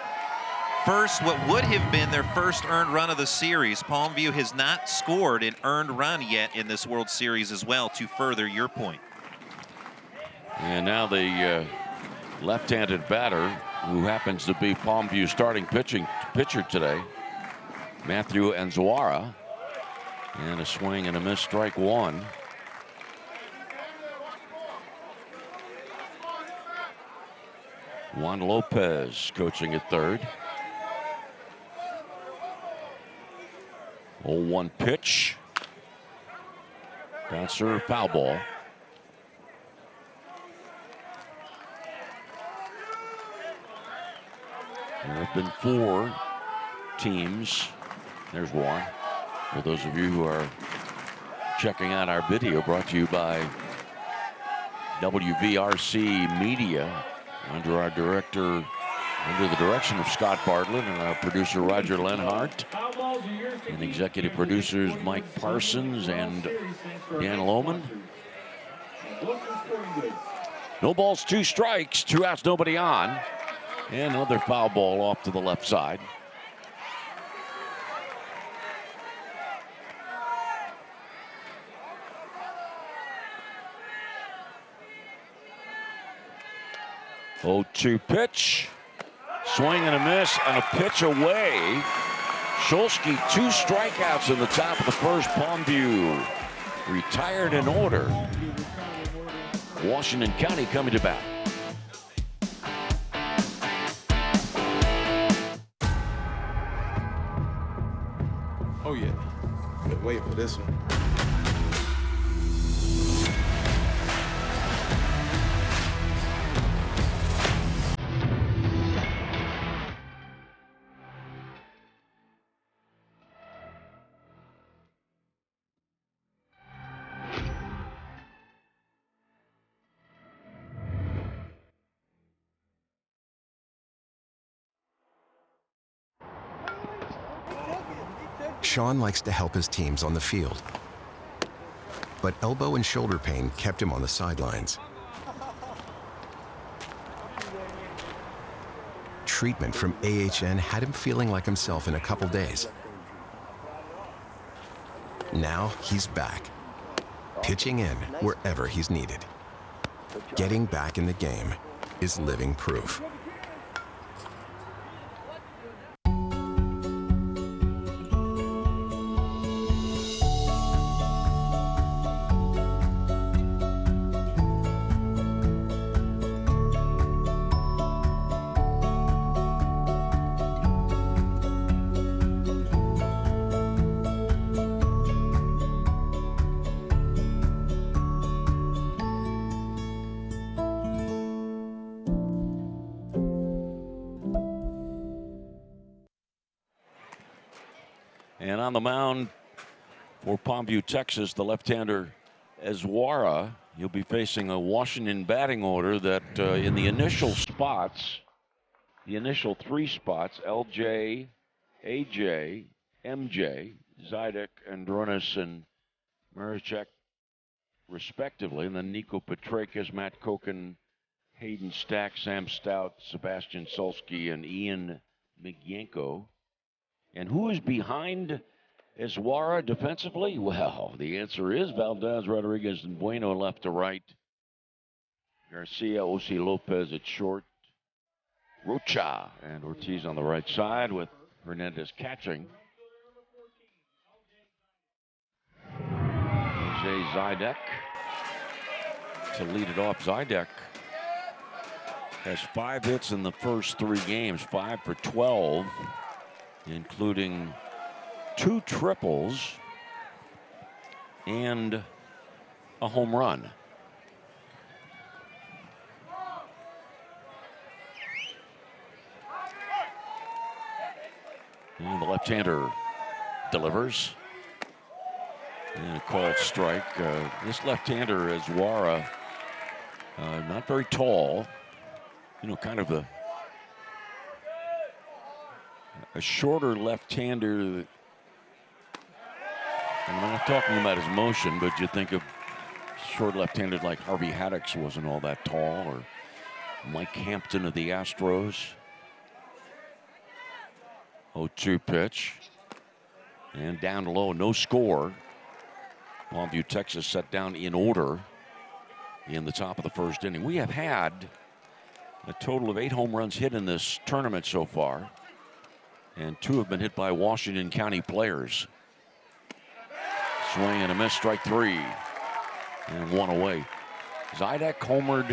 first, what would have been their first earned run of the series. Palmview has not scored an earned run yet in this World Series as well, to further your point. And now the left-handed batter, who happens to be Palmview's starting pitcher today, Matthew Anzuara. And a swing and a miss, strike 1. Juan Lopez coaching at third. 0-1 pitch. Bouncer, foul ball. There have been 4 teams. There's one. For those of you who are checking out our video, brought to you by WVRC Media, under the direction of Scott Bartlett and our producer Roger Lenhart, and executive producers Mike Parsons and Dan Lohman. No balls, 2 strikes, 2 outs, nobody on. And another foul ball off to the left side. Oh, 2 pitch. Swing and a miss and a pitch away. Scholsky 2 strikeouts in the top of the first. Palmview retired in order. Washington County coming to bat. Oh, yeah. Been waiting for this one. Sean likes to help his teams on the field, but elbow and shoulder pain kept him on the sidelines. Treatment from AHN had him feeling like himself in a couple days. Now he's back, pitching in wherever he's needed. Getting back in the game is living proof. And on the mound for Palmview, Texas, the left-hander Ezwara. He'll be facing a Washington batting order that in the initial spots, the initial 3 spots, LJ, AJ, MJ, Zidek, Andronis, and Marichek, respectively, and then Nico Petrakis, Matt Koken, Hayden Stack, Sam Stout, Sebastian Solsky, and Ian Migienko. And who is behind Ezwara defensively? Well, the answer is Valdez, Rodriguez, and Bueno left to right. Garcia, Osi Lopez at short. Rocha and Ortiz on the right side with Hernandez catching. Jose Zidek to lead it off. Zidek has 5 hits in the first 3 games, 5 for 12. Including 2 triples and a home run. And the left-hander delivers. And a called strike. This left-hander, Ezwara, not very tall. You know, kind of a shorter left-hander. And I'm not talking about his motion, but you think of short left-handed like Harvey Haddix wasn't all that tall, or Mike Hampton of the Astros. 0-2 pitch. And down low, no score. Palmview, Texas set down in order in the top of the first inning. We have had a total of 8 home runs hit in this tournament so far. And 2 have been hit by Washington County players. Swing and a miss, strike 3. And 1 away. Zidek homered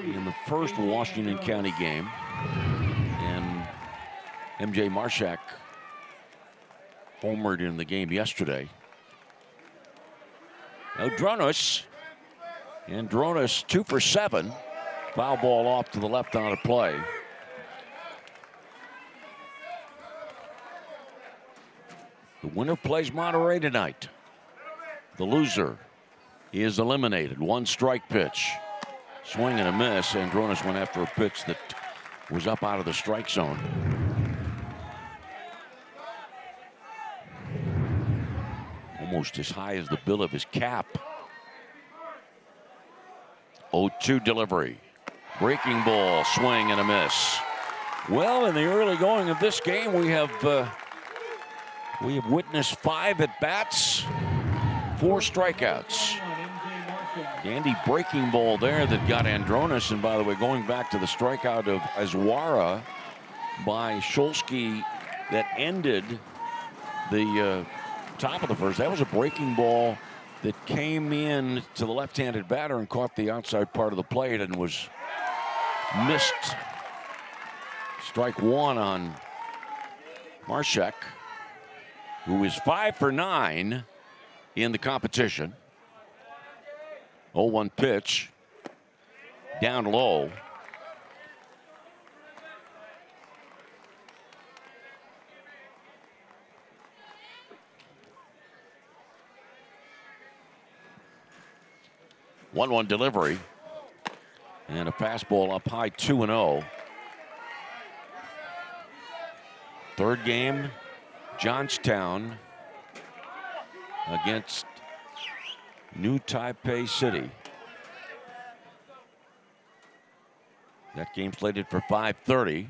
in the first Washington County game. And MJ Marshak homered in the game yesterday. Now Dronos. And Dronos 2 for 7. Foul ball off to the left on a play. The winner plays Monterey tonight. The loser is eliminated. 1 strike pitch. Swing and a miss. Andronis went after a pitch that was up out of the strike zone. Almost as high as the bill of his cap. 0-2 delivery. Breaking ball, swing and a miss. Well, in the early going of this game, we have witnessed 5 at-bats, 4 strikeouts. Dandy breaking ball there that got Andronis. And by the way, going back to the strikeout of Ezwara by Scholsky that ended the top of the first. That was a breaking ball that came in to the left-handed batter and caught the outside part of the plate and was missed. Strike 1 on Marshak, who is 5 for 9 in the competition. 0-1 pitch. Down low. One delivery. And a fastball up high, 2-0. Third game, Johnstown against New Taipei City. That game slated for 5:30.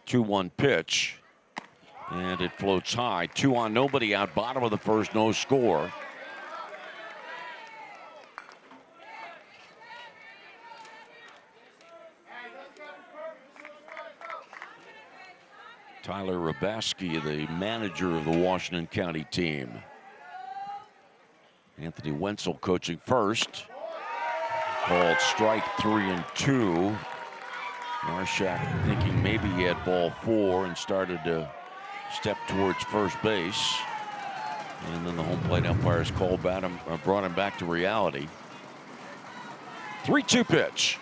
2-1 pitch. And it floats high. 2 on, nobody out. Bottom of the first, no score. Tyler Rabaski, the manager of the Washington County team. Anthony Wenzel coaching first. Called strike 3-2. Marshak thinking maybe he had ball 4 and started to step towards first base. And then the home plate umpires called back him, brought him back to reality. 3-2 pitch.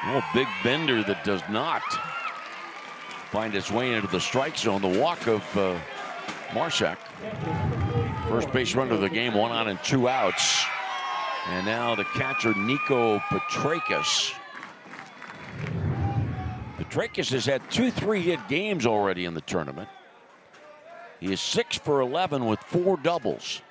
Oh, big bender that does not find its way into the strike zone. The walk of Marshak. First base runner of the game, 1 on and 2 outs. And now the catcher, Nico Petrakis. Petrakis has had 2 3-hit games already in the tournament. He is 6 for 11 with 4 doubles.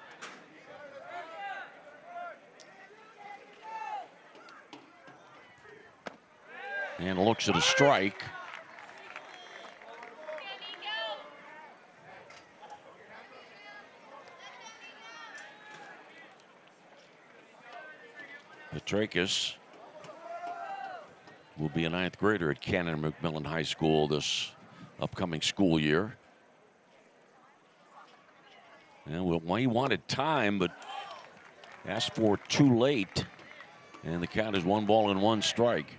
And looks at a strike. Petrakis will be a 9th grader at Canon McMillan High School this upcoming school year. And well, he wanted time, but asked for too late. And the count is 1 ball and 1 strike.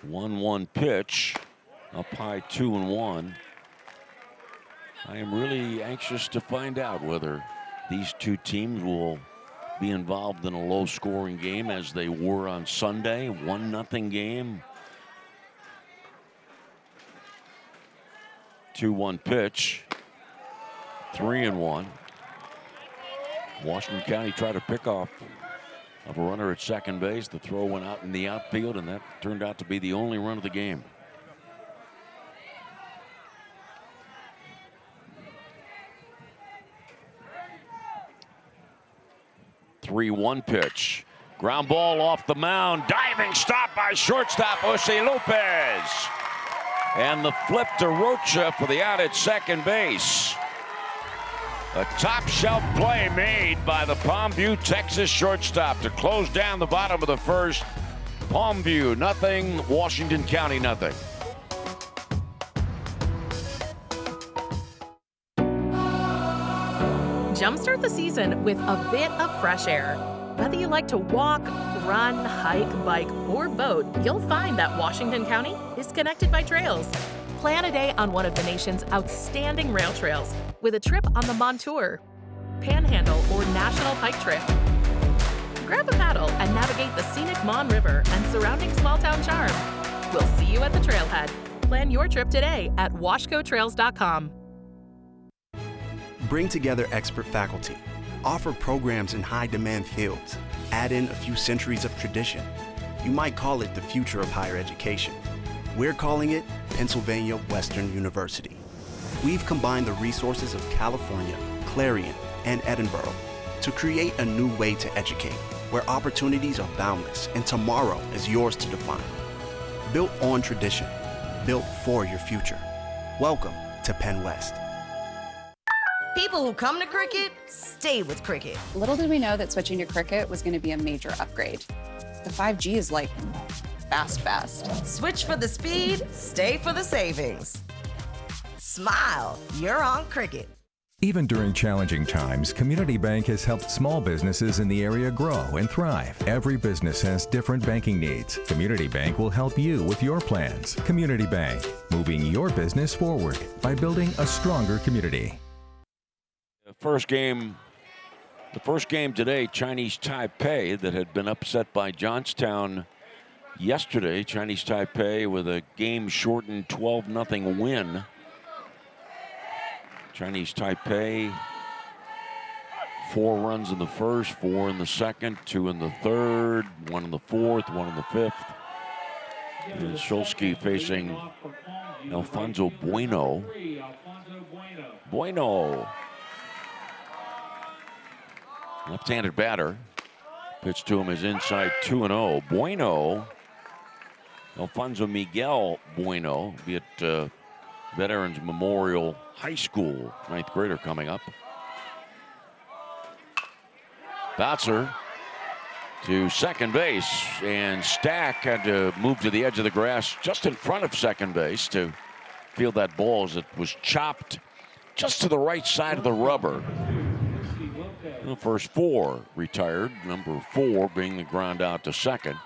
One pitch, up high, 2-1. I am really anxious to find out whether these two teams will be involved in a low-scoring game as they were on Sunday. 1-0 game. 2-1 pitch. 3-1. Washington County tried to pick off of a runner at second base. The throw went out in the outfield, and that turned out to be the only run of the game. (3-1) pitch. Ground ball off the mound. Diving stop by shortstop Jose Lopez. And the flip to Rocha for the out at second base. A top shelf play made by the Palmview, Texas shortstop to close down the bottom of the first. Palmview nothing, Washington County nothing. Jumpstart the season with a bit of fresh air. Whether you like to walk, run, hike, bike, or boat, you'll find that Washington County is connected by trails. Plan a day on one of the nation's outstanding rail trails with a trip on the Montour, Panhandle, or National Pike Trail. Grab a paddle and navigate the scenic Mon River and surrounding small-town charm. We'll see you at the trailhead. Plan your trip today at washcotrails.com. Bring together expert faculty. Offer programs in high-demand fields. Add in a few centuries of tradition. You might call it the future of higher education. We're calling it Pennsylvania Western University. We've combined the resources of California, Clarion, and Edinboro to create a new way to educate, where opportunities are boundless and tomorrow is yours to define. Built on tradition, built for your future. Welcome to Penn West. People who come to Cricket stay with Cricket. Little did we know that switching to Cricket was going to be a major upgrade. The 5G is like fast. Switch for the speed, stay for the savings. Smile, you're on Cricket. Even during challenging times, Community Bank has helped small businesses in the area grow and thrive. Every business has different banking needs. Community Bank will help you with your plans. Community Bank, moving your business forward by building a stronger community. The first game today, Chinese Taipei, that had been upset by Johnstown yesterday. Chinese Taipei with a game-shortened 12-0 win. Chinese Taipei, 4 runs in the first, 4 in the second, 2 in the third, 1 in the fourth, 1 in the fifth. And Shulsky facing Alfonso Bueno. Bueno, left-handed batter. Pitch to him is inside 2-0. Bueno, Alfonso Miguel Bueno, be at Veterans Memorial High School, 9th grader coming up. Bouncer to second base, and Stack had to move to the edge of the grass just in front of second base to field that ball as it was chopped just to the right side of the rubber. The first 4 retired, number 4 being the ground out to second.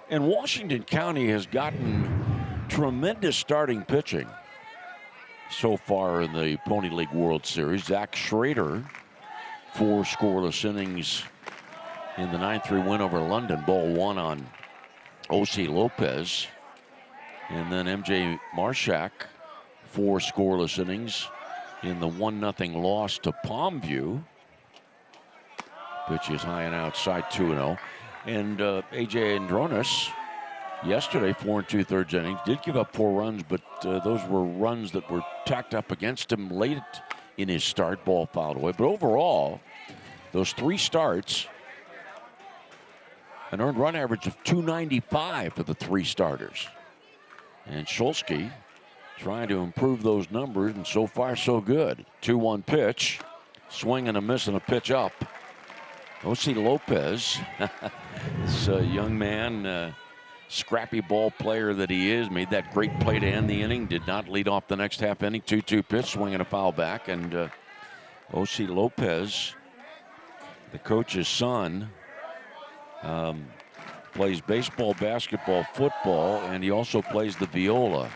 And Washington County has gotten tremendous starting pitching so far in the Pony League World Series. Zach Schrader, 4 scoreless innings in the 9-3 win over London. Ball 1 on O.C. Lopez. And then M.J. Marshak, 4 scoreless innings in the 1-0 loss to Palmview. Pitch is high and outside, 2-0. And A.J. Andronis, yesterday, 4 2/3 innings, did give up 4 runs, but those were runs that were tacked up against him late in his start. Ball fouled away. But overall, those 3 starts, an earned run average of 295 for the 3 starters. And Shulsky trying to improve those numbers, and so far so good. 2-1 pitch, swing and a miss and a pitch up. O.C. Lopez, this young man, scrappy ball player that he is, made that great play to end the inning, did not lead off the next half inning. 2-2 pitch, swing and a foul back. And O.C. Lopez, the coach's son, plays baseball, basketball, football, and he also plays the viola.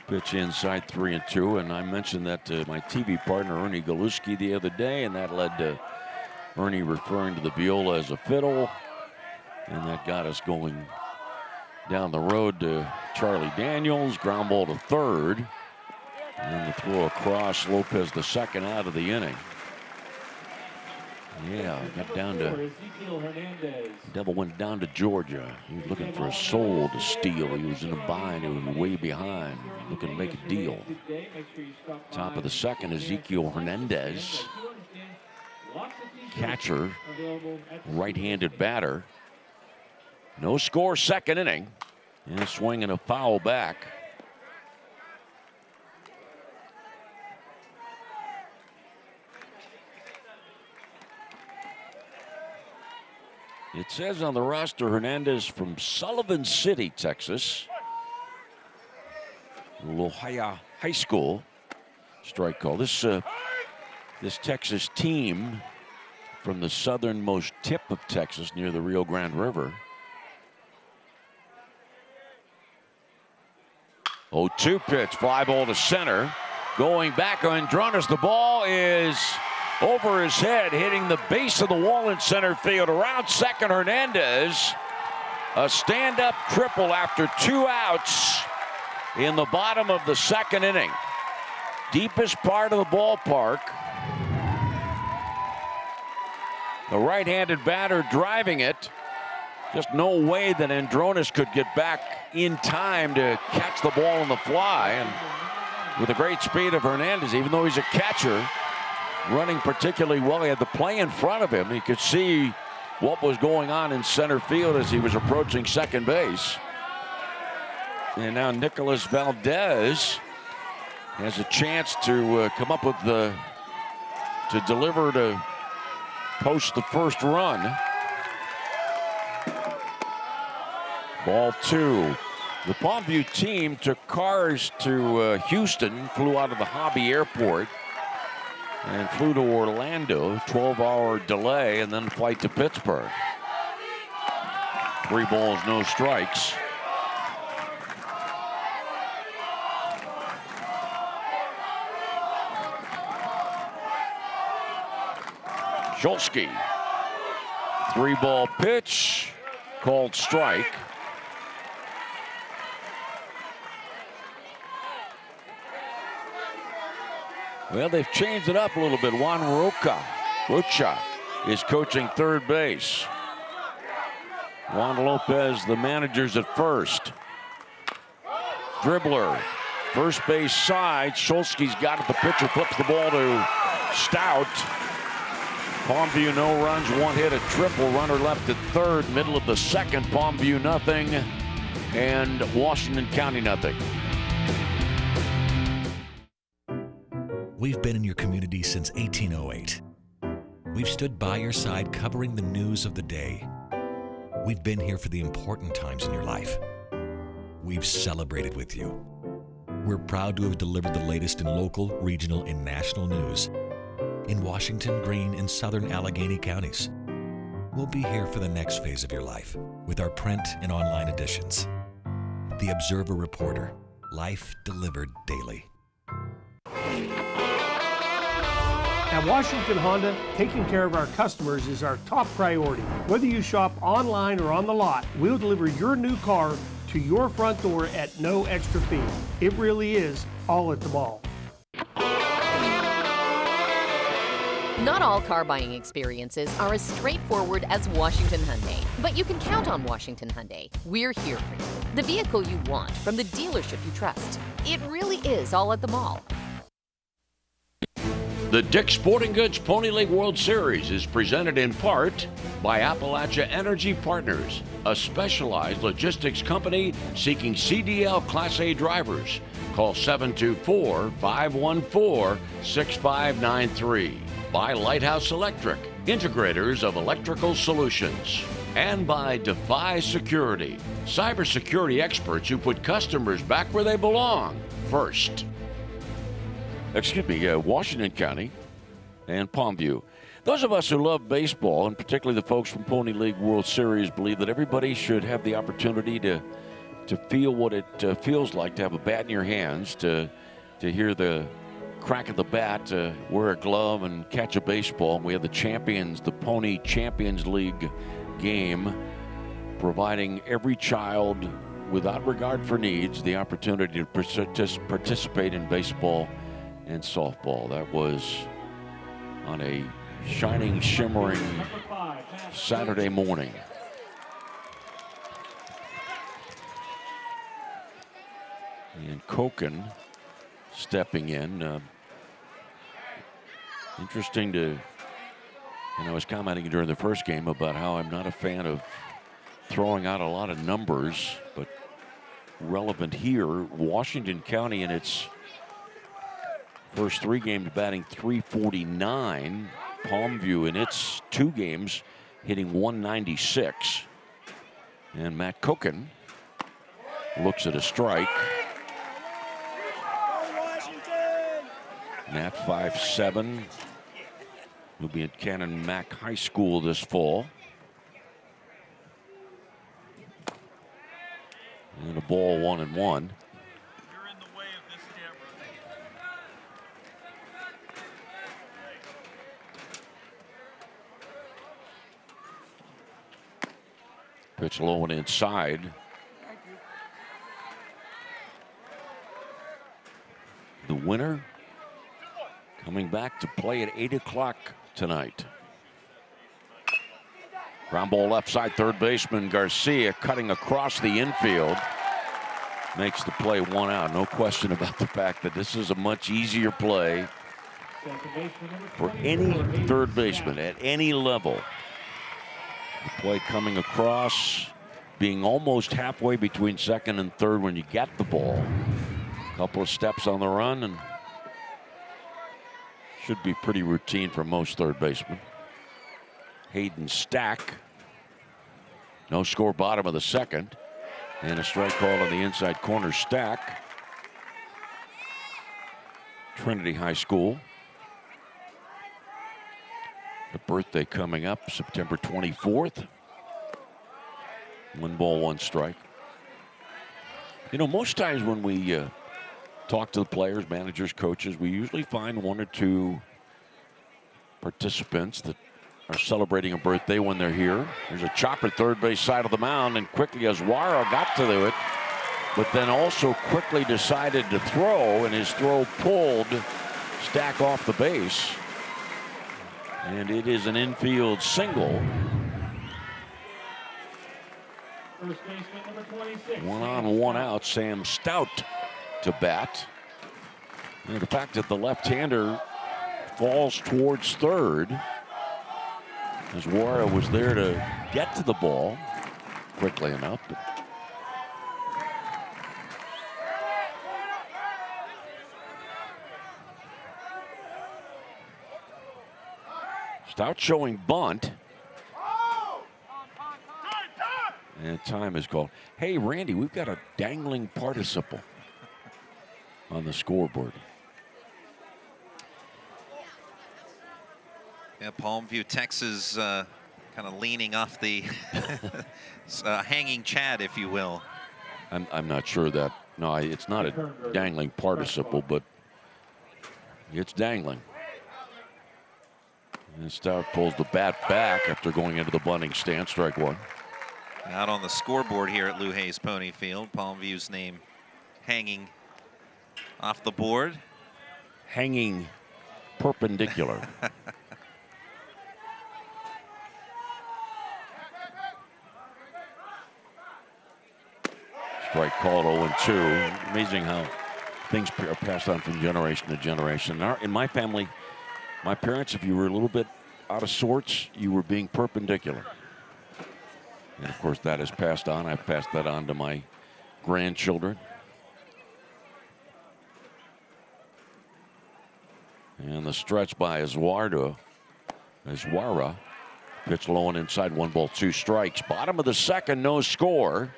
Pitch inside 3-2, and I mentioned that to my TV partner Ernie Galuski the other day, and that led to Ernie referring to the viola as a fiddle, and that got us going down the road to Charlie Daniels. Ground ball to third, and then the throw across. Lopez the second out of the inning. Yeah, got down to, Devil went down to Georgia. He was looking for a soul to steal. He was in a bind. He was way behind, looking to make a deal. Top of the second, Ezekiel Hernandez, catcher, right-handed batter. No score, second inning. And a swing and a foul back. It says on the roster, Hernandez from Sullivan City, Texas. La Jolla High School. Strike call. This Texas team from the southernmost tip of Texas near the Rio Grande River. 0-2 pitch, fly ball to center. Going back on Andronis, the ball is over his head, hitting the base of the wall in center field. Around second, Hernandez. A stand-up triple after 2 outs in the bottom of the second inning. Deepest part of the ballpark. The right-handed batter driving it. Just no way that Andronis could get back in time to catch the ball on the fly. And with the great speed of Hernandez, even though he's a catcher, running particularly well. He had the play in front of him. He could see what was going on in center field as he was approaching second base. And now Nicholas Valdez has a chance to come up with to deliver to post the first run. Ball 2. The Palmview team took cars to Houston, flew out of the Hobby Airport, and flew to Orlando, 12-hour delay, and then flight to Pittsburgh. 3 balls, no strikes. Shulsky, 3-ball pitch, called strike. Well, they've changed it up a little bit. Juan Rocha is coaching third base. Juan Lopez, the manager's at first. Dribbler, first base side. Shulsky's got it. The pitcher flips the ball to Stout. Palmview no runs, 1 hit, a triple. Runner left at third. Middle of the second. Palmview nothing, and Washington County nothing. We've been in your community since 1808. We've stood by your side covering the news of the day. We've been here for the important times in your life. We've celebrated with you. We're proud to have delivered the latest in local, regional, and national news in Washington, Greene, and southern Allegheny counties. We'll be here for the next phase of your life with our print and online editions. The Observer Reporter, life delivered daily. At Washington Honda, taking care of our customers is our top priority. Whether you shop online or on the lot, we'll deliver your new car to your front door at no extra fee. It really is all at the mall. Not all car buying experiences are as straightforward as Washington Hyundai, but you can count on Washington Hyundai. We're here for you. The vehicle you want from the dealership you trust. It really is all at the mall. The Dick's Sporting Goods Pony League World Series is presented in part by Appalachia Energy Partners, a specialized logistics company seeking CDL Class A drivers. Call 724-514-6593. By Lighthouse Electric, integrators of electrical solutions. And by Defy Security, cybersecurity experts who put customers back where they belong, first. Washington County and Palmview. Those of us who love baseball, and particularly the folks from Pony League World Series, believe that everybody should have the opportunity to feel what it feels like to have a bat in your hands, to hear the crack of the bat, wear a glove and catch a baseball. We have the champions, the Pony Champions League game, providing every child, without regard for needs, the opportunity to participate in baseball and softball. That was on a shining, shimmering Saturday morning. And Koken stepping in. Interesting to, and I was commenting during the first game about how I'm not a fan of throwing out a lot of numbers, but relevant here, Washington County in its first 3 games batting .349. Palmview in its 2 games hitting .196. And Matt Koken looks at a strike. Matt 5'7", will be at Cannon Mac High School this fall. And a ball 1-1. Pitch low and inside. The winner coming back to play at 8 o'clock tonight. Ground ball left side, third baseman Garcia cutting across the infield. Makes the play 1 out. No question about the fact that this is a much easier play for any third baseman at any level. The play coming across, being almost halfway between second and third when you get the ball. A couple of steps on the run and should be pretty routine for most third basemen. Hayden Stack. No score, bottom of the second. And a strike call on the inside corner. Stack. Trinity High School. The birthday coming up September 24th. 1 ball, 1 strike. You know, most times when we talk to the players, managers, coaches, we usually find 1 or 2 participants that are celebrating a birthday when they're here. There's a chopper third base side of the mound, and quickly Azuara got to do it, but then also quickly decided to throw, and his throw pulled Stack off the base. And it is an infield single. First baseman number 26. 1 on, 1 out. Sam Stout to bat. And the fact that the left-hander falls towards third, as Wara was there to get to the ball quickly enough. Stout showing bunt. And time is called. Hey, Randy, we've got a dangling participle on the scoreboard. Yeah, Palmview, Texas, kind of leaning off the hanging Chad, if you will. I'm not sure that. No, it's not a dangling participle, but it's dangling. And Stout pulls the bat back after going into the bunting stance. Strike 1. Out on the scoreboard here at Lou Hayes Pony Field, Palmview's name hanging off the board. Hanging perpendicular. Strike called 0-2. Amazing how things are passed on from generation to generation. In my family, my parents, if you were a little bit out of sorts, you were being perpendicular. And of course, that is passed on. I've passed that on to my grandchildren. And the stretch by Azuara. Pitch low and inside, 1 ball, 2 strikes. Bottom of the second, no score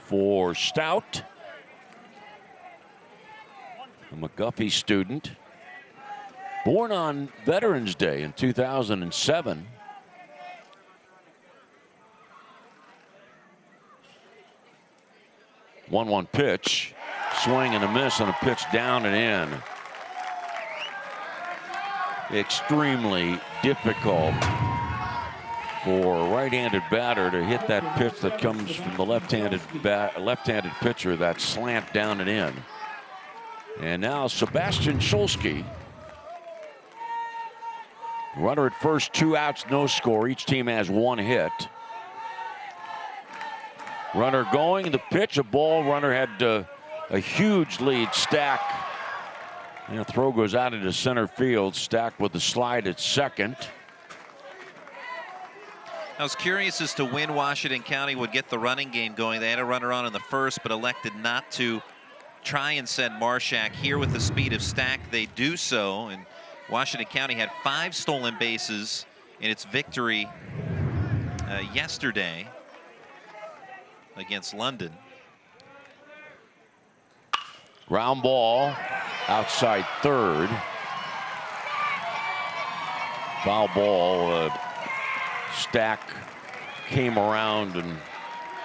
for Stout, a McGuffey student. Born on Veterans Day in 2007. One pitch, swing and a miss on a pitch down and in. Extremely difficult for a right-handed batter to hit that pitch that comes from the left-handed pitcher, that slant down and in. And now Sebastian Scholsky. Runner at first, 2 outs, no score. Each team has 1 hit. Runner going, the pitch, a ball. Runner had a huge lead. Stack. And the throw goes out into center field. Stack with the slide at second. I was curious as to when Washington County would get the running game going. They had a runner on in the first, but elected not to try and send Marshak here with the speed of Stack. They do so, and Washington County had 5 stolen bases in its victory yesterday against London. Ground ball outside third. Foul ball. Stack came around and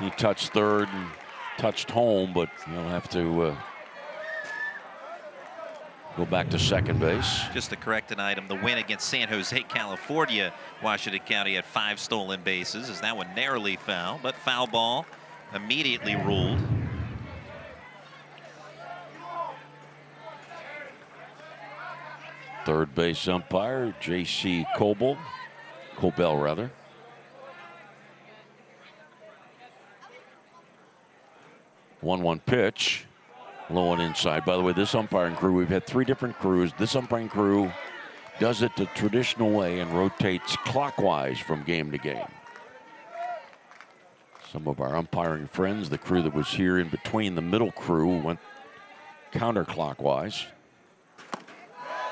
he touched third and touched home, but he'll have to go back to second base. Just to correct an item, the win against San Jose, California, Washington County had 5 stolen bases, as that one narrowly foul, but foul ball immediately ruled. Third base umpire, J.C. Cobell rather. One pitch, low and inside. By the way, this umpiring crew, we've had 3 different crews. This umpiring crew does it the traditional way and rotates clockwise from game to game. Some of our umpiring friends, the crew that was here in between the middle crew, went counterclockwise.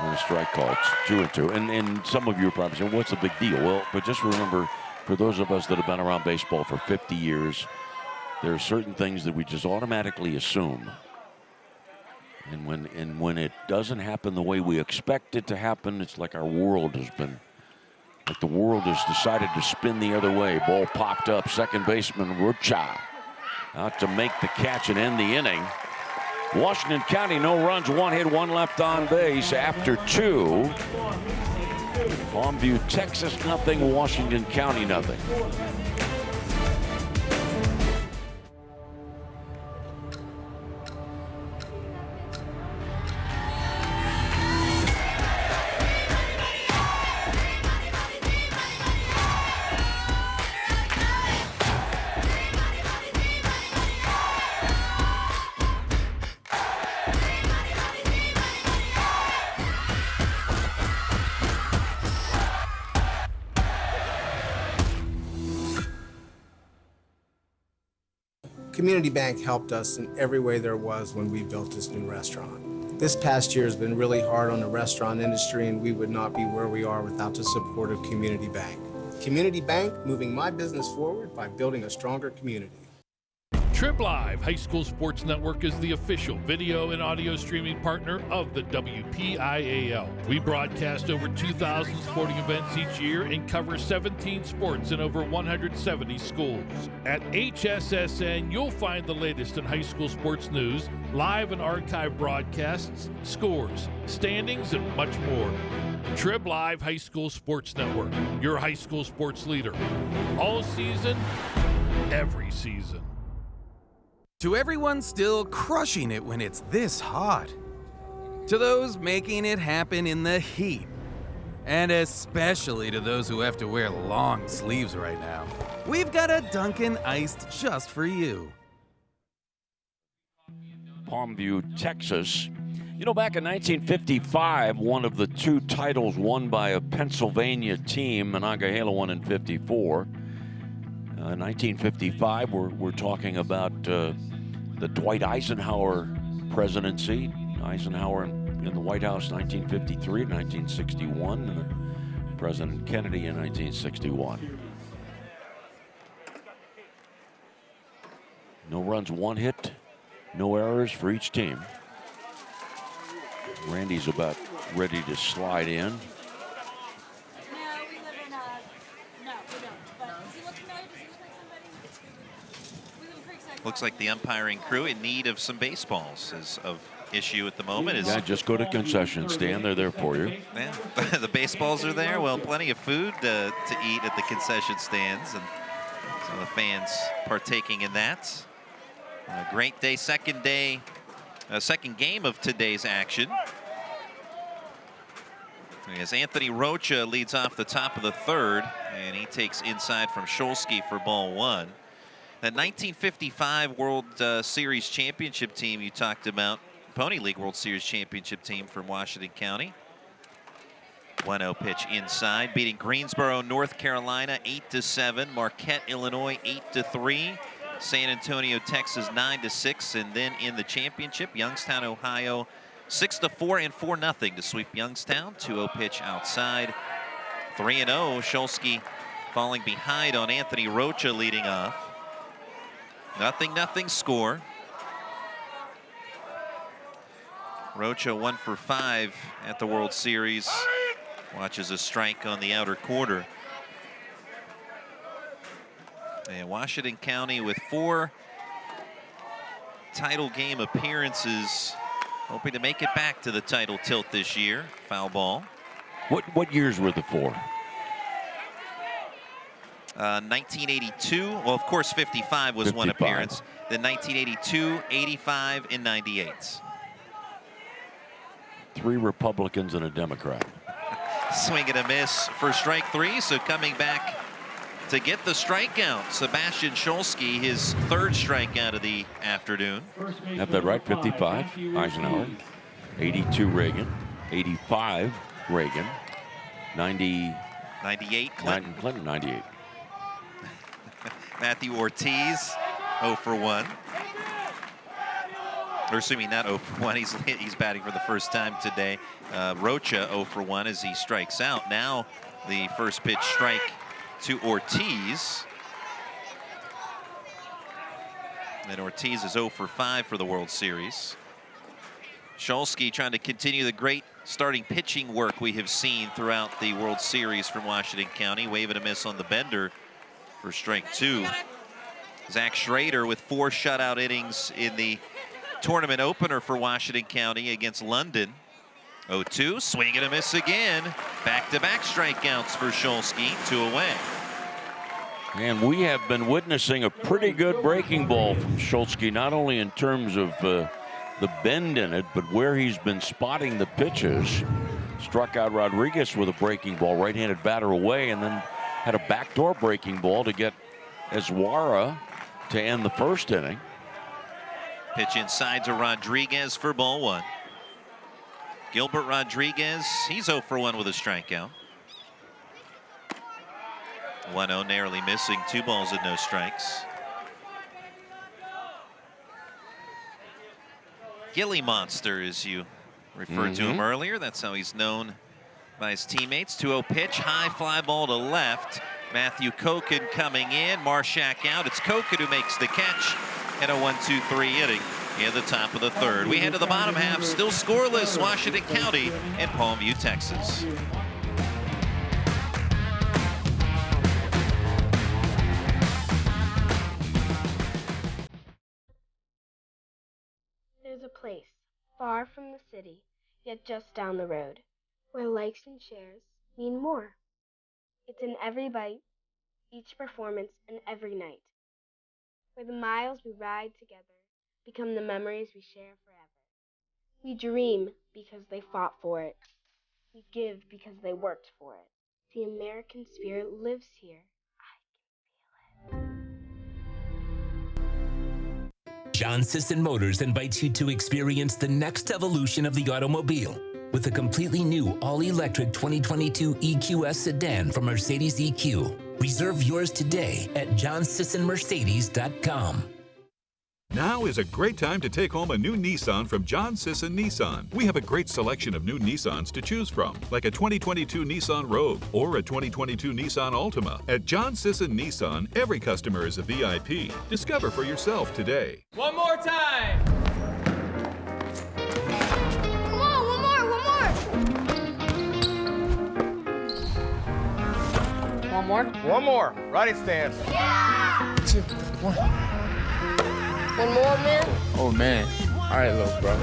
And a strike call, it's 2-2. And some of you are probably saying, what's the big deal? Well, but just remember, for those of us that have been around baseball for 50 years, There are certain things that we just automatically assume. And when it doesn't happen the way we expect it to happen, it's like our world has been, like the world has decided to spin the other way. Ball popped up, second baseman Rocha out to make the catch and end the inning. Washington County, no runs, one hit, one left on base after two. Palmview, Texas, nothing. Washington County, nothing. Community Bank helped us in every way there was when we built this new restaurant. This past year has been really hard on the restaurant industry, and we would not be where we are without the support of Community Bank. Community Bank, moving my business forward by building a stronger community. Trib Live High School Sports Network is the official video and audio streaming partner of the WPIAL. We broadcast over 2,000 sporting events each year and cover 17 sports in over 170 schools. At HSSN, you'll find the latest in high school sports news, live and archive broadcasts, scores, standings, and much more. Trib Live High School Sports Network, your high school sports leader. All season, every season. To everyone still crushing it when it's this hot. To those making it happen in the heat. And especially to those who have to wear long sleeves right now. We've got a Dunkin' Iced just for you. Palmview, Texas. You know, back in 1955, one of the two titles won by a Pennsylvania team, Monongahela won in 54. 1955, we're talking about the Dwight Eisenhower presidency. Eisenhower in the White House 1953 to 1961, and then President Kennedy in 1961. No runs, one hit, no errors for each team. Randy's about ready to slide in. Looks like the umpiring crew in need of some baseballs is of issue at the moment. Yeah, just go to concession stand. They're there for you. Yeah, the baseballs are there. Well, plenty of food to eat at the concession stands, and some of the fans partaking in that. A great day, second game of today's action. As Anthony Rocha leads off the top of the third, and he takes inside from Scholsky for ball one. That 1955 World Series championship team you talked about, Pony League World Series championship team from Washington County. 1-0 pitch inside, beating Greensboro, North Carolina 8-7, Marquette, Illinois 8-3, San Antonio, Texas 9-6, and then in the championship, Youngstown, Ohio 6-4 and 4-0 to sweep Youngstown. 2-0 pitch outside. 3-0, Scholsky falling behind on Anthony Rocha leading off. 0-0 score. Rocha 1 for 5 at the World Series. Watches a strike on the outer quarter. And Washington County with 4 title game appearances, hoping to make it back to the title tilt this year. Foul ball. What years were the 4? 1982, well, of course, 55 was 1 appearance. Then 1982, 85, and 98. 3 Republicans and a Democrat. Swing and a miss for strike 3, so coming back to get the strikeout, Sebastian Scholsky, his 3rd strikeout of the afternoon. Have that right, 55, Eisenhower. 82, Reagan. 85, Reagan. 98, Clinton. Clinton, 98. Matthew Ortiz, 0 for 1. Or assuming not 0 for 1, he's batting for the first time today. Rocha 0 for 1 as he strikes out. Now the first pitch strike to Ortiz. And Ortiz is 0 for 5 for the World Series. Shulsky trying to continue the great starting pitching work we have seen throughout the World Series from Washington County. Wave and a miss on the bender for strike 2. Zach Schrader with 4 shutout innings in the tournament opener for Washington County against London. 0-2, swing and a miss again. Back-to-back strikeouts for Shulsky, 2 away. And we have been witnessing a pretty good breaking ball from Shulsky, not only in terms of the bend in it, but where he's been spotting the pitches. Struck out Rodriguez with a breaking ball, right-handed batter away, and then had a backdoor breaking ball to get Azuara to end the first inning. Pitch inside to Rodriguez for ball 1. Gilbert Rodriguez, he's 0 for 1 with a strikeout. 1-0, narrowly missing, 2 balls and no strikes. Gilly Monster, as you referred to him earlier. That's how he's known by his teammates. 2-0 pitch, high fly ball to left. Matthew Koken coming in, Marshak out. It's Koken who makes the catch, and a 1-2-3 inning in the top of the 3rd. We head to the bottom half, still scoreless, Washington County and Palmview, Texas. There's a place, far from the city, yet just down the road, where likes and shares mean more. It's in every bite, each performance, and every night, where the miles we ride together become the memories we share forever. We dream because they fought for it. We give because they worked for it. The American spirit lives here. John Sisson Motors invites you to experience the next evolution of the automobile with a completely new all-electric 2022 EQS sedan from Mercedes EQ. Reserve yours today at johnsissonmercedes.com. Now is a great time to take home a new Nissan from John Sisson Nissan. We have a great selection of new Nissans to choose from, like a 2022 Nissan Rogue or a 2022 Nissan Altima. At John Sisson Nissan, every customer is a VIP. Discover for yourself today. One more time! Come on, one more! One more. Righty stance. Yeah! 2, 1. One more, man? Oh, man. All right, little bro.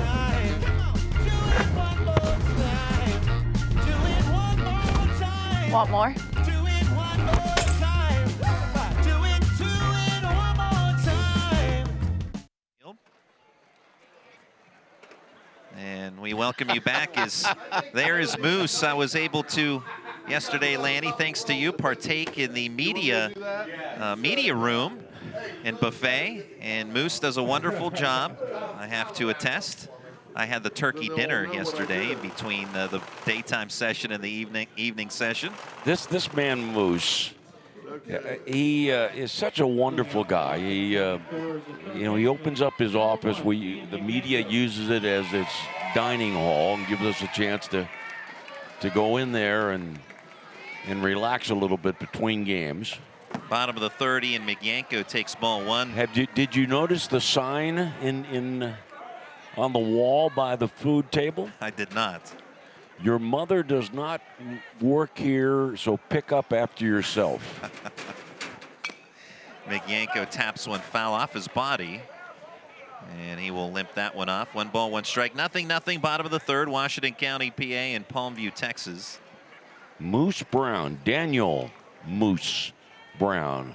Want more? And we welcome you back. There is Moose. I was able to yesterday, Lanny, thanks to you, partake in the media room and buffet, and Moose does a wonderful job. I have to attest. I had the turkey dinner yesterday in between the daytime session and the evening session. This man Moose, he is such a wonderful guy. He he opens up his office. The media uses it as its dining hall and gives us a chance to go in there and relax a little bit between games. Bottom of the 30, and Migyenko takes ball 1. Did you notice the sign on the wall by the food table? I did not. Your mother does not work here, so pick up after yourself. Migyenko taps one foul off his body, and he will limp that one off. 1 ball, 1 strike, nothing. Bottom of the 3rd, Washington County, PA, and Palmview, Texas. Moose Brown, Daniel Moose Brown.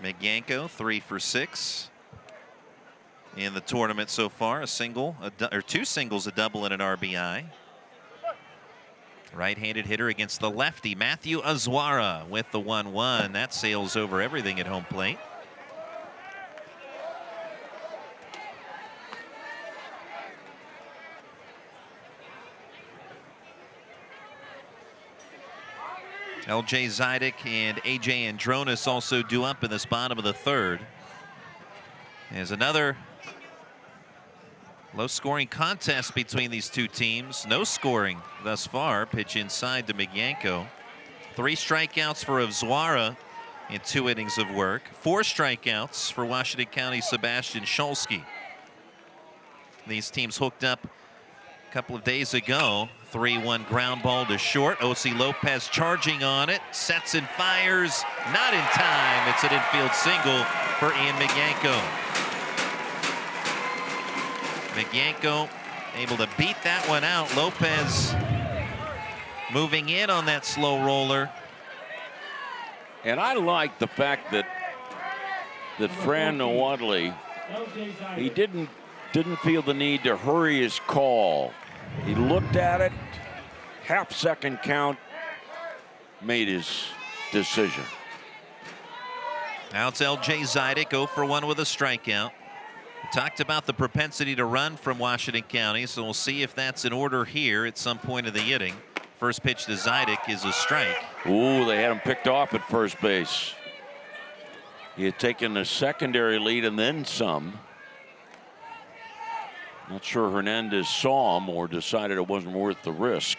Migyenko 3 for 6 in the tournament so far. A single, or 2 singles, a double, and an RBI. Right-handed hitter against the lefty, Matthew Azuara, with the 1-1. That sails over everything at home plate. LJ Zidek and AJ Andronis also due up in this bottom of the 3rd. There's another low-scoring contest between these two teams. No scoring thus far. Pitch inside to Migyenko. 3 strikeouts for Azuara in 2 innings of work. 4 strikeouts for Washington County Sebastian Scholsky. These teams hooked up a couple of days ago. 3-1 ground ball to short. Osi Lopez charging on it. Sets and fires. Not in time. It's an infield single for Ian Migyanko. Migyanko able to beat that one out. Lopez moving in on that slow roller. And I like the fact that Fran Wadley, he didn't feel the need to hurry his call. He looked at it, half-second count, made his decision. Now it's L.J. Zidek, 0 for 1 with a strikeout. We talked about the propensity to run from Washington County, so we'll see if that's in order here at some point of the inning. First pitch to Zidek is a strike. Ooh, they had him picked off at first base. He had taken a secondary lead and then some. Not sure Hernandez saw him or decided it wasn't worth the risk.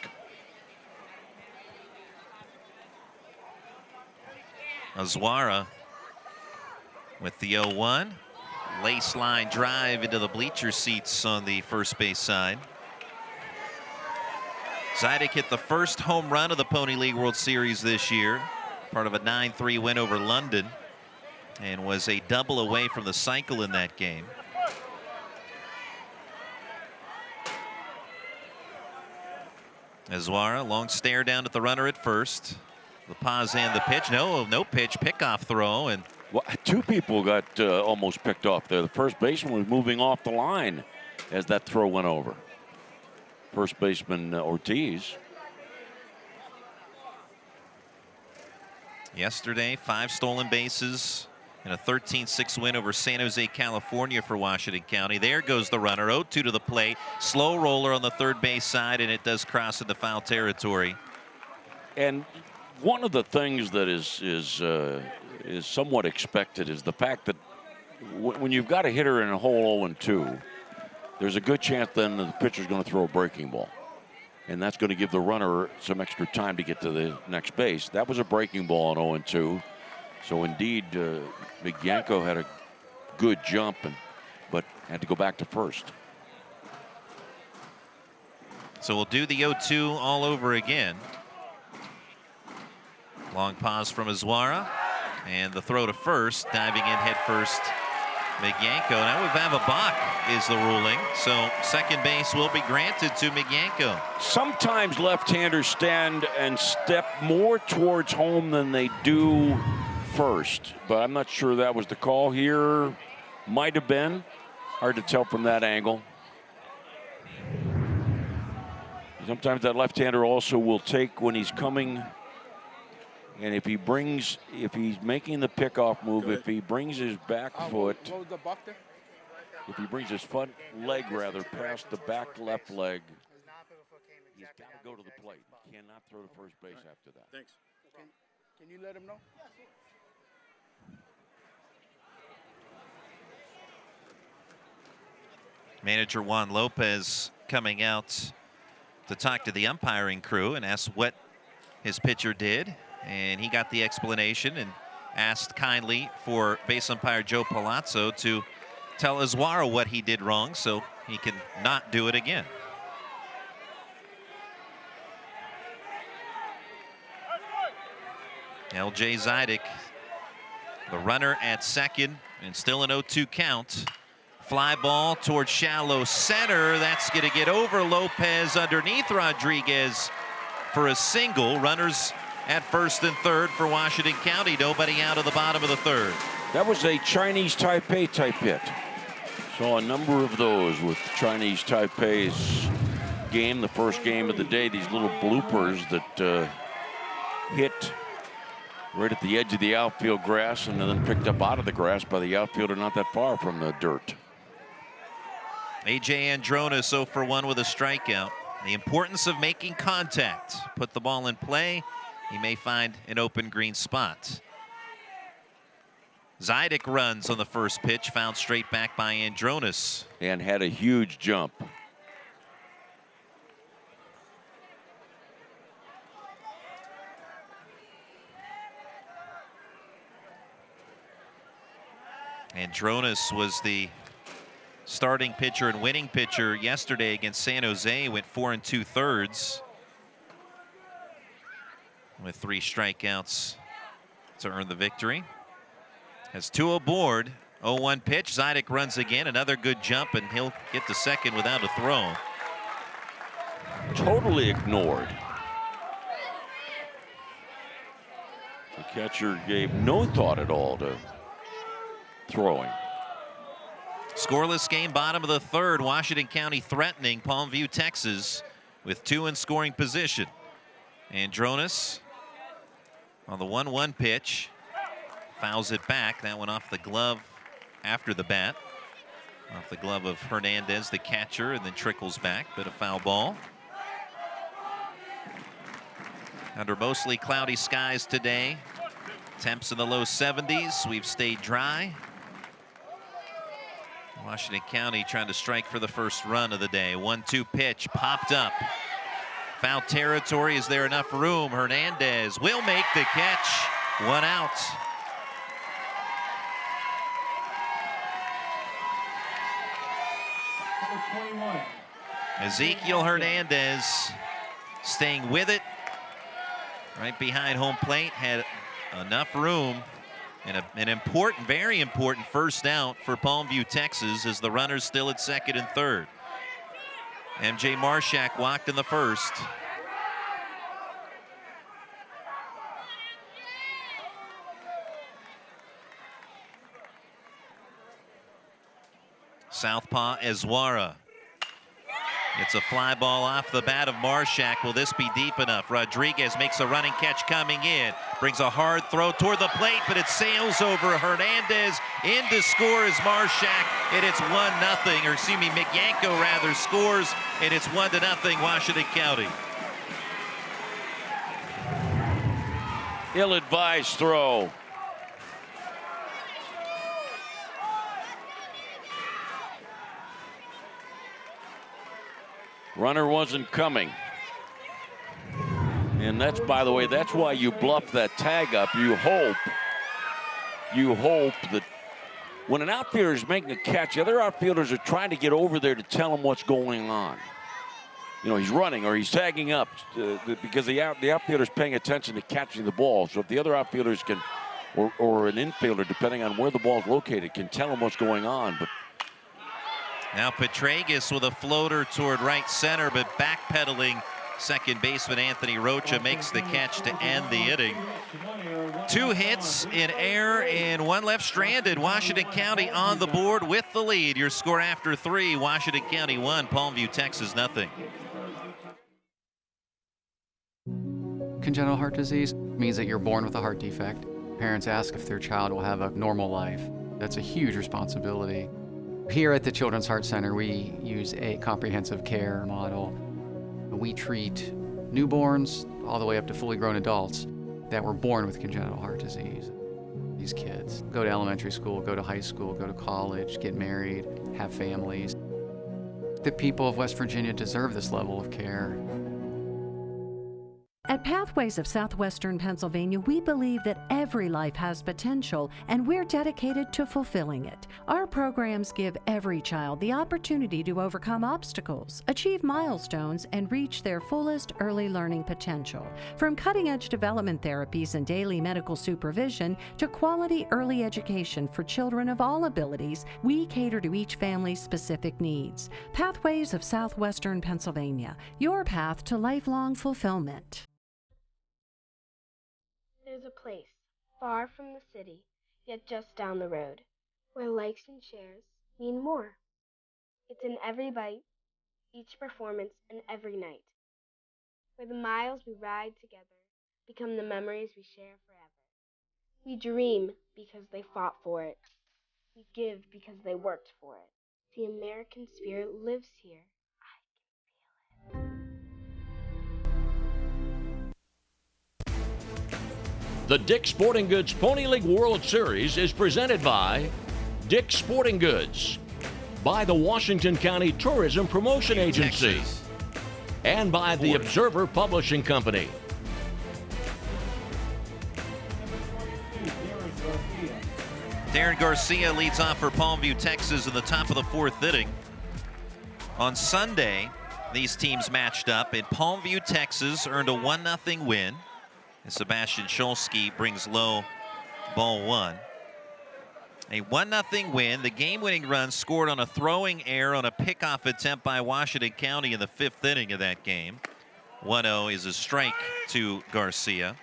Azuara with the 0-1. Lace line drive into the bleacher seats on the first base side. Zidek hit the first home run of the Pony League World Series this year, part of a 9-3 win over London, and was a double away from the cycle in that game. Azuara, long stare down at the runner at first. The pause and the pitch. No pitch, pickoff throw. And well, 2 people got almost picked off there. The first baseman was moving off the line as that throw went over. First baseman Ortiz. Yesterday, 5 stolen bases in a 13-6 win over San Jose, California for Washington County. There goes the runner, 0-2 to the plate. Slow roller on the third base side, and it does cross into foul territory. And one of the things that is somewhat expected is the fact that when you've got a hitter in a hole 0-2, there's a good chance then the pitcher's going to throw a breaking ball. And that's going to give the runner some extra time to get to the next base. That was a breaking ball on 0-2. So indeed, Migyanko had a good jump, but had to go back to first. So we'll do the 0-2 all over again. Long pause from Azuara. And the throw to first, diving in head first, Migyanko. Now we have a balk is the ruling. So second base will be granted to Migyanko. Sometimes left-handers stand and step more towards home than they do first, but I'm not sure that was the call here. Might have been. Hard to tell from that angle. Sometimes that left-hander also will take when he's coming, and if he's making the pickoff move, if he brings his back foot, if he brings his front leg rather past the back left leg, he's got to go to the plate. He cannot throw to first base after that. Thanks. Can you let him know? Manager Juan Lopez coming out to talk to the umpiring crew and ask what his pitcher did. And he got the explanation and asked kindly for base umpire Joe Palazzo to tell Azuara what he did wrong so he can not do it again. L.J. Zidek, the runner at second, and still an 0-2 count. Fly ball towards shallow center. That's going to get over Lopez underneath Rodriguez for a single. Runners at first and third for Washington County. Nobody out of the bottom of the third. That was a Chinese Taipei type hit. Saw a number of those with Chinese Taipei's game, the first game of the day. These little bloopers that hit right at the edge of the outfield grass and then picked up out of the grass by the outfielder not that far from the dirt. A.J. Andronis 0 for 1 with a strikeout. The importance of making contact. Put the ball in play. He may find an open green spot. Zidek runs on the first pitch, fouled straight back by Andronis. And had a huge jump. Andronis was the starting pitcher and winning pitcher yesterday against San Jose. Went 4 2/3 with 3 strikeouts to earn the victory. Has 2 aboard. 0-1 pitch. Zidek runs again. Another good jump, and he'll get to second without a throw. Totally ignored. The catcher gave no thought at all to throwing. Scoreless game, bottom of the 3rd. Washington County threatening Palmview, Texas, with 2 in scoring position. Andronis on the 1-1 pitch. Fouls it back. That one off the glove after the bat. Off the glove of Hernandez, the catcher, and then trickles back. Bit of foul ball. Under mostly cloudy skies today. Temps in the low 70s. We've stayed dry. Washington County trying to strike for the first run of the day. 1-2 pitch popped up. Foul territory. Is there enough room? Hernandez will make the catch. 1 out. Ezekiel Hernandez staying with it. Right behind home plate. Had enough room. And an important, very important first out for Palmview, Texas, as the runner's still at second and third. MJ Marshak walked in the first. Southpaw Ezwara. It's a fly ball off the bat of Marshak. Will this be deep enough? Rodriguez makes a running catch coming in. Brings a hard throw toward the plate, but it sails over Hernandez. In to score is Marshak, and it's 1-0. Or excuse me, McYanko rather scores, and it's 1-0 Washington County. Ill-advised throw. Runner wasn't coming. And that's, by the way, that's why you bluff that tag up. You hope that when an outfielder is making a catch, the other outfielders are trying to get over there to tell him what's going on. You know, he's running or he's tagging up because the outfielder's paying attention to catching the ball. So if the other outfielders can, or an infielder, depending on where the ball's located, can tell him what's going on. But now Petragus with a floater toward right center, but backpedaling second baseman Anthony Rocha makes the catch to end the inning. 2 hits in air and 1 left stranded. Washington County on the board with the lead. Your score after 3, Washington County 1, Palmview, Texas 0. Congenital heart disease means that you're born with a heart defect. Parents ask if their child will have a normal life. That's a huge responsibility. Here at the Children's Heart Center, we use a comprehensive care model. We treat newborns all the way up to fully grown adults that were born with congenital heart disease. These kids go to elementary school, go to high school, go to college, get married, have families. The people of West Virginia deserve this level of care. At Pathways of Southwestern Pennsylvania, we believe that every life has potential, and we're dedicated to fulfilling it. Our programs give every child the opportunity to overcome obstacles, achieve milestones, and reach their fullest early learning potential. From cutting-edge development therapies and daily medical supervision to quality early education for children of all abilities, we cater to each family's specific needs. Pathways of Southwestern Pennsylvania, your path to lifelong fulfillment. There's a place, far from the city, yet just down the road, where likes and shares mean more. It's in every bite, each performance, and every night, where the miles we ride together become the memories we share forever. We dream because they fought for it. We give because they worked for it. The American spirit lives here. The Dick's Sporting Goods Pony League World Series is presented by Dick's Sporting Goods, by the Washington County Tourism Promotion Agency, Texas, and by the Observer Publishing Company. Darren Garcia leads off for Palmview, Texas in the top of the 4th inning. On Sunday, these teams matched up, and Palmview, Texas earned a 1-0 win. And Sebastian Scholsky brings low ball 1. A 1-0 win. The game-winning run scored on a throwing error on a pickoff attempt by Washington County in the 5th inning of that game. 1-0 is a strike to Garcia.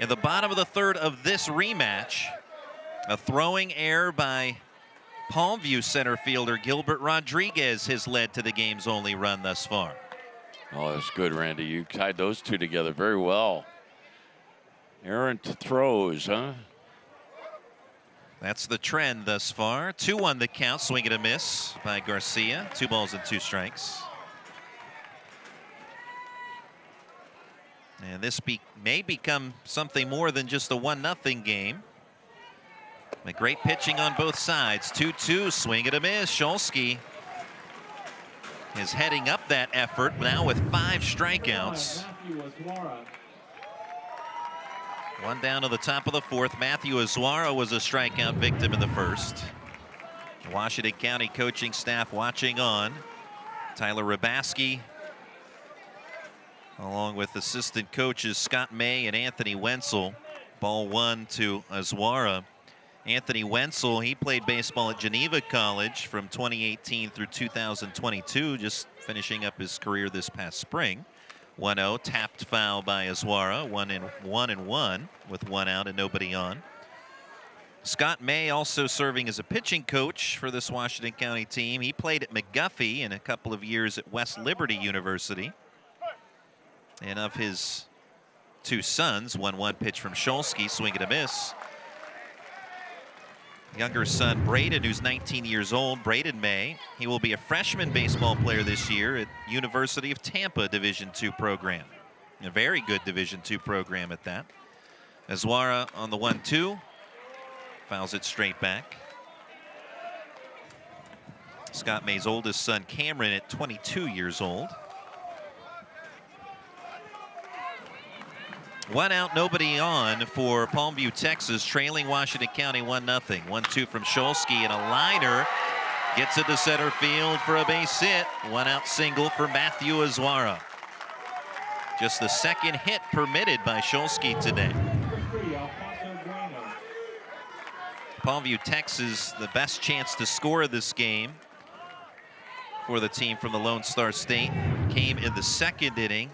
In the bottom of the 3rd of this rematch, a throwing error by Palmview center fielder Gilbert Rodriguez has led to the game's only run thus far. Oh, that's good, Randy. You tied those two together very well. Errant throws, huh? That's the trend thus far. 2-1 the count, swing and a miss by Garcia. 2 balls and 2 strikes. And this may become something more than just a 1-0 game. A great pitching on both sides. 2-2, swing and a miss. Scholsky is heading up that effort now with 5 strikeouts. One down to the top of the 4th. Matthew Azuara was a strikeout victim in the 1st. The Washington County coaching staff watching on. Tyler Rabaski, along with assistant coaches Scott May and Anthony Wenzel. Ball 1 to Azuara. Anthony Wenzel, he played baseball at Geneva College from 2018 through 2022, just finishing up his career this past spring. 1-0, tapped foul by Azuara, 1-1 with 1 out and nobody on. Scott May also serving as a pitching coach for this Washington County team. He played at McGuffey and a couple of years at West Liberty University. And of his 2 sons, 1-1 pitch from Scholsky, swing and a miss. Younger son Braden, who's 19 years old, Braden May. He will be a freshman baseball player this year at University of Tampa Division II program. A very good Division II program at that. Azuara on the 1-2. Fouls it straight back. Scott May's oldest son Cameron at 22 years old. 1 out, nobody on for Palmview, Texas, trailing Washington County 1-0. 1-2 from Scholsky, and a liner gets it to center field for a base hit. 1 out single for Matthew Azuara. Just the 2nd hit permitted by Scholsky today. Palmview, Texas, the best chance to score this game for the team from the Lone Star State came in the 2nd inning.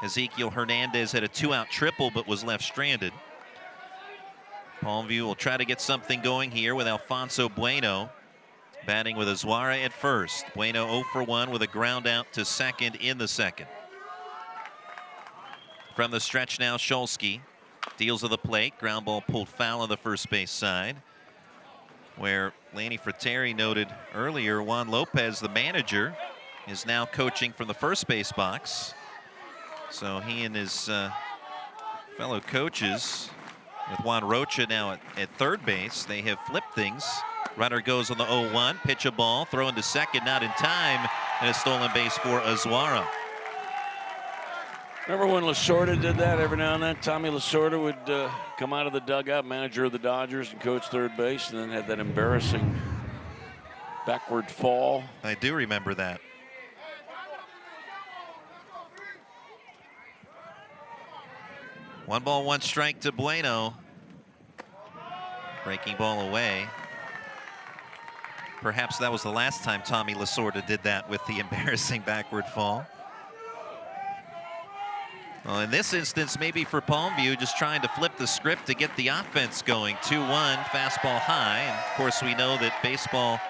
Ezekiel Hernandez had a 2-out triple but was left stranded. Palmview will try to get something going here with Alfonso Bueno batting with Azuara at first. Bueno 0 for 1 with a ground out to 2nd in the 2nd. From the stretch now, Scholsky deals to the plate. Ground ball pulled foul on the first base side, where Lanny Fratteri noted earlier Juan Lopez, the manager, is now coaching from the first base box. So he and his fellow coaches, with Juan Rocha now at 3rd base, they have flipped things. Runner goes on the 0-1, pitch a ball, throw into 2nd, not in time, and a stolen base for Azuara. Remember when Lasorda did that every now and then? Tommy Lasorda would come out of the dugout, manager of the Dodgers, and coach 3rd base, and then had that embarrassing backward fall. I do remember that. One ball, 1 strike to Bueno. Breaking ball away. Perhaps that was the last time Tommy Lasorda did that with the embarrassing backward fall. Well, in this instance, maybe for Palmview, just trying to flip the script to get the offense going. 2-1, fastball high. And of course, we know that baseball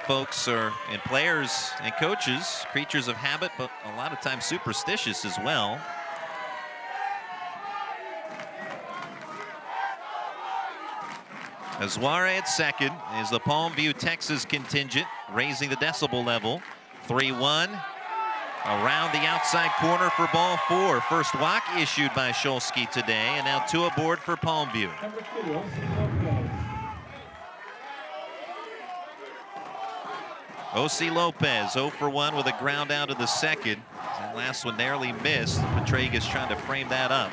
folks are, and players and coaches, creatures of habit, but a lot of times superstitious as well. Azuara at 2nd is the Palmview, Texas contingent, raising the decibel level. 3-1, around the outside corner for ball 4. First walk issued by Scholsky today, and now 2 aboard for Palmview. O.C. Lopez 0 for 1 with a ground out of the 2nd. That last one narrowly missed. Petraeus trying to frame that up.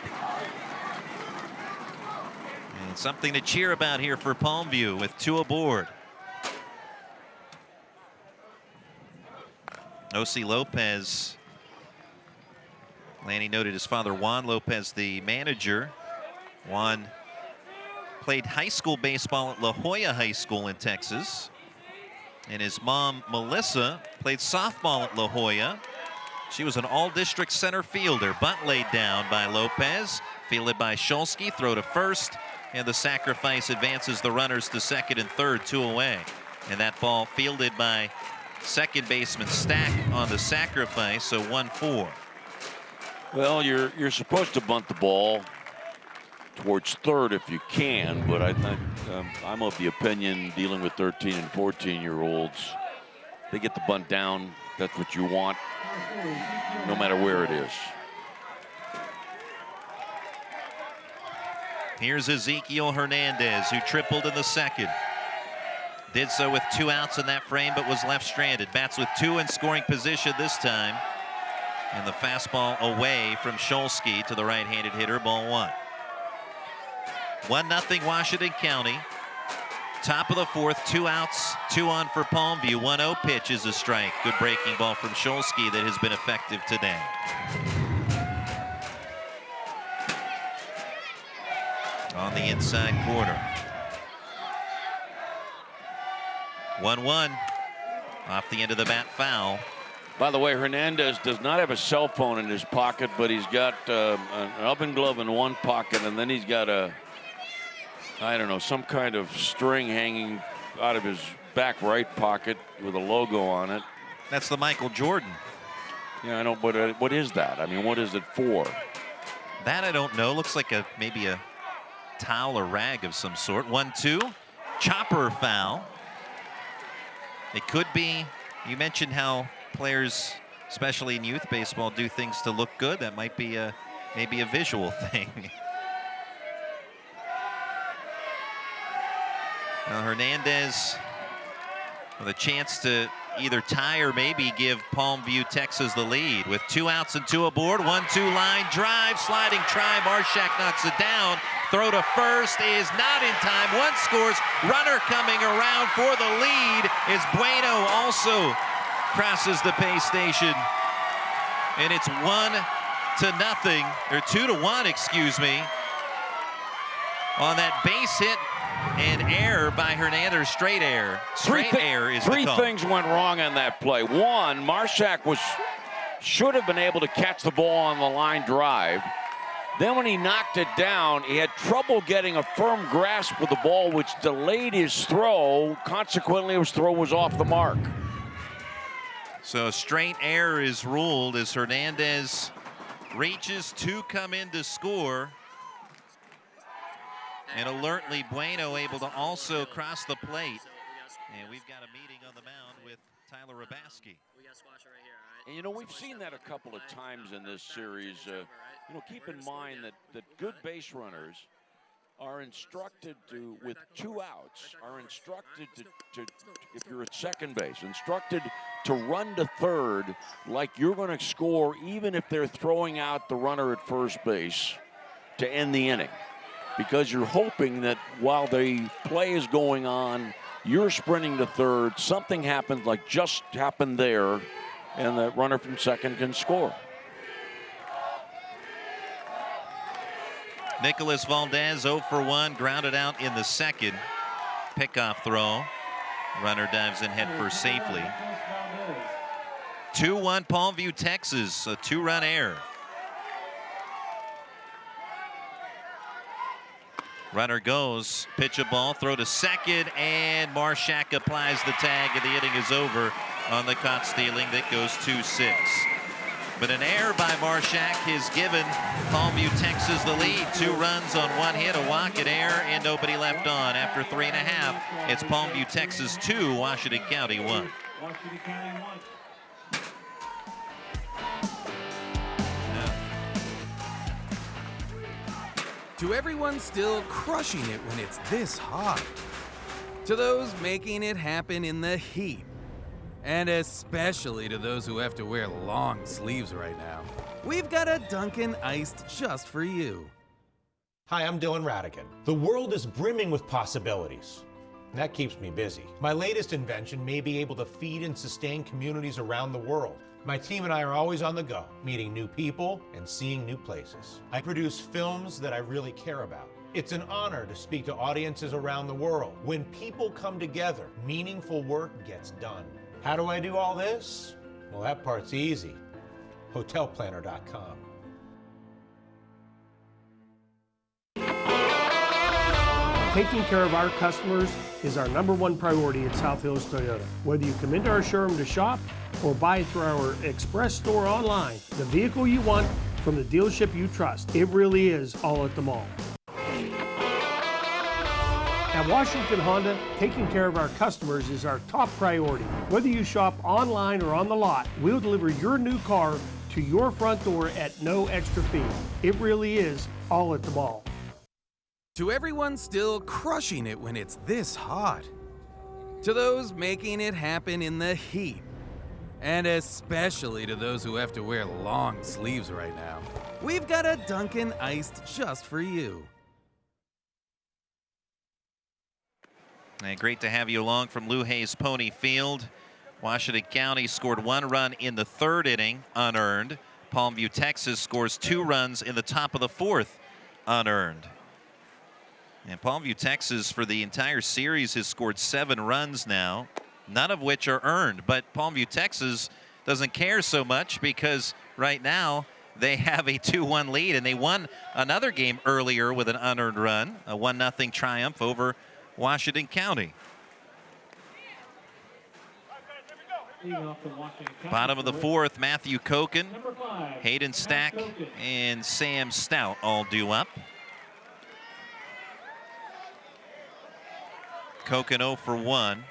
And something to cheer about here for Palmview with 2 aboard. Osi Lopez. Lanny noted his father, Juan Lopez, the manager. Juan played high school baseball at La Jolla High School in Texas. And his mom, Melissa, played softball at La Jolla. She was an all-district center fielder. Bunt laid down by Lopez, fielded by Shulsky, throw to first, and the sacrifice advances the runners to second and third, 2 away. And that ball fielded by second baseman Stack on the sacrifice, so 1-4. Well, you're supposed to bunt the ball towards third if you can, but I think I'm of the opinion, dealing with 13 and 14-year-olds, they get the bunt down. That's what you want, no matter where it is. Here's Ezekiel Hernandez, who tripled in the second. Did so with 2 outs in that frame, but was left stranded. Bats with 2 in scoring position this time. And the fastball away from Shulsky to the right-handed hitter, ball 1. 1-0 Washington County. Top of the 4th, 2 outs, 2 on for Palmview. 1-0 pitch is a strike. Good breaking ball from Shulsky that has been effective today. On the inside corner. 1-1 off the end of the bat, foul. By the way, Hernandez does not have a cell phone in his pocket, but he's got an oven glove in one pocket, and then he's got I don't know, some kind of string hanging out of his back right pocket with a logo on it. That's the Michael Jordan. Yeah, I know, but what is that? I mean, what is it for? That I don't know. Looks like maybe a towel or rag of some sort. 1-2. Chopper foul. It could be, you mentioned how players, especially in youth baseball, do things to look good. That might be maybe a visual thing. Now Hernandez with a chance to either tie or maybe give Palmview, Texas the lead with 2 outs and 2 aboard. 1-2 line drive, sliding try. Marshak knocks it down. Throw to first is not in time. 1 scores. Runner coming around for the lead is Bueno. Also crosses the pay station, and it's 1-0 or 2-1, excuse me, on that base hit and error by Hernandez. Straight error. Straight error is the call. 3 things went wrong on that play. 1, Marshak should have been able to catch the ball on the line drive. Then when he knocked it down, he had trouble getting a firm grasp of the ball, which delayed his throw. Consequently, his throw was off the mark. So straight error is ruled as Hernandez reaches to come in to score. And alertly, Bueno able to also cross the plate. And we've got a meeting on the mound with Tyler Rabaski. And, you know, we've seen that a couple of times in this series. You know, keep in mind that good base runners are instructed to, with 2 outs, are instructed to if you're at second base, instructed to run to third like you're going to score even if they're throwing out the runner at first base to end the inning. Because you're hoping that while the play is going on, you're sprinting to third, something happens like just happened there, and the runner from second can score. Nicholas Valdez 0 for 1, grounded out in the second. Pickoff throw. Runner dives in head first safely. 2-1 Palmview, Texas, a 2-run error. Runner goes, pitch a ball, throw to second, and Marshak applies the tag, and the inning is over on the caught stealing that goes 2-6. But an error by Marshak has given Palmview, Texas the lead. 2 runs on 1 hit, a walk, an error, and nobody left on. After 3.5, it's Palmview, Texas 2, Washington County 1. Washington County 1. To everyone still crushing it when it's this hot. To those making it happen in the heat. And especially to those who have to wear long sleeves right now. We've got a Dunkin' Iced just for you. Hi, I'm Dylan Radigan. The world is brimming with possibilities. And that keeps me busy. My latest invention may be able to feed and sustain communities around the world. My team and I are always on the go, meeting new people and seeing new places. I produce films that I really care about. It's an honor to speak to audiences around the world. When people come together, meaningful work gets done. How do I do all this? Well, that part's easy. HotelPlanner.com. Taking care of our customers is our #1 priority at South Hills Toyota. Whether you come into our showroom to shop or buy through our express store online, the vehicle you want from the dealership you trust, it really is all at the mall. At Washington Honda, taking care of our customers is our top priority. Whether you shop online or on the lot, we'll deliver your new car to your front door at no extra fee. It really is all at the mall. To everyone still crushing it when it's this hot. To those making it happen in the heat. And especially to those who have to wear long sleeves right now. We've got a Dunkin' Iced just for you. And great to have you along from Lou Hayes Pony Field. Washington County scored 1 run in the 3rd inning, unearned. Palmview, Texas scores 2 runs in the top of the 4th, unearned. And Palmview, Texas, for the entire series has scored 7 runs now, none of which are earned. But Palmview, Texas doesn't care so much because right now they have a 2-1 lead, and they won another game earlier with an unearned run, a 1-0 triumph over Washington County. Bottom of the 4th, Matthew Koken, Hayden Stack, and Sam Stout all due up. Koken 0 for 1.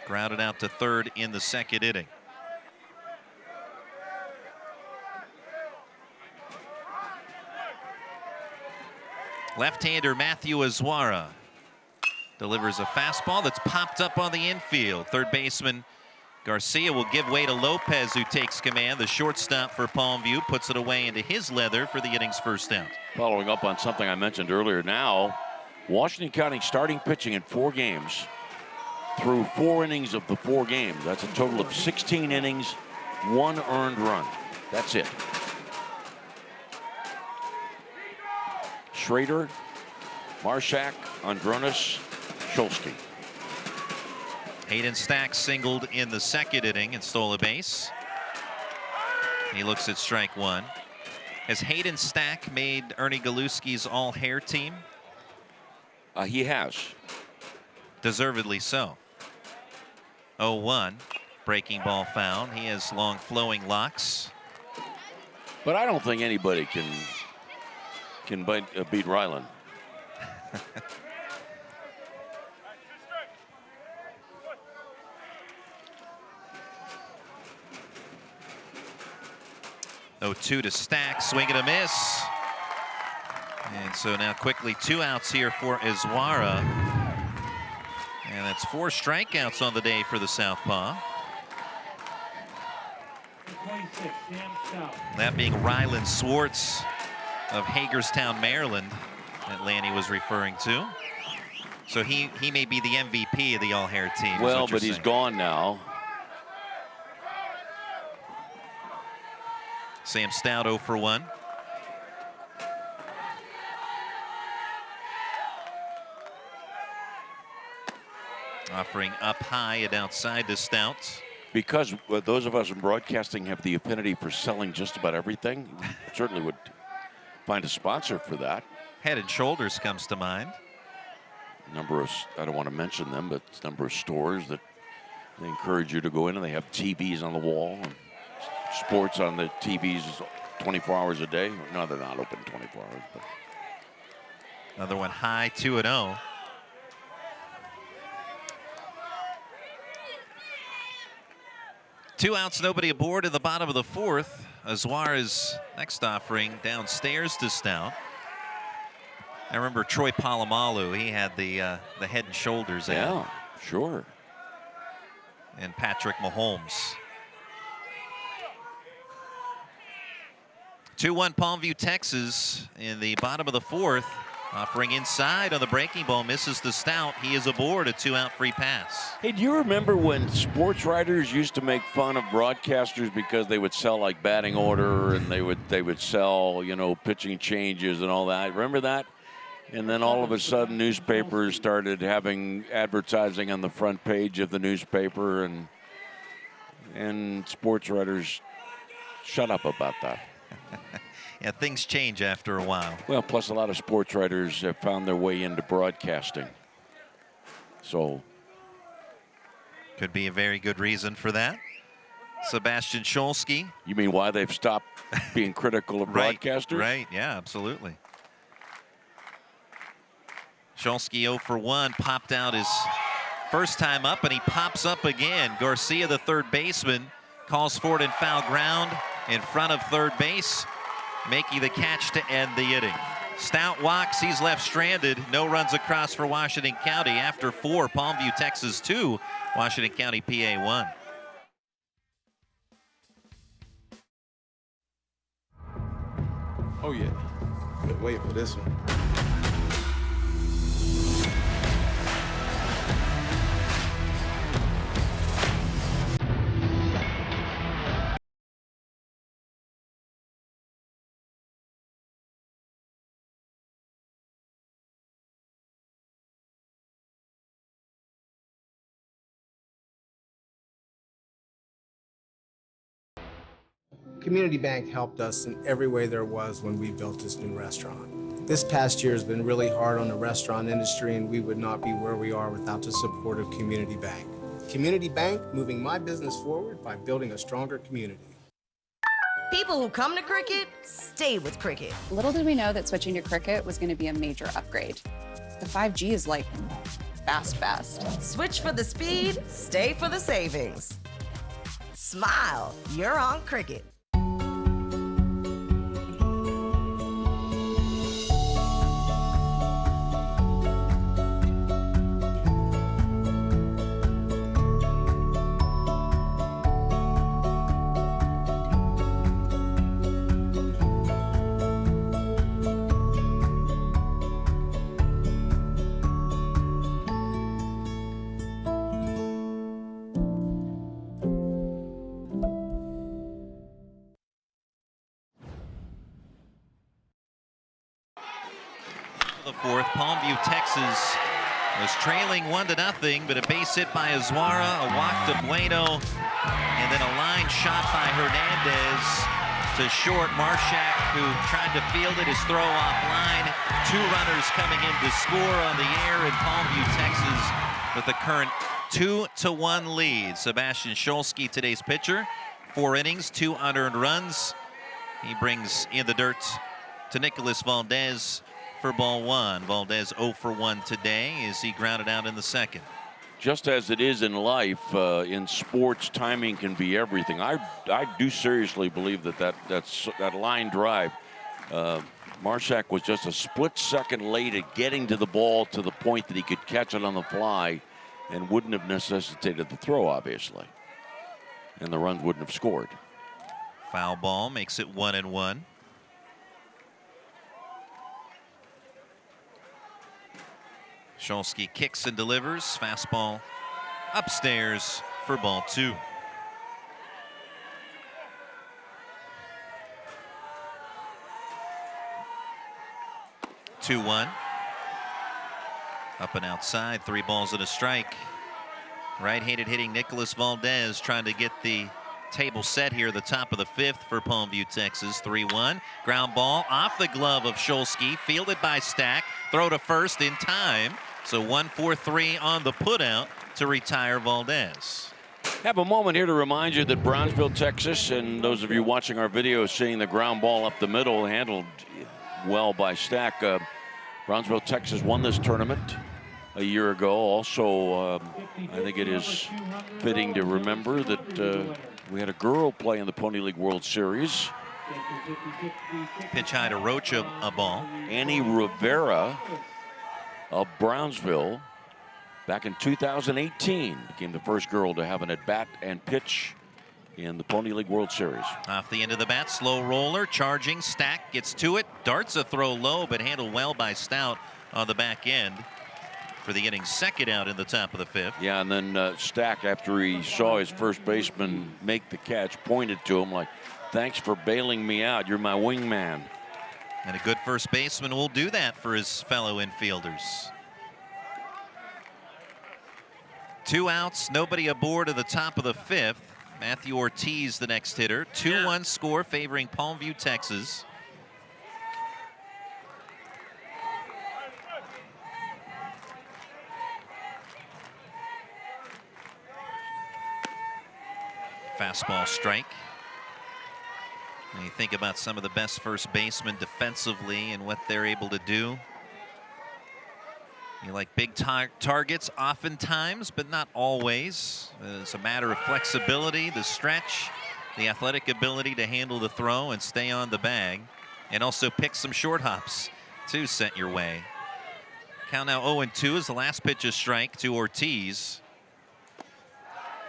Grounded out to 3rd in the 2nd inning. Left-hander Matthew Azuara delivers a fastball that's popped up on the infield. Third baseman Garcia will give way to Lopez, who takes command. The shortstop for Palmview puts it away into his leather for the inning's first out. Following up on something I mentioned earlier, now Washington County starting pitching in 4 games through 4 innings of the 4 games. That's a total of 16 innings, 1 earned run. That's it. Schrader, Marshak, Andronis, Shulsky. Hayden Stack singled in the 2nd inning and stole a base. He looks at strike 1. Has Hayden Stack made Ernie Galuski's all-hair team? He has. Deservedly so. 0-1. Breaking ball found. He has long flowing locks. But I don't think anybody can beat Ryland. Oh, 2 to Stack, swing and a miss. And so now quickly 2 outs here for Azuara. And that's 4 strikeouts on the day for the Southpaw. That being Ryland Swartz of Hagerstown, Maryland, that Lanny was referring to. So he may be the MVP of the all-hair team. Well, but he's gone now. Sam Stout 0 for 1. Offering up high and outside to Stout. Because those of us in broadcasting have the affinity for selling just about everything, certainly would find a sponsor for that. Head and Shoulders comes to mind. Number of, I don't want to mention them, but number of stores that they encourage you to go in, and they have TVs on the wall, and sports on the TVs 24 hours a day. No, they're not open 24 hours. But. Another one high, 2-0. Two outs, nobody aboard in the bottom of the 4th. Azuara's next offering downstairs to Stout. I remember Troy Polamalu. He had the Head and Shoulders ad. Yeah, sure. And Patrick Mahomes. 2-1 Palmview, Texas in the bottom of the fourth. Offering inside on the breaking ball, misses the Stout. He is aboard a 2-out free pass. Hey, do you remember when sports writers used to make fun of broadcasters because they would sell like batting order and they would sell, you know, pitching changes and all that? Remember that? And then all of a sudden newspapers started having advertising on the front page of the newspaper, and sports writers shut up about that. Yeah, things change after a while. Well, plus a lot of sports writers have found their way into broadcasting. So. Could be a very good reason for that. Sebastian Scholsky. You mean why they've stopped being critical of broadcasters? Right, yeah, absolutely. Scholsky 0 for 1, popped out his first time up, and he pops up again. Garcia, the third baseman, calls for it in foul ground in front of third base, making the catch to end the inning. Stout walks, he's left stranded. No runs across for Washington County after 4. Palmview, Texas 2, Washington County, PA 1. Oh, yeah. Been waiting for this one. Community Bank helped us in every way there was when we built this new restaurant. This past year has been really hard on the restaurant industry, and we would not be where we are without the support of Community Bank. Community Bank, moving my business forward by building a stronger community. People who come to Cricket stay with Cricket. Little did we know that switching to Cricket was going to be a major upgrade. The 5G is like fast. Switch for the speed, stay for the savings. Smile, you're on Cricket. The fourth, Palmview, Texas was trailing 1-0, but a base hit by Azuara, a walk to Bueno, and then a line shot by Hernandez to short. Marshak, who tried to field it, his throw offline. 2 runners coming in to score on the air in Palmview, Texas, with the current 2-1 lead. Sebastian Scholsky, today's pitcher, 4 innings, 2 unearned runs. He brings in the dirt to Nicholas Valdez for ball 1. Valdez 0 for 1 today as he grounded out in the second. Just as it is in life, in sports, timing can be everything. I do seriously believe that line drive, Marshak was just a split second late at getting to the ball to the point that he could catch it on the fly and wouldn't have necessitated the throw, obviously. And the runs wouldn't have scored. Foul ball makes it 1-1. Scholsky kicks and delivers. Fastball upstairs for ball 2. Two-1. Up and outside. 3 balls and a strike. Right-handed hitting Nicholas Valdez trying to get the table set here at the top of the 5th for Palmview, Texas. 3-1. Ground ball off the glove of Scholsky. Fielded by Stack. Throw to first in time. So 1-4-3 on the putout to retire Valdez. Have a moment here to remind you that Brownsville, Texas, and those of you watching our video seeing the ground ball up the middle, handled well by Stack. Brownsville, Texas won this tournament a year ago. Also, I think it is fitting to remember that we had a girl play in the Pony League World Series. Pitch high to Rocha, a ball. Annie Rivera of Brownsville back in 2018 became the first girl to have an at-bat and pitch in the Pony League World Series. Off the end of the bat, slow roller, charging, Stack gets to it, darts a throw low, but handled well by Stout on the back end for the inning's second out in the top of the 5th. Yeah, and then Stack, after he saw his first baseman make the catch, pointed to him like, thanks for bailing me out. You're my wingman. And a good first baseman will do that for his fellow infielders. 2 outs, nobody aboard at the top of the 5th. Matthew Ortiz, the next hitter. 2-1 score favoring Palmview, Texas. Fastball strike. When you think about some of the best first basemen defensively and what they're able to do. You like big targets oftentimes, but not always. It's a matter of flexibility, the stretch, the athletic ability to handle the throw and stay on the bag, and also pick some short hops to set your way. Count now 0-2 as the last pitch is strike to Ortiz.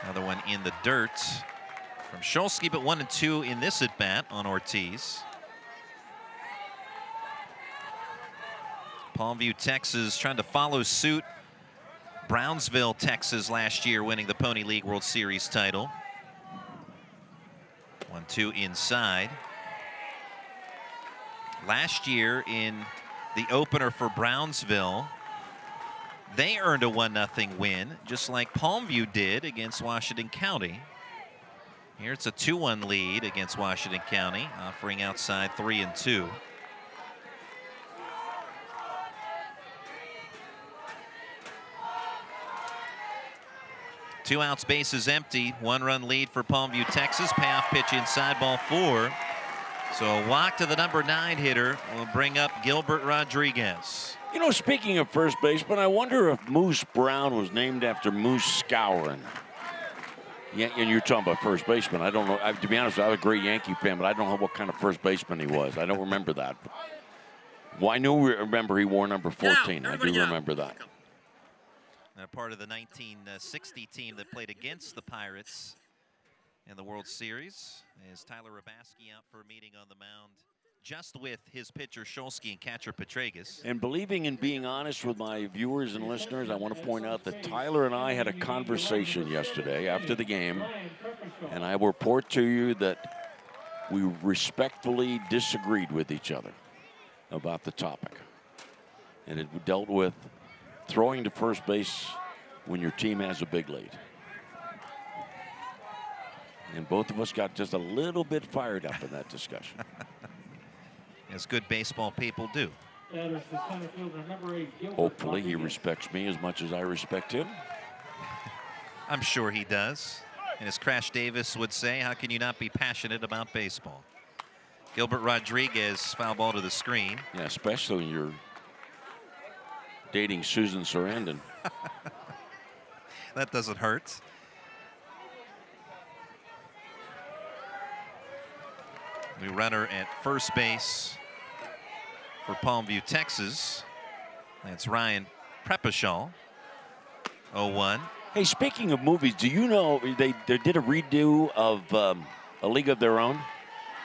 Another one in the dirt from Shulsky, but 1-2 in this at bat on Ortiz. Palmview, Texas trying to follow suit. Brownsville, Texas last year winning the Pony League World Series title. 1-2 inside. Last year in the opener for Brownsville, they earned a 1-0 win, just like Palmview did against Washington County. Here it's a 2-1 lead against Washington County, offering outside 3-2. 2 outs, bases empty. 1-run lead for Palmview, Texas. Payoff pitch inside, ball 4. So a walk to the number 9 hitter will bring up Gilbert Rodriguez. You know, speaking of first baseman, I wonder if Moose Brown was named after Moose Skowron. Yeah, and you're talking about first baseman. I don't know. To be honest, I'm a great Yankee fan, but I don't know what kind of first baseman he was. I don't remember that. Well, I remember he wore number 14. I do remember that. Part of the 1960 team that played against the Pirates in the World Series. Is Tyler Rabaski out for a meeting on the mound just with his pitcher Shulsky and catcher Petragus. And believing in being honest with my viewers and listeners, I want to point out that Tyler and I had a conversation yesterday after the game, and I will report to you that we respectfully disagreed with each other about the topic. And it dealt with throwing to first base when your team has a big lead. And both of us got just a little bit fired up in that discussion. As good baseball people do. Hopefully he respects me as much as I respect him. I'm sure he does. And as Crash Davis would say, how can you not be passionate about baseball? Gilbert Rodriguez, foul ball to the screen. Yeah, especially when you're dating Susan Sarandon. That doesn't hurt. New runner at first base for Palmview, Texas. That's Ryan Prepashall. 0-1. Hey, speaking of movies, do you know they did a redo of A League of Their Own?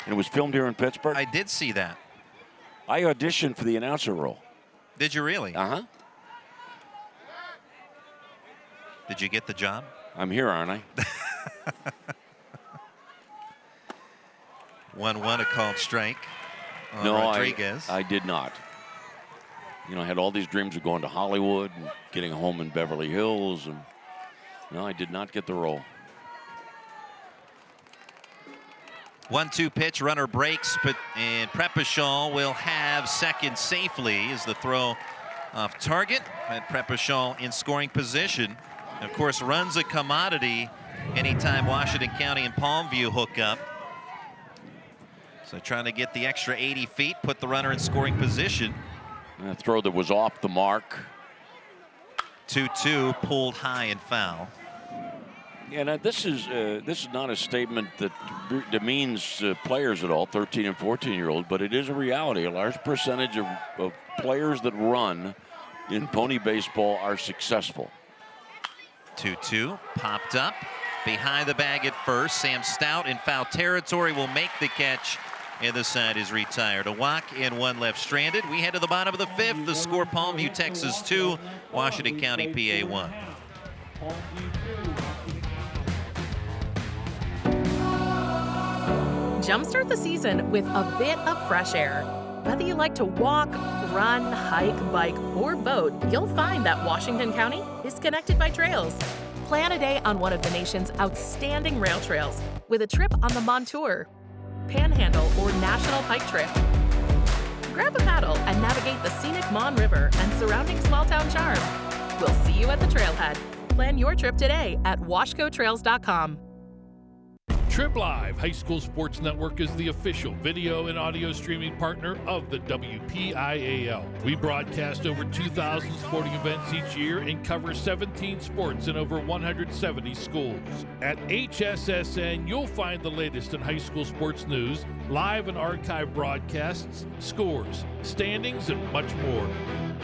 And it was filmed here in Pittsburgh? I did see that. I auditioned for the announcer role. Did you really? Uh-huh. Did you get the job? I'm here, aren't I? 1-1, a called strike on No, Rodriguez. I did not. You know, I had all these dreams of going to Hollywood and getting a home in Beverly Hills. And no, I did not get the role. 1-2 pitch, runner breaks, and Prepashall will have second safely as the throw off target. And Prepashall in scoring position. Of course, runs a commodity anytime Washington County and Palmview hook up. So trying to get the extra 80 feet, put the runner in scoring position. And a throw that was off the mark. 2-2, pulled high and foul. Yeah, this is not a statement that demeans players at all, 13 and 14-year-olds, but it is a reality. A large percentage of players that run in pony baseball are successful. 2-2, popped up, behind the bag at first. Sam Stout in foul territory will make the catch, and the side is retired. A walk and one left stranded. We head to the bottom of the fifth. The score: Palmview, Texas 2, Washington County, PA 1. Jumpstart the season with a bit of fresh air. Whether you like to walk, run, hike, bike, or boat, you'll find that Washington County is connected by trails. Plan a day on one of the nation's outstanding rail trails with a trip on the Montour, Panhandle, or National Pike Trail. Grab a paddle and navigate the scenic Mon River and surrounding small town charm. We'll see you at the trailhead. Plan your trip today at washcotrails.com. Trib Live High School Sports Network is the official video and audio streaming partner of the WPIAL. We broadcast over 2,000 sporting events each year and cover 17 sports in over 170 schools. At HSSN, you'll find the latest in high school sports news, live and archive broadcasts, scores, standings, and much more.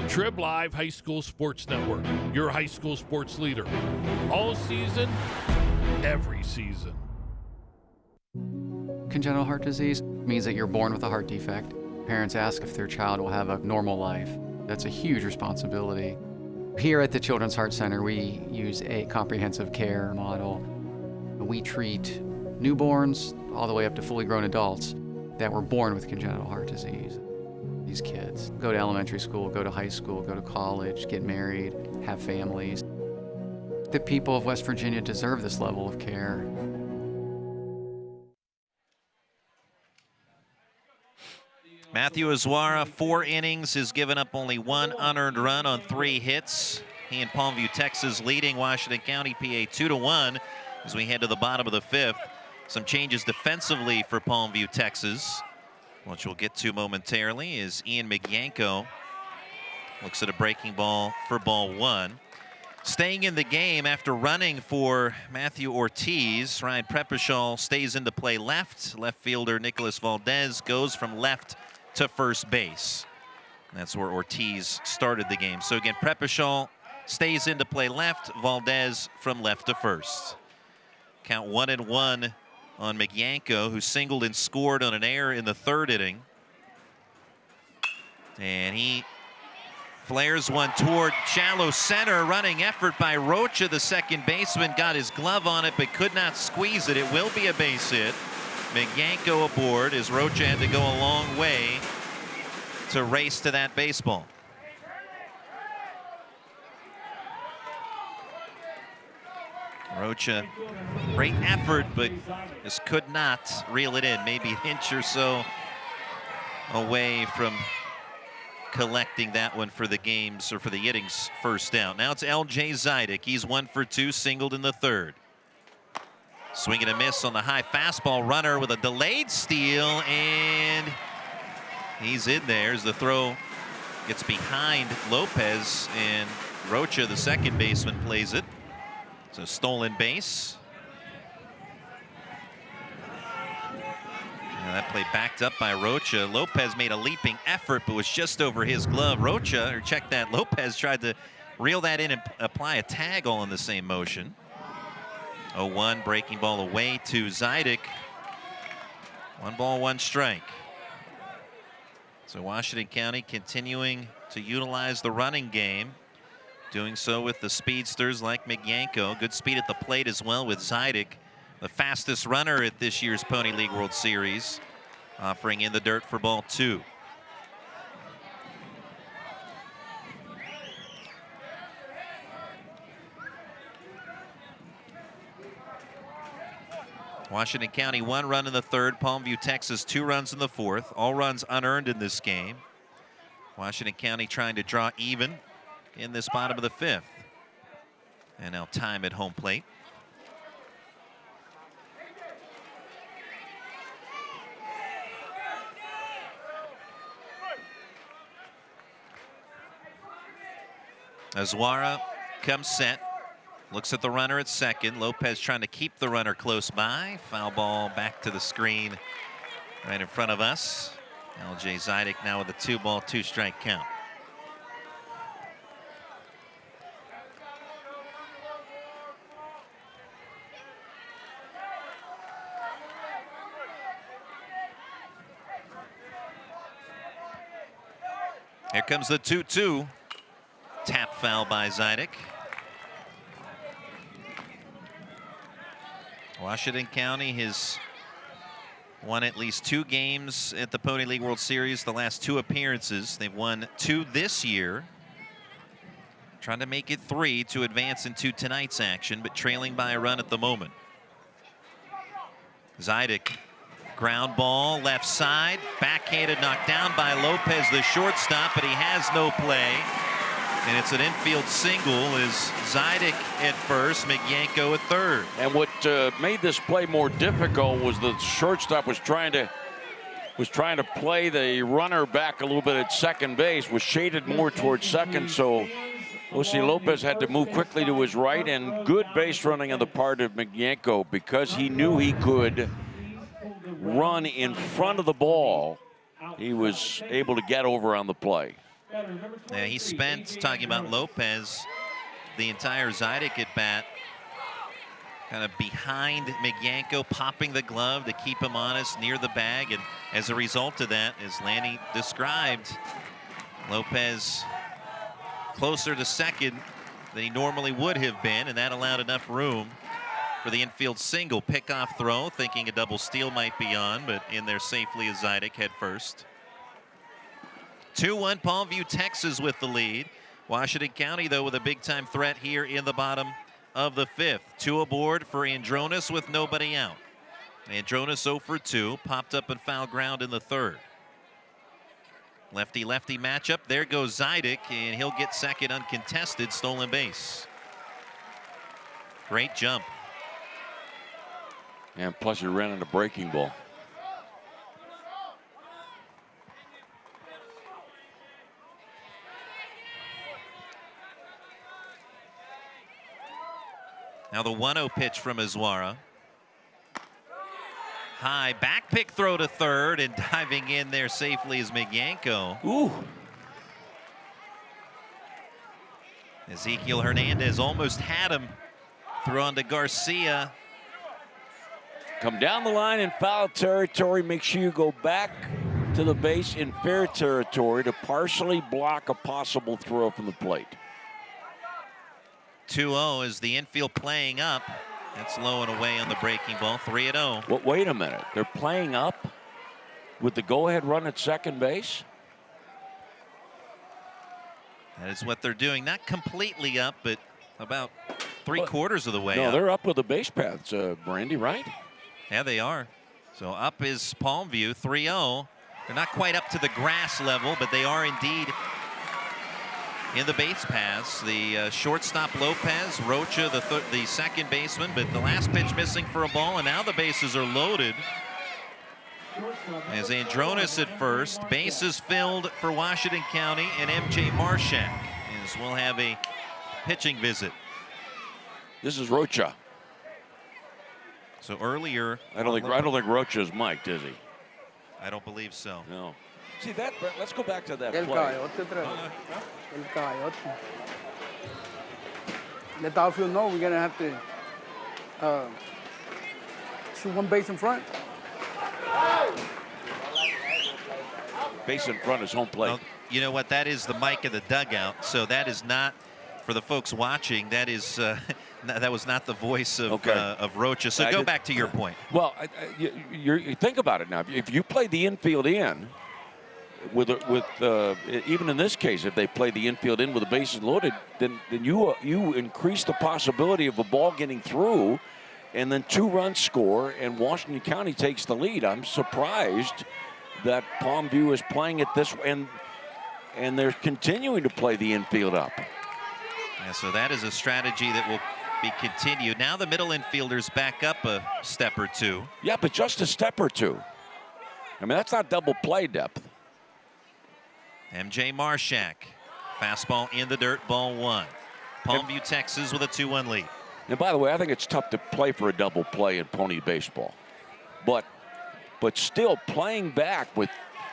Trib Live High School Sports Network, your high school sports leader. All season, every season. Congenital heart disease means that you're born with a heart defect. Parents ask if their child will have a normal life. That's a huge responsibility. Here at the Children's Heart Center, we use a comprehensive care model. We treat newborns all the way up to fully grown adults that were born with congenital heart disease. These kids go to elementary school, go to high school, go to college, get married, have families. The people of West Virginia deserve this level of care. Matthew Azuara, 4 innings, has given up only 1 unearned run on 3 hits. He and Palmview, Texas, leading Washington County, PA 2-1 as we head to the bottom of the 5th. Some changes defensively for Palmview, Texas, which we'll get to momentarily, as Ian Migyanko looks at a breaking ball for ball 1. Staying in the game after running for Matthew Ortiz, Ryan Prepishal stays into play left. Left fielder Nicholas Valdez goes from left to first base. That's where Ortiz started the game. So again, Prepishal stays into play left, Valdez from left to first. Count 1-1 on Migyanko, who singled and scored on an error in the 3rd inning. And he flares one toward shallow center. Running effort by Rocha, the second baseman, got his glove on it but could not squeeze it. It will be a base hit. Migyanko aboard as Rocha had to go a long way to race to that baseball. Rocha, great effort, but just could not reel it in. Maybe an inch or so away from collecting that one for the game's, or for the innings, first down. Now it's L.J. Zidek. He's 1 for 2, singled in the 3rd. Swing and a miss on the high fastball. Runner with a delayed steal, and he's in there as the throw gets behind Lopez, and Rocha, the second baseman, plays it. So stolen base. And that play backed up by Rocha. Lopez made a leaping effort, but was just over his glove. Rocha, or check that, Lopez tried to reel that in and apply a tag all in the same motion. 0-1, breaking ball away to Zidek. 1 ball, 1 strike. So Washington County continuing to utilize the running game. Doing so with the speedsters like Migyanko. Good speed at the plate as well with Zidek, the fastest runner at this year's Pony League World Series, offering in the dirt for ball 2. Washington County 1 run in the 3rd, Palmview, Texas 2 runs in the 4th. All runs unearned in this game. Washington County trying to draw even in this bottom of the 5th. And now time at home plate. Azuara comes set. Looks at the runner at second. Lopez trying to keep the runner close by. Foul ball back to the screen right in front of us. L.J. Zidek now with a 2-ball, 2-strike count. Here comes the 2-2. Tap foul by Zidek. Washington County has won at least 2 games at the Pony League World Series, the last 2 appearances. They've won 2 this year. Trying to make it 3 to advance into tonight's action, but trailing by a run at the moment. Zidek, ground ball, left side, backhanded, knocked down by Lopez, the shortstop, but he has no play. And it's an infield single as Zidek at first, Migienko at third. And what made this play more difficult was the shortstop was trying to play the runner back a little bit at second base, was shaded more towards second, so Jose Lopez had to move quickly to his right, and good base running on the part of Migienko because he knew he could run in front of the ball. He was able to get over on the play. Yeah, he spent, talking about Lopez, the entire Zidek at bat kind of behind Migienko, popping the glove to keep him honest near the bag. And as a result of that, as Lanny described, Lopez closer to second than he normally would have been, and that allowed enough room for the infield single. Pickoff throw, thinking a double steal might be on, but in there safely as Zidek head first. 2-1 Palmview, Texas with the lead. Washington County, though, with a big-time threat here in the bottom of the 5th. 2 aboard for Andronis with nobody out. Andronis 0 for 2, popped up in foul ground in the 3rd. Lefty-lefty matchup. There goes Zidek, and he'll get second uncontested, stolen base. Great jump. And plus he ran into breaking ball. Now the 1-0 pitch from Azuara. High back pick throw to third, and diving in there safely is Migienko. Ooh. Ezekiel Hernandez almost had him. Throw on to Garcia. Come down the line in foul territory. Make sure you go back to the base in fair territory to partially block a possible throw from the plate. 2-0 is the infield playing up. That's low and away on the breaking ball. 3-0. Well, wait a minute. They're playing up with the go-ahead run at second base? That is what they're doing. Not completely up, but about 3/4 of the way up. They're up with the base paths, Brandy, right? Yeah, they are. So up is Palmview, 3-0. They're not quite up to the grass level, but they are indeed in the base paths. The shortstop Lopez, Rocha the second baseman, but the last pitch missing for a ball, and now the bases are loaded. As Andronis at first, bases filled for Washington County, and MJ Marshak as we'll have a pitching visit. This is Rocha. So earlier, I don't think Rocha is mic'd, is he? I don't believe so. No. See that? Let's go back to that El play. Coyote. El Coyote. Let the outfield know we're gonna have to shoot one base in front. Base in front is home plate. Well, you know what? That is the mic of the dugout. So that is not, for the folks watching, that is that was not the voice of Rocha. So go back to your point. Well, you think about it now. If you play the infield in, even in this case, if they play the infield in with the bases loaded, then you increase the possibility of a ball getting through, and then 2 runs score, and Washington County takes the lead. I'm surprised that Palmview is playing it this way, and they're continuing to play the infield up. Yeah, so that is a strategy that will be continued. Now the middle infielders back up a step or 2. Yeah, but just a step or 2. I mean, that's not double play depth. MJ Marshak, fastball in the dirt, ball 1. Palmview, Texas with a 2-1 lead. And by the way, I think it's tough to play for a double play in Pony baseball. But still playing back with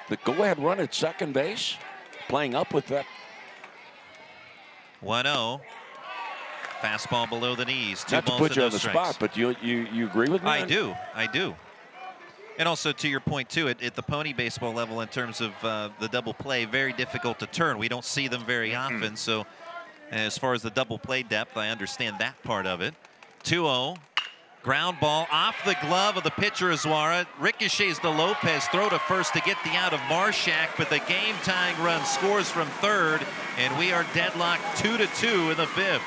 the go-ahead run at second base, playing up with that. 1-0. Fastball below the knees. 2 Not to balls put you no on the strikes. spot, but you agree with me? I do. And also, to your point, too, at the pony baseball level, in terms of the double play, very difficult to turn. We don't see them very often. So as far as the double play depth, I understand that part of it. 2-0. Ground ball off the glove of the pitcher, Azuara. Ricochets to Lopez. Throw to first to get the out of Marshak, but the game-tying run scores from third, and we are deadlocked 2-2 in the 5th.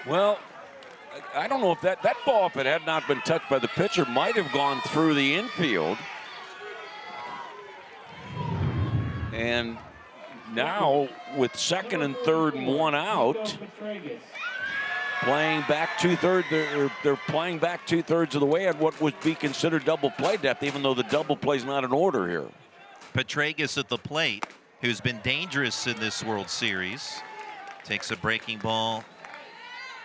Well, I don't know if that ball, if it had not been touched by the pitcher, might have gone through the infield. And now, with second and third and one out, playing back two-thirds, they're playing back two-thirds of the way at what would be considered double play depth, even though the double play is not in order here. Petraeus at the plate, who's been dangerous in this World Series, takes a breaking ball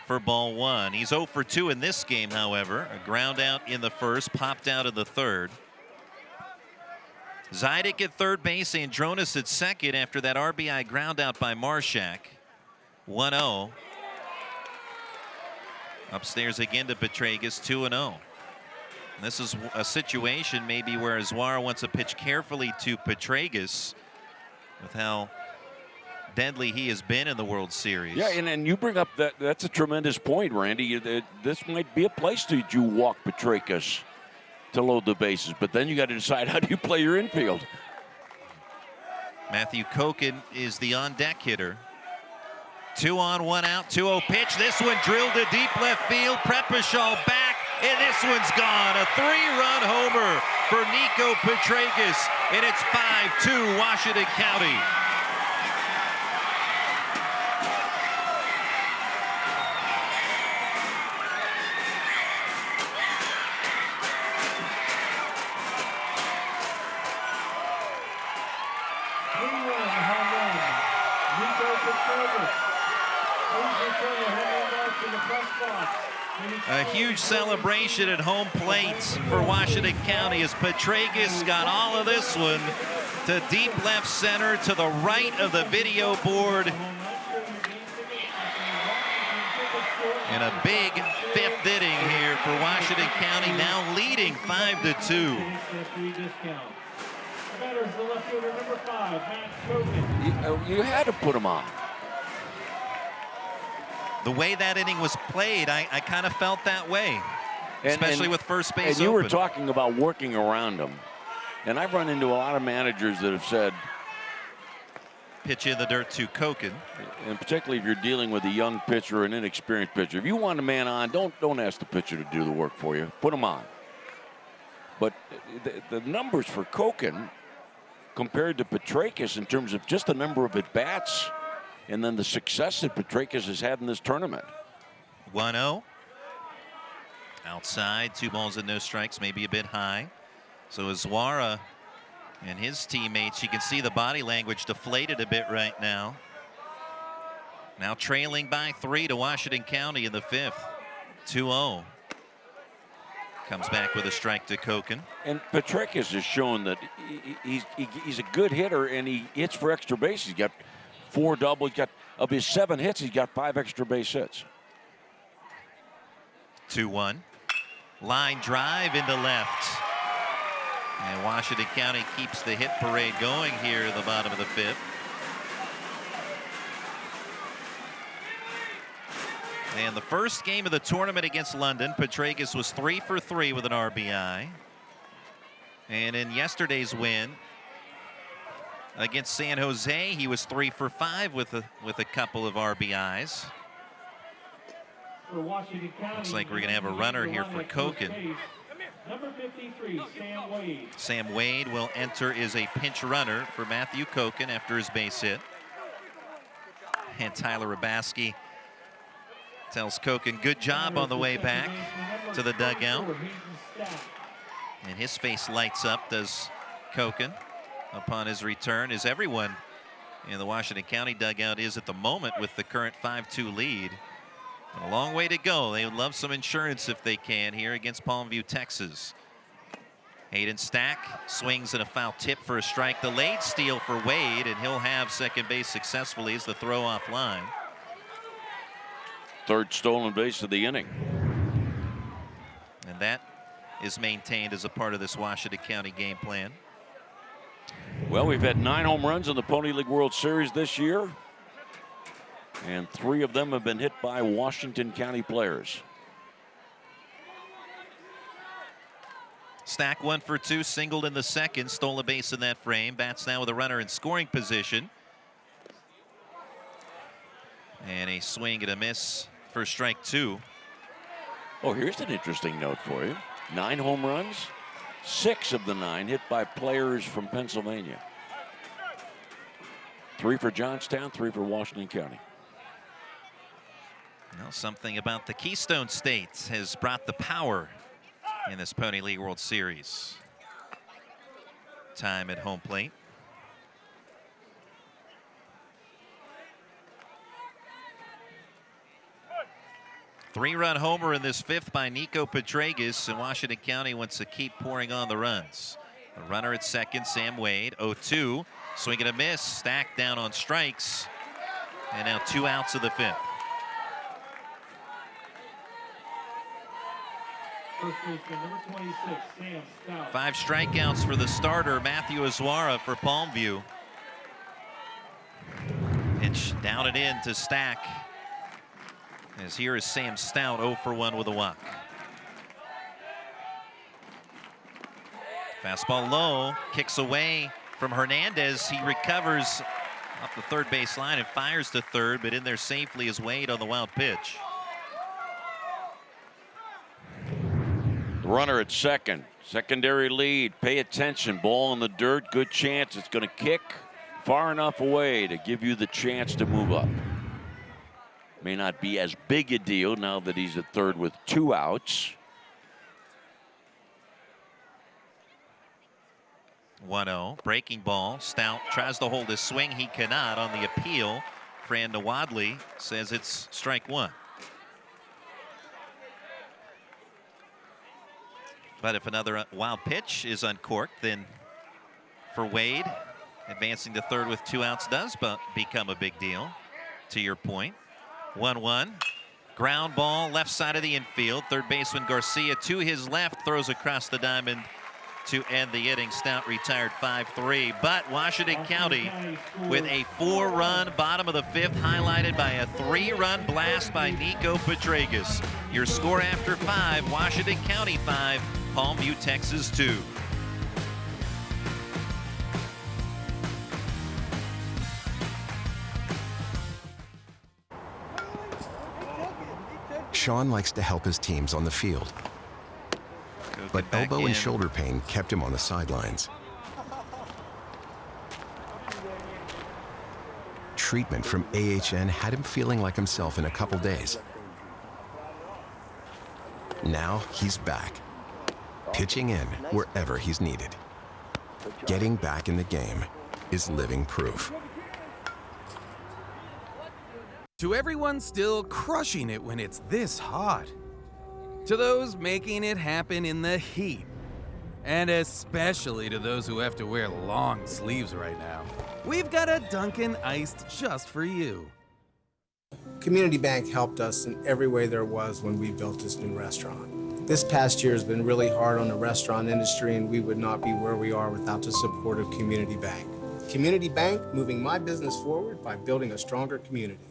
for ball one. He's 0 for 2 in this game, however. A ground out in the first, popped out in the third. Zidek at third base, Andronis at second after that RBI ground out by Marshak. 1-0. Upstairs again to Petraeus, 2-0. This is a situation maybe where Azuara wants to pitch carefully to Petraeus with how deadly he has been in the World Series. Yeah, and you bring up that's a tremendous point, Randy. This might be a place that you walk Petraeus to load the bases, but then you got to decide how do you play your infield. Matthew Koken is the on-deck hitter. 2 on, 1 out, 2-0 pitch. This one drilled to deep left field. Prepishal back, and this one's gone. A 3-run homer for Nico Petraeus, and it's 5-2 Washington County. A huge celebration at home plate for Washington County as Petraeus got all of this one to deep left center to the right of the video board. And a big 5th inning here for Washington County, now leading 5-2. You had to put him on. The way that inning was played, I kind of felt that way, especially with first base And you open. were talking about working around him. And I've run into a lot of managers that have said, pitch in the dirt to Koken. And particularly if you're dealing with a young pitcher or an inexperienced pitcher, if you want a man on, don't ask the pitcher to do the work for you. Put him on. But the numbers for Koken compared to Petraeus in terms of just the number of at-bats and then the success that Petraeus has had in this tournament. 1-0. Outside, 2 balls and no strikes, maybe a bit high. So Azuara and his teammates, you can see the body language deflated a bit right now. Now trailing by 3 to Washington County in the 5th. 2-0. Comes back with a strike to Koken. And Petraeus has shown that he's a good hitter and he hits for extra base. He's got 4 doubles. He's got, of his 7 hits, he's got 5 extra base hits. 2-1. Line drive into left. And Washington County keeps the hit parade going here at the bottom of the 5th. And the first game of the tournament against London, Petraeus was 3 for 3 with an RBI. And in yesterday's win against San Jose, he was 3 for 5 with a couple of RBIs. Looks like we're going to have a runner here for Koken. Number 53, Sam Wade. Sam Wade will enter as a pinch runner for Matthew Koken after his base hit. And Tyler Rabaski tells Koken, good job on the way back to the dugout. And his face lights up, does Koken, upon his return, as everyone in the Washington County dugout is at the moment with the current 5-2 lead. A long way to go. They would love some insurance if they can here against Palmview, Texas. Hayden Stack swings and a foul tip for a strike. Delayed steal for Wade, and he'll have second base successfully as the throw off line. 3rd stolen base of the inning. that is maintained as a part of this Washington County game plan. Well, we've had 9 home runs in the Pony League World Series this year, and 3 of them have been hit by Washington County players. Stack 1 for 2, singled in the second, stole a base in that frame. Bats now with a runner in scoring position. And a swing and a miss for strike 2. Oh, here's an interesting note for you. 9 home runs, 6 of the 9 hit by players from Pennsylvania. 3 for Johnstown, 3 for Washington County. Well, something about the Keystone State has brought the power in this Pony League World Series. Time at home plate. Three-run homer in this 5th by Nico Petragus, and Washington County wants to keep pouring on the runs. The runner at second, Sam Wade, 0-2. Swing and a miss, stacked down on strikes, and now 2 outs of the 5th. First baseman, number 26, Sam Stout. 5 strikeouts for the starter, Matthew Azuara for Palmview. Pitch down and in to Stack. As here is Sam Stout, 0 for 1 with a walk. Fastball low, kicks away from Hernandez. He recovers up the third base line and fires to third, but in there safely is Wade on the wild pitch. The runner at second, secondary lead. Pay attention, ball in the dirt, good chance. It's going to kick far enough away to give you the chance to move up. May not be as big a deal now that he's at third with 2 outs. 1-0, breaking ball. Stout tries to hold his swing. He cannot on the appeal. Fran Wadley says it's strike 1. But if another wild pitch is uncorked, then for Wade, advancing to third with 2 outs does become a big deal, to your point. 1-1, ground ball left side of the infield. Third baseman Garcia to his left, throws across the diamond to end the inning. Stout retired 5-3, but Washington County with a 4-run bottom of the 5th, highlighted by a 3-run blast by Nico Petragus. Your score after 5, Washington County 5, Palmview, Texas 2. Sean likes to help his teams on the field, but elbow and shoulder pain kept him on the sidelines. Treatment from AHN had him feeling like himself in a couple days. Now he's back, pitching in wherever he's needed. Getting back in the game is living proof. To everyone still crushing it when it's this hot. To those making it happen in the heat. And especially to those who have to wear long sleeves right now. We've got a Dunkin' Iced just for you. Community Bank helped us in every way there was when we built this new restaurant. This past year has been really hard on the restaurant industry, and we would not be where we are without the support of Community Bank. Community Bank, moving my business forward by building a stronger community.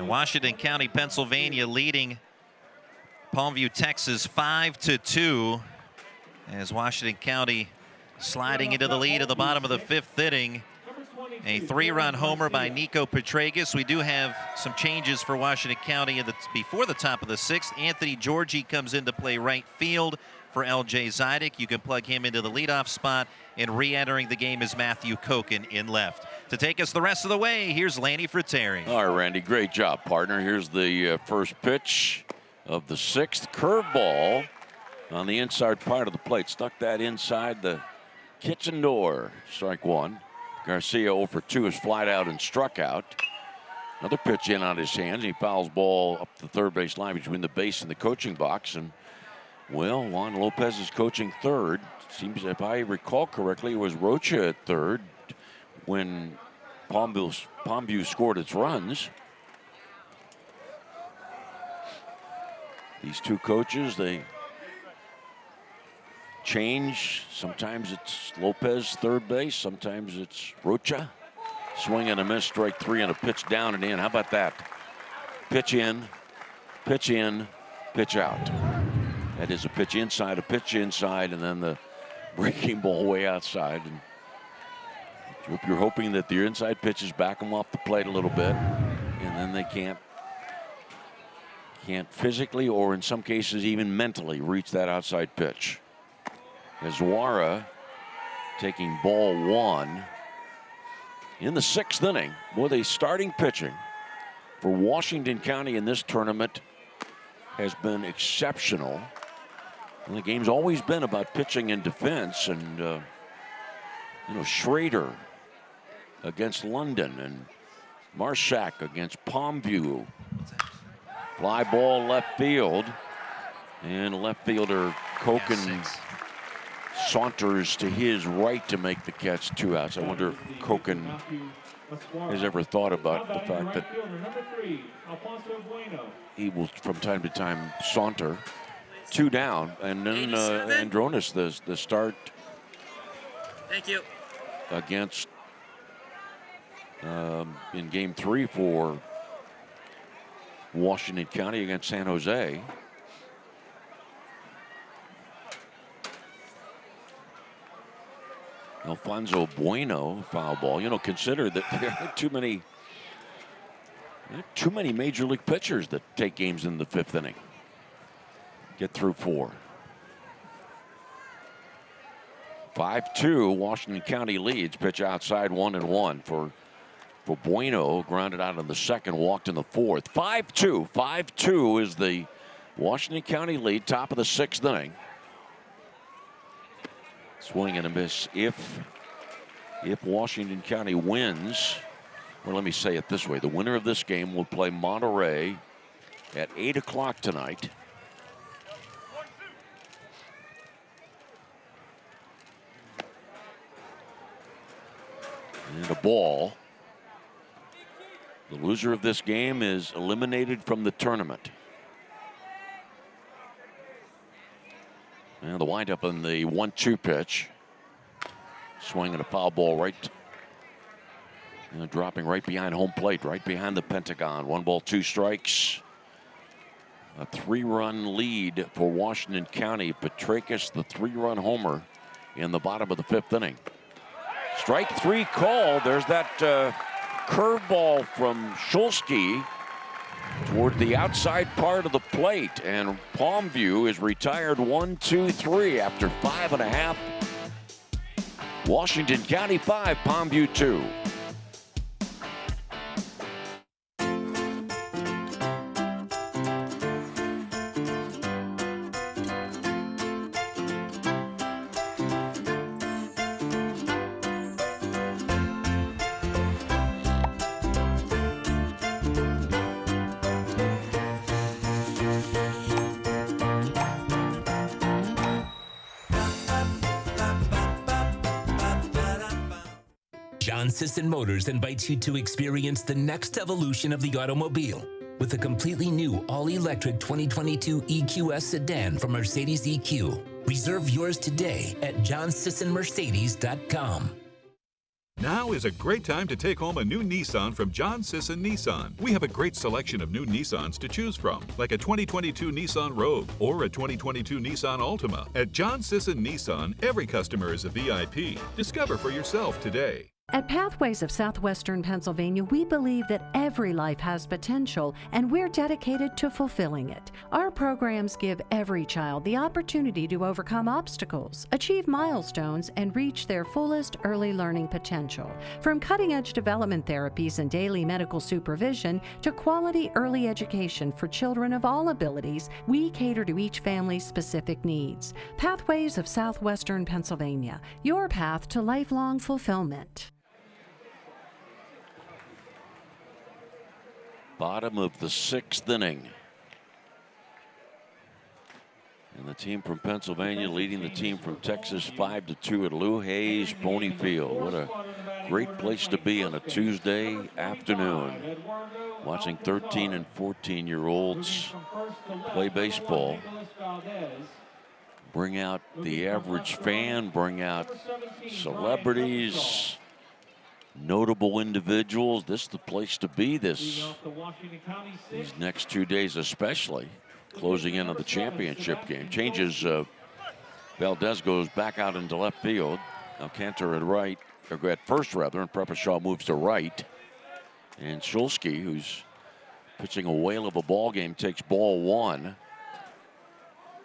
Washington County, Pennsylvania leading Palmview, Texas 5-2 as Washington County sliding into the lead at the bottom of the 5th inning. A 3-run homer by Nico Petragus. We do have some changes for Washington County before the top of the 6th. Anthony Georgie comes into play right field for LJ Zidek. You can plug him into the leadoff spot, and re-entering the game is Matthew Koken in left. To take us the rest of the way, here's Lanny Fratteri. All right, Randy, great job, partner. Here's the first pitch of the sixth. Curveball on the inside part of the plate. Stuck that inside the kitchen door. Strike one. Garcia 0 for 2 is flied out and struck out. Another pitch in on his hands. He fouls ball up the third base line between the base and the coaching box. And, well, Juan Lopez is coaching third. Seems, if I recall correctly, it was Rocha at third when Palmview scored its runs. These two coaches, they change. Sometimes it's Lopez third base. Sometimes it's Rocha. Swing and a miss, strike three, and a pitch down and in. How about that? Pitch in, pitch out. That is a pitch inside, and then the breaking ball way outside. And you're hoping that the inside pitches back them off the plate a little bit, and then they can't physically or in some cases even mentally reach that outside pitch. Azuara taking ball one in the sixth inning. Boy, the starting pitching for Washington County in this tournament has been exceptional. And the game's always been about pitching and defense. And, Schrader against London and Marshak against Palmview. Fly ball left field. And left fielder Koken saunters to his right to make the catch, 2 outs. I wonder if Koken has ever thought about the fact that he will from time to time saunter. 2 down, and then Andronis, the start. Thank you. Against in game 3 for Washington County against San Jose. Alfonso Bueno, foul ball. Consider that there are too many major league pitchers that take games in the 5th inning. Get through 4. 5-2, Washington County leads. Pitch outside, 1-1 for Bueno. Grounded out in the second, walked in the 4th. 5-2. 5-2 is the Washington County lead, top of the 6th inning. Swing and a miss. If Washington County wins, or let me say it this way, the winner of this game will play Monterey at 8 o'clock tonight. And a ball. The loser of this game is eliminated from the tournament. And the windup on the 1-2 pitch. Swing and a foul ball right. Dropping right behind home plate, right behind the Pentagon. 1 ball, 2 strikes. A 3-run lead for Washington County. Petrakis, the 3-run homer in the bottom of the 5th inning. Strike 3 call. There's that curveball from Shulsky toward the outside part of the plate, and Palmview is retired 1-2-3 after 5.5. Washington County 5, Palmview 2. John Sisson Motors invites you to experience the next evolution of the automobile with a completely new all-electric 2022 EQS sedan from Mercedes EQ. Reserve yours today at johnsissonmercedes.com. Now is a great time to take home a new Nissan from John Sisson Nissan. We have a great selection of new Nissans to choose from, like a 2022 Nissan Rogue or a 2022 Nissan Altima. At John Sisson Nissan, every customer is a VIP. Discover for yourself today. At Pathways of Southwestern Pennsylvania, we believe that every life has potential, and we're dedicated to fulfilling it. Our programs give every child the opportunity to overcome obstacles, achieve milestones, and reach their fullest early learning potential. From cutting-edge development therapies and daily medical supervision to quality early education for children of all abilities, we cater to each family's specific needs. Pathways of Southwestern Pennsylvania, your path to lifelong fulfillment. Bottom of the 6th inning. And the team from Pennsylvania leading the team from Texas 5-2 at Lou Hayes Pony Field. What a great place to be on a Tuesday afternoon. Watching 13 and 14-year-olds play baseball. Bring out the average fan, bring out celebrities, notable individuals. This is the place to be these next 2 days, especially closing in on the championship game. Changes, Valdez goes back out into left field. Alcantara at right, or at first rather, and Prepashaw moves to right. And Shulsky, who's pitching a whale of a ball game, takes ball 1.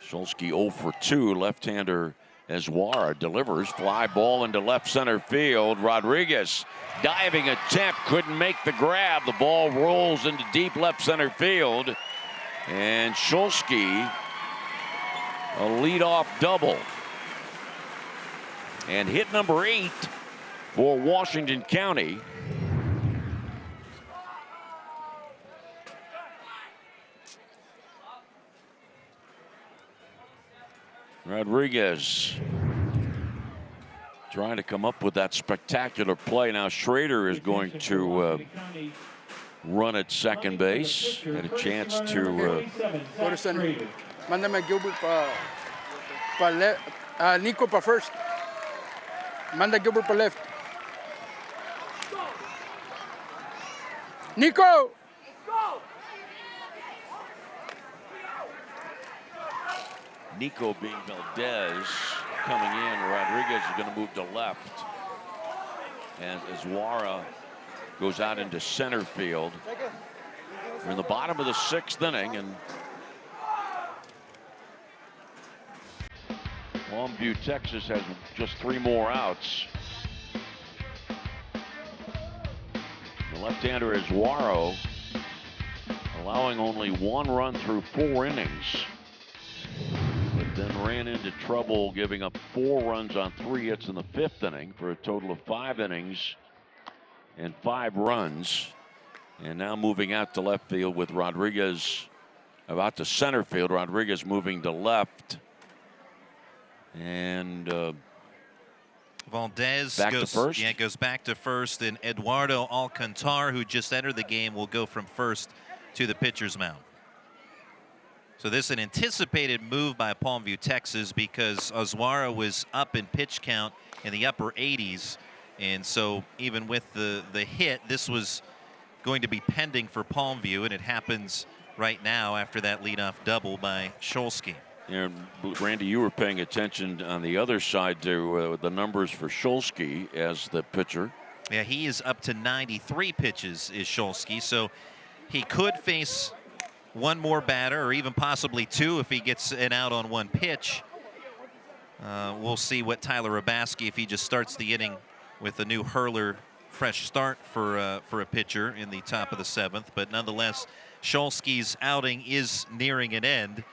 Shulsky 0 for 2, left-hander Eswara delivers, fly ball into left center field. Rodriguez diving attempt, couldn't make the grab. The ball rolls into deep left center field. And Shulsky, a leadoff double. And hit number 8 for Washington County. Rodriguez trying to come up with that spectacular play. Now Schrader is going to run at second base. Had a chance to go to center. Mándame a Gilbert para left. Nico para first. Manda Gilbert para left. Nico! Nico being Valdez coming in. Rodriguez is going to move to left. And Eswara goes out into center field. We're in the bottom of the 6th inning, and Longview, Texas has just 3 more outs. The left-hander Eswara allowing only 1 run through 4 innings. Then ran into trouble, giving up 4 runs on 3 hits in the 5th inning for a total of 5 innings and 5 runs. And now moving out to left field with Rodriguez, about to center field. Rodriguez moving to left. And Valdez back goes, to first. Yeah, goes back to first. And Eduardo Alcantar, who just entered the game, will go from first to the pitcher's mound. So this is an anticipated move by Palmview, Texas, because Eswara was up in pitch count in the upper 80s. And so even with the hit, this was going to be pending for Palmview, and it happens right now after that leadoff double by Shulsky. Yeah, Randy, you were paying attention on the other side to the numbers for Shulsky as the pitcher. Yeah, he is up to 93 pitches, is Shulsky. So he could face 1 more batter, or even possibly 2 if he gets an out on 1 pitch. We'll see what Tyler Rabaski, if he just starts the inning with a new hurler, fresh start for a pitcher in the top of the 7th. But nonetheless, Shulsky's outing is nearing an end.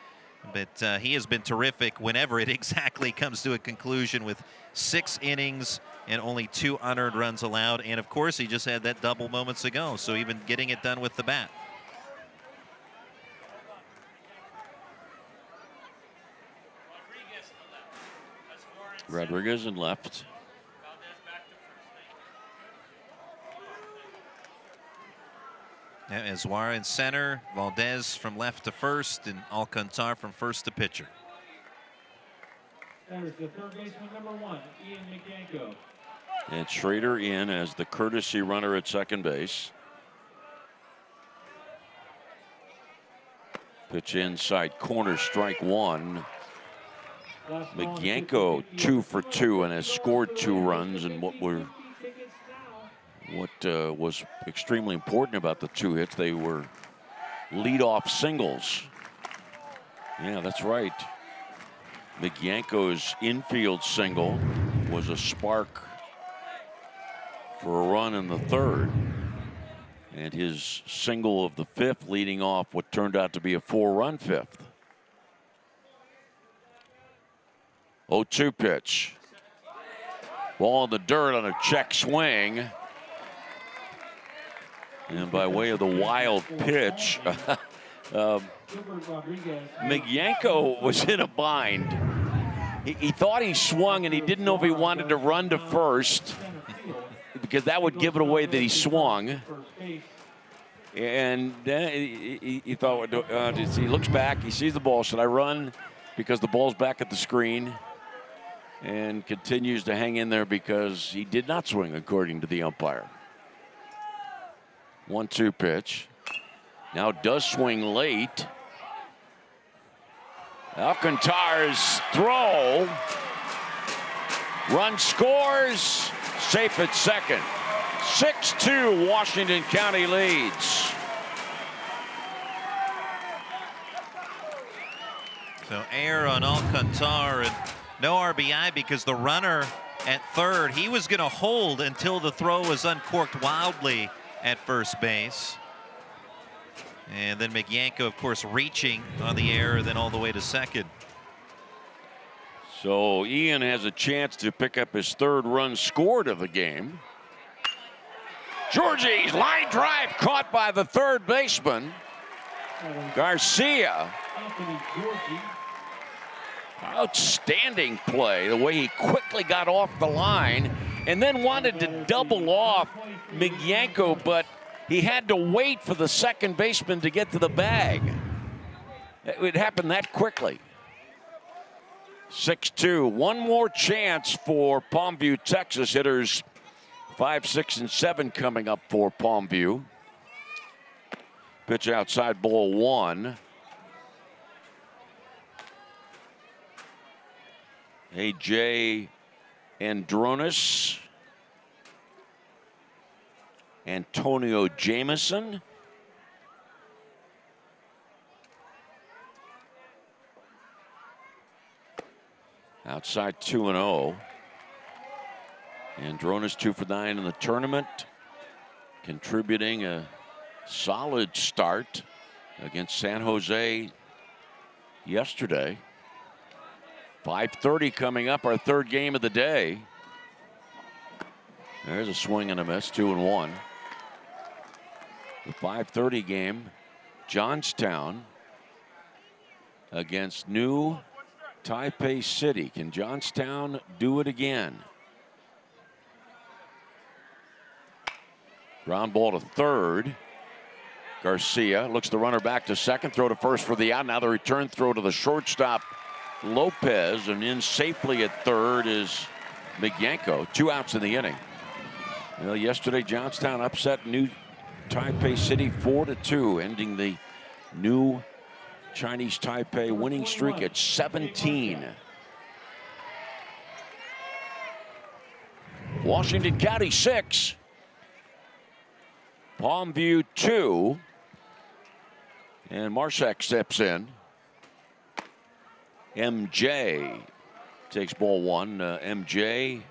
But he has been terrific whenever it exactly comes to a conclusion, with 6 innings and only 2 unearned runs allowed. And of course, he just had that double moments ago. So even getting it done with the bat. Rodriguez in left. Yeah, Eswara in center, Valdez from left to first, and Alcantar from first to pitcher. That is the third baseman, number 1, Ian McGanko. And Schrader in as the courtesy runner at second base. Pitch inside corner, strike 1. McGanko 2 for 2 and has scored 2 runs in what were What was extremely important about the 2 hits, they were leadoff singles. Yeah, that's right. Migyenko's infield single was a spark for a run in the 3rd. And his single of the 5th leading off what turned out to be a 4-run 5th. 0-2 pitch. Ball in the dirt on a check swing. And by way of the wild pitch, Migyenko was in a bind. He thought he swung and he didn't know if he wanted to run to first because that would give it away that he swung. And then he thought, he looks back, he sees the ball. Should I run because the ball's back at the screen? And continues to hang in there because he did not swing according to the umpire. 1-2 pitch. Now does swing late. Alcantar's throw. Run scores. Safe at second. 6-2 Washington County leads. So error on Alcantar and no RBI because the runner at third, he was going to hold until the throw was uncorked wildly at first base. And then Migyenko, of course, reaching on the error, then all the way to second. So Ian has a chance to pick up his 3rd run scored of the game. Georgie's line drive caught by the 3rd baseman. Garcia. Outstanding play, the way he quickly got off the line and then wanted to double off Migyenko, but he had to wait for the 2nd baseman to get to the bag. It happened that quickly. 6-2, one more chance for Palmview, Texas. Hitters 5, 6, and 7 coming up for Palmview. Pitch outside, ball 1. A.J. Andronis, Antonio Jameson, outside 2-0. Andronis 2 for 9 in the tournament, contributing a solid start against San Jose yesterday. 5:30 coming up, our 3rd game of the day. There's a swing and a miss, 2-1. The 5:30 game, Johnstown against New Taipei City. Can Johnstown do it again? Ground ball to 3rd. Garcia looks the runner back to second, throw to first for the out. Now the return throw to the shortstop, Lopez, and in safely at 3rd is Migyenko. 2 outs in the inning. Well, yesterday Johnstown upset New Taipei City 4-2, ending the new Chinese Taipei winning streak at 17. Washington County 6, Palmview 2, and Marsack steps in. MJ takes ball 1. MJ,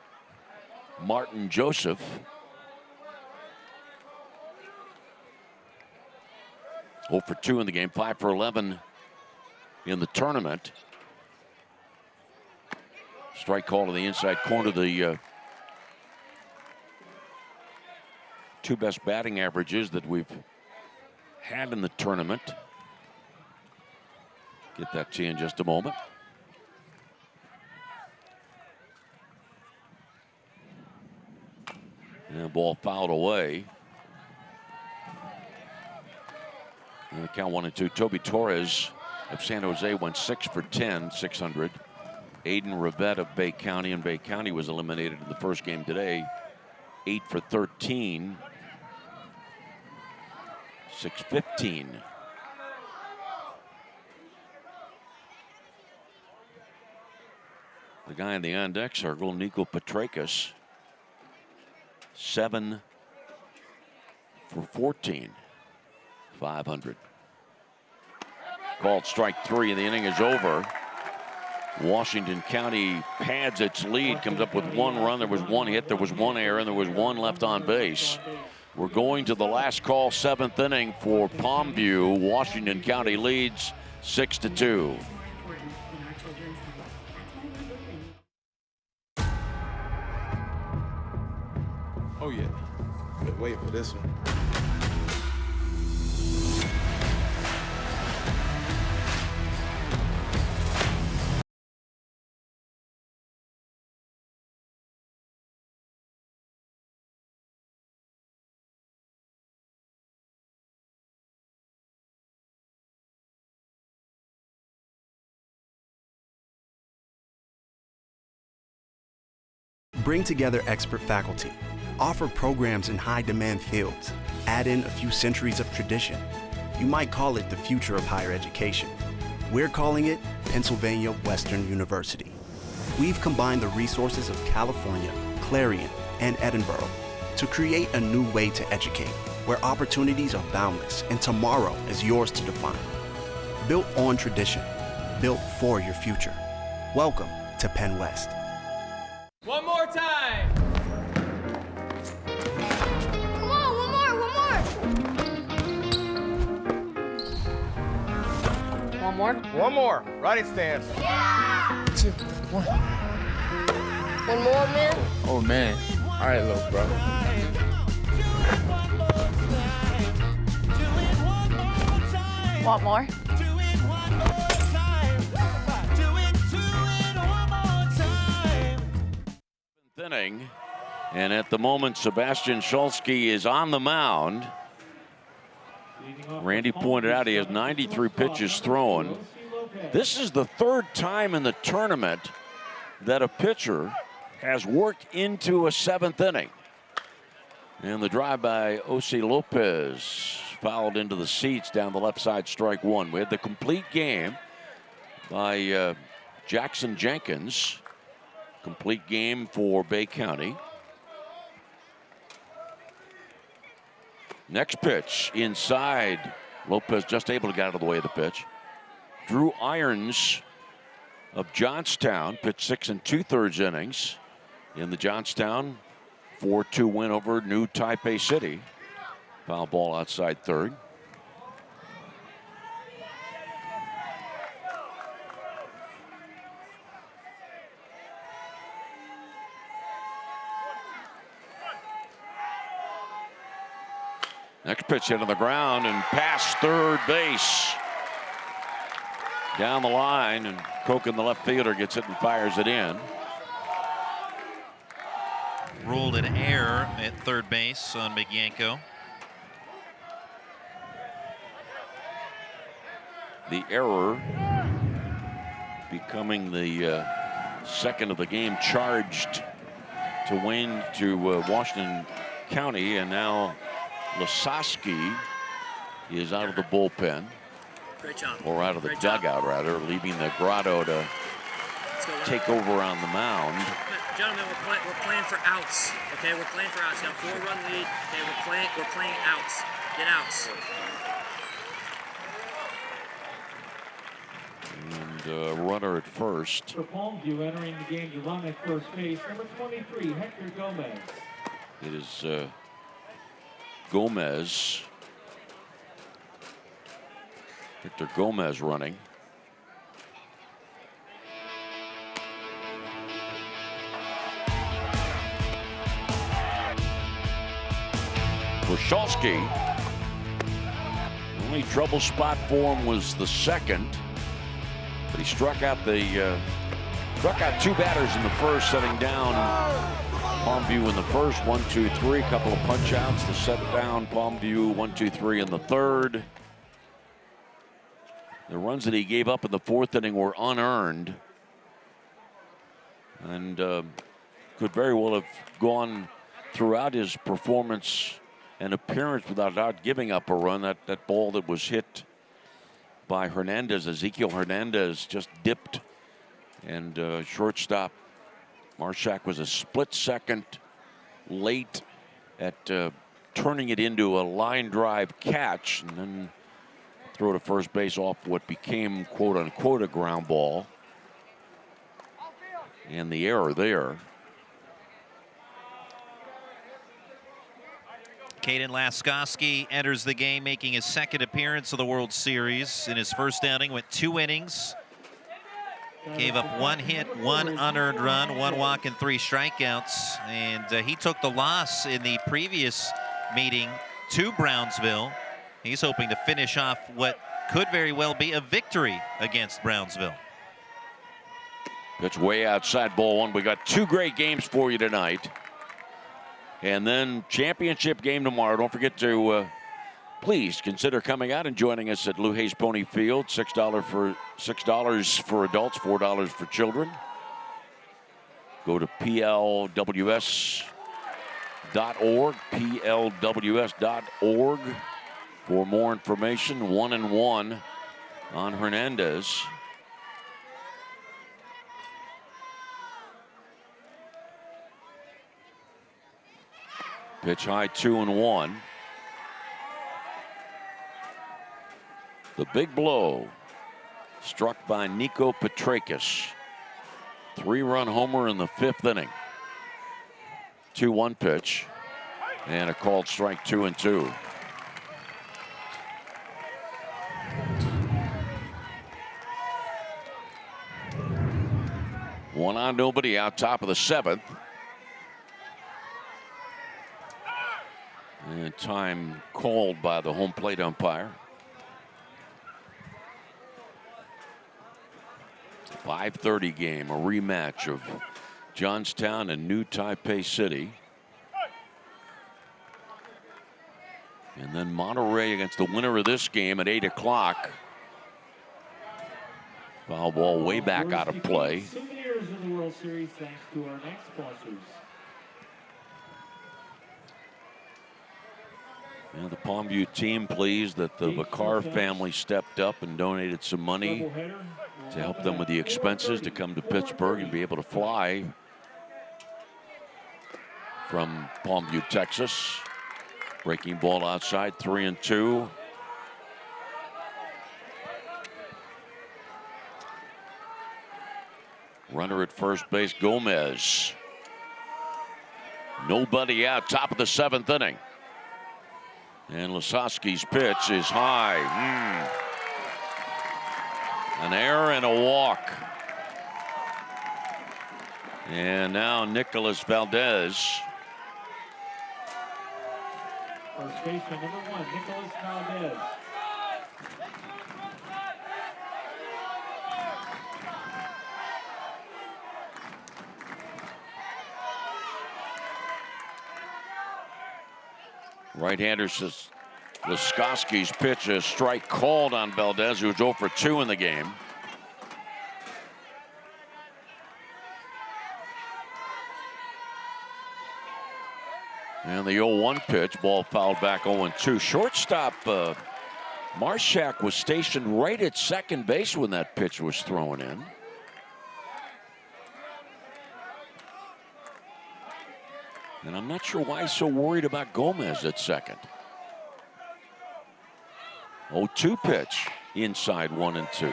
Martin Joseph. Oh for 2 in the game, 5 for 11 in the tournament. Strike call to the inside corner. The 2 best batting averages that we've had in the tournament. Get that to you in just a moment. And the ball fouled away. And the count 1-2. Toby Torres of San Jose went 6 for 10, 600. Aiden Rivette of Bay County, and Bay County was eliminated in the first game today. 8 for 13, 615. The guy in the on-deck circle, Nico Petrakis, 7 for 14. 500. Called strike 3, and the inning is over. Washington County pads its lead, comes up with 1 run. There was 1 hit, there was 1 error, and there was 1 left on base. We're going to the last call, 7th inning for Palmview. Washington County leads 6-2. Oh yeah, been waiting for this one. Bring together expert faculty, offer programs in high-demand fields, add in a few centuries of tradition. You might call it the future of higher education. We're calling it Pennsylvania Western University. We've combined the resources of California, Clarion, and Edinburgh to create a new way to educate, where opportunities are boundless and tomorrow is yours to define. Built on tradition, built for your future. Welcome to Penn West. One more time. Come on, one more. One more. Riding stance. Yeah! 2, 1. One more, man. Oh man. All right, little bro. Want more? Inning, and at the moment Sebastian Shulsky is on the mound. Randy pointed out he has 93 pitches thrown. This is the 3rd time in the tournament that a pitcher has worked into a 7th inning. And the drive by O.C. Lopez fouled into the seats down the left side, strike 1. We had the complete game by Jackson Jenkins. Complete game for Bay County. Next pitch inside. Lopez just able to get out of the way of the pitch. Drew Irons of Johnstown pitched 6 2/3 innings in the Johnstown 4-2 win over New Taipei City. Foul ball outside third. Next pitch hit on the ground and past third base. Down the line, and Koken, the left fielder, gets it and fires it in. Ruled an error at third base on Miguenko. The error becoming the second of the game charged to Washington County, and now Lasowski is out of the bullpen. Great job. Or out of the Great job. dugout, rather, leaving the Grotto to take over on the mound. Gentlemen, we're playing for outs. Okay, we're playing for outs. Now 4-run lead. Okay, we're playing outs. Get outs. And runner at first. For Palmview entering the game to run at first base, number 23, Hector Gomez. It is Gomez. Hector Gomez running. For Shulsky, the only trouble spot for him was the second, but he struck out two batters in the first, setting down Palmview in the first. 1-2-3, couple of punch outs to set down Palmview. 1-2-3 in the third. The runs that he gave up in the fourth inning were unearned, and could very well have gone throughout his performance and appearance without doubt giving up a run. That ball that was hit by Hernandez, Ezekiel Hernandez, just dipped, and shortstop Marshak was a split second late at turning it into a line drive catch and then throw to first base off what became quote unquote a ground ball. And the error there. Caden Laskowski enters the game, making his second appearance of the World Series. In his first outing, went 2 innings. Gave up 1 hit, 1 unearned run, 1 walk, and 3 strikeouts. And he took the loss in the previous meeting to Brownsville. He's hoping to finish off what could very well be a victory against Brownsville. Pitch way outside, ball 1. We got 2 great games for you tonight. And then championship game tomorrow. Don't forget to please consider coming out and joining us at Lou Hayes Pony Field. $6 for adults, $4 for children. Go to plws.org, plws.org for more information. 1-1 on Hernandez. Pitch high, 2-1. The big blow struck by Nico Petrakis. 3-run homer in the 5th inning. 2-1 pitch and a called strike, 2-2. One on, nobody out, top of the 7th. And time called by the home plate umpire. 5:30 game, a rematch of Johnstown and New Taipei City. And then Monterey against the winner of this game at 8 o'clock. Foul ball way back out of play. Souvenirs in the World Series thanks to our next sponsors. And the Palmview team pleased that the Vicar family stepped up and donated some money to help them with the expenses to come to Pittsburgh and be able to fly from Palmview, Texas. Breaking ball outside, 3-2. Runner at first base, Gomez. Nobody out, top of the 7th inning. And Lasowski's pitch is high. An error and a walk. And now Nicholas Valdez. First baseman number 1, Nicholas Valdez. Right-hander says Laskowski's pitch, a strike called on Valdez, who's 0 for 2 in the game. And the 0-1 pitch, ball fouled back, 0-2. Shortstop Marshak was stationed right at second base when that pitch was thrown in. And I'm not sure why he's so worried about Gomez at second. 0-2 pitch, inside 1-2.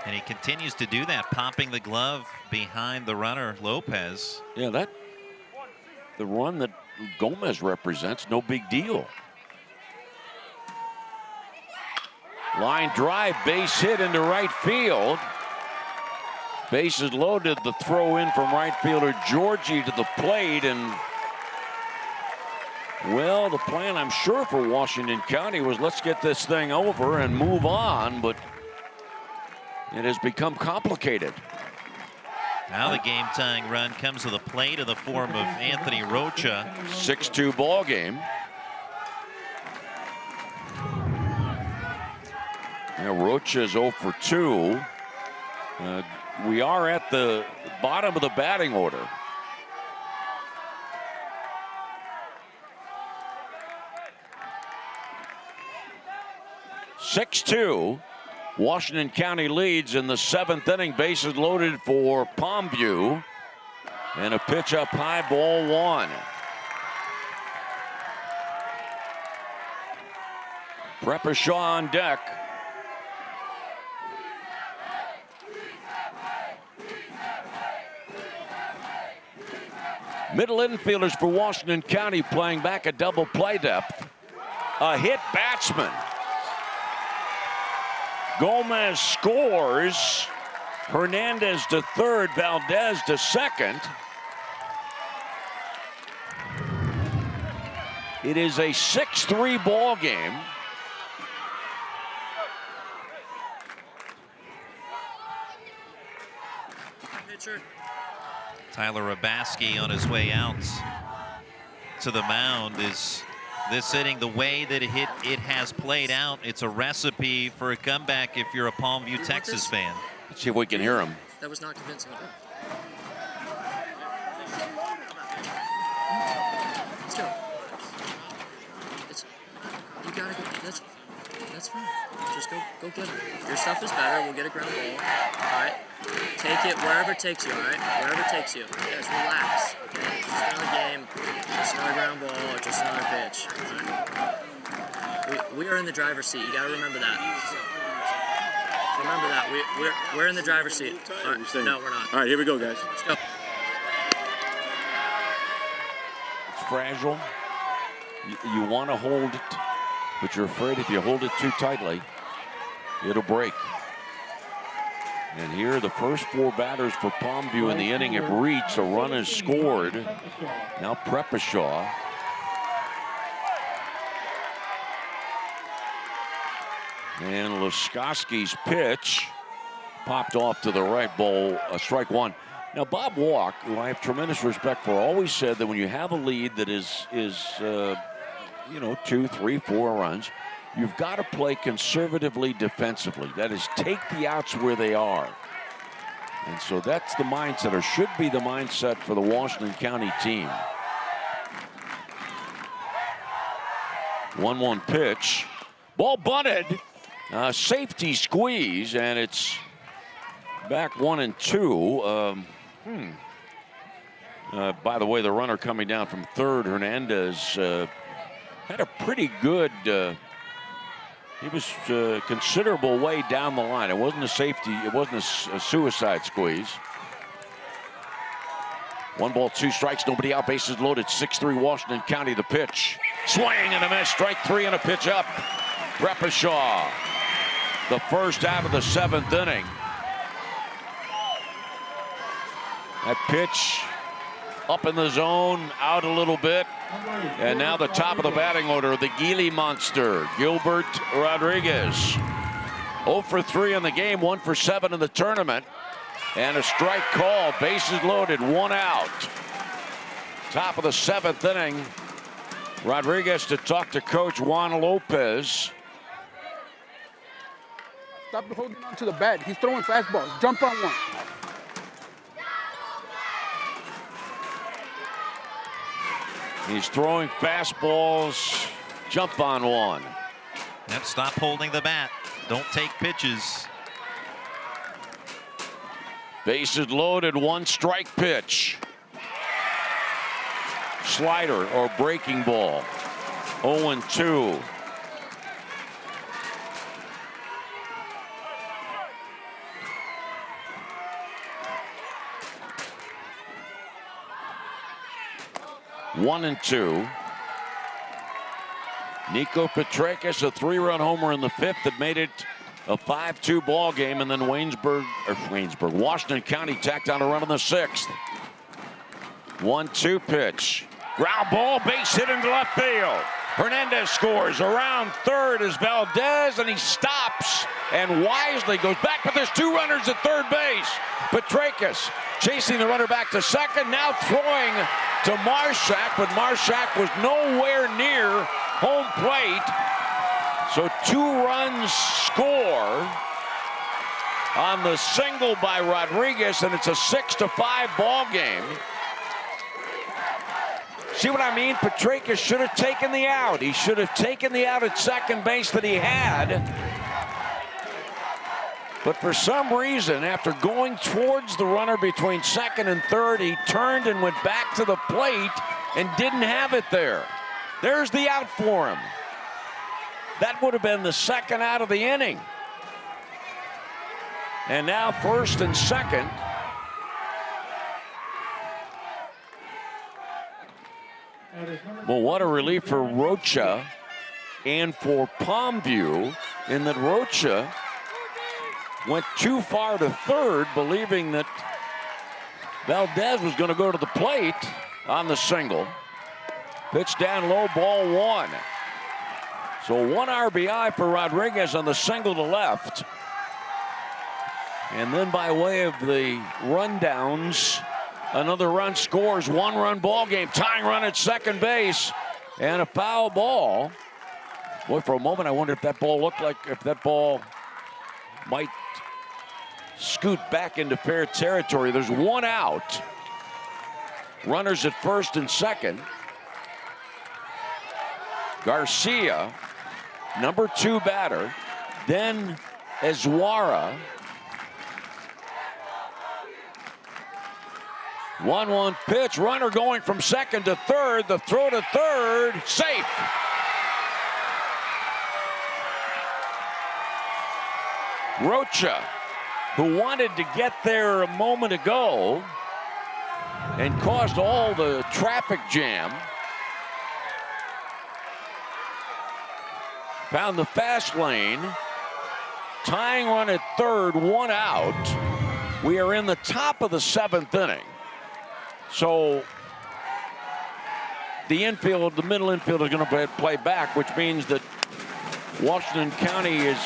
And he continues to do that, popping the glove behind the runner, Lopez. Yeah, the run that Gomez represents, no big deal. Line drive, base hit into right field. Bases loaded, the throw in from right fielder Georgie to the plate, and well, the plan, I'm sure, for Washington County was let's get this thing over and move on, but it has become complicated. Now the game-tying run comes to the plate in the form of Anthony Rocha. 6-2 ball game. Now Rocha is 0 for 2. We are at the bottom of the batting order. (6-2). Washington County leads in the 7th inning. Bases loaded for Palmview. And a pitch up high, ball 1. Preppershaw on deck. Middle infielders for Washington County playing back at double play depth. A hit batsman. Gomez scores. Hernandez to third, Valdez to second. It is a 6-3 ball game. Pitcher. Tyler Rabaski on his way out to the mound. Is this inning, the way that it has played out, it's a recipe for a comeback if you're a Palmview, Texas fan. Let's see if we can hear him. That was not convincing. Let's go. You gotta go. That's fine. Just go get it. Your stuff is better. We'll get a ground ball. All right. Take it wherever it takes you. All right. Wherever it takes you. Just relax. Okay. It's just another game. Just another ground ball. Just another pitch. All right. We are in the driver's seat. You gotta remember that. Remember that. We're in the driver's seat. All right. No, we're not. All right, here we go, guys. Let's go. It's fragile. You want to hold it, but you're afraid if you hold it too tightly, it'll break. And here, the first 4 batters for Palmview in the inning have reached. A run is scored. Now Preppershaw. And Laskowski's pitch popped off to the right, ball, strike one. Now, Bob Walk, who I have tremendous respect for, always said that when you have a lead that is 2, 3, 4 runs, you've got to play conservatively defensively. That is, take the outs where they are. And so that's the mindset, or should be the mindset, for the Washington County team. 1-1 pitch. Ball bunted. Safety squeeze, and it's back 1-2. By the way, the runner coming down from third, Hernandez, had a pretty good, he was a considerable way down the line. It wasn't a safety, it wasn't a suicide squeeze. 1 ball, 2 strikes, nobody out, bases loaded. 6-3 Washington County. The pitch. Swing and a miss, strike 3 and a pitch up. Preppershaw, the first out of the 7th inning. That pitch up in the zone, out a little bit. And now the top of the batting order, the Geely monster, Gilbert Rodriguez. 0 for 3 in the game, 1 for 7 in the tournament. And a strike called, bases loaded, 1 out. Top of the 7th inning. Rodriguez to talk to Coach Juan Lopez. Stop holding on to the bat. He's throwing fastballs. Jump on one. He's throwing fastballs. Jump on one. Yep, stop holding the bat. Don't take pitches. Bases loaded, 1 strike pitch. Slider or breaking ball. 0-2. One and 2. Nico Petrakis, a 3-run homer in the 5th that made it a 5-2 ball game, and then Washington County tacked on a run in the 6th. 1-2 pitch. Ground ball, base hit into left field. Hernandez scores. Around third is Valdez, and he stops and wisely goes back, but there's 2 runners at third base. Petrakis chasing the runner back to second, now throwing to Marshak, but Marshak was nowhere near home plate. So 2 runs score on the single by Rodriguez, and it's a 6-5 ball game. See what I mean? Petrakis should have taken the out. He should have taken the out at second base that he had. But for some reason, after going towards the runner between second and third, he turned and went back to the plate and didn't have it there. There's the out for him. That would have been the second out of the inning. And now first and second. Well, what a relief for Rocha and for Palmview in that Rocha went too far to third, believing that Valdez was going to go to the plate on the single. Pitch down low, ball one. So 1 RBI for Rodriguez on the single to left. And then by way of the rundowns, another run scores, 1-run ball game, tying run at second base, and a foul ball. Boy, for a moment I wonder if that ball looked like, if that ball might scoot back into fair territory. There's one out. Runners at first and second. Garcia, number 2 batter. Then Ezuara. 1-1 pitch. Runner going from second to third. The throw to third. Safe. Rocha, who wanted to get there a moment ago and caused all the traffic jam, found the fast lane. Tying run at third, 1 out. We are in the top of the 7th inning. So the infield, the middle infield is going to play back, which means that Washington County is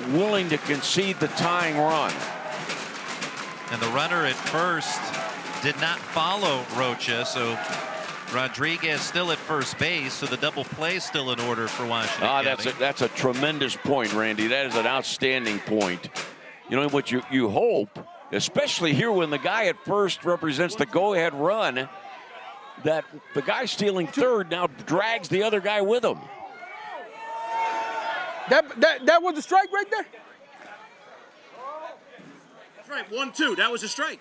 willing to concede the tying run. And the runner at first did not follow Rocha, so Rodriguez still at first base, so the double play is still in order for Washington County. That's a tremendous point, Randy. That is an outstanding point. You know what you hope, especially here when the guy at first represents the go-ahead run, that the guy stealing third now drags the other guy with him. That was a strike right there? That's right, 1-2. That was a strike.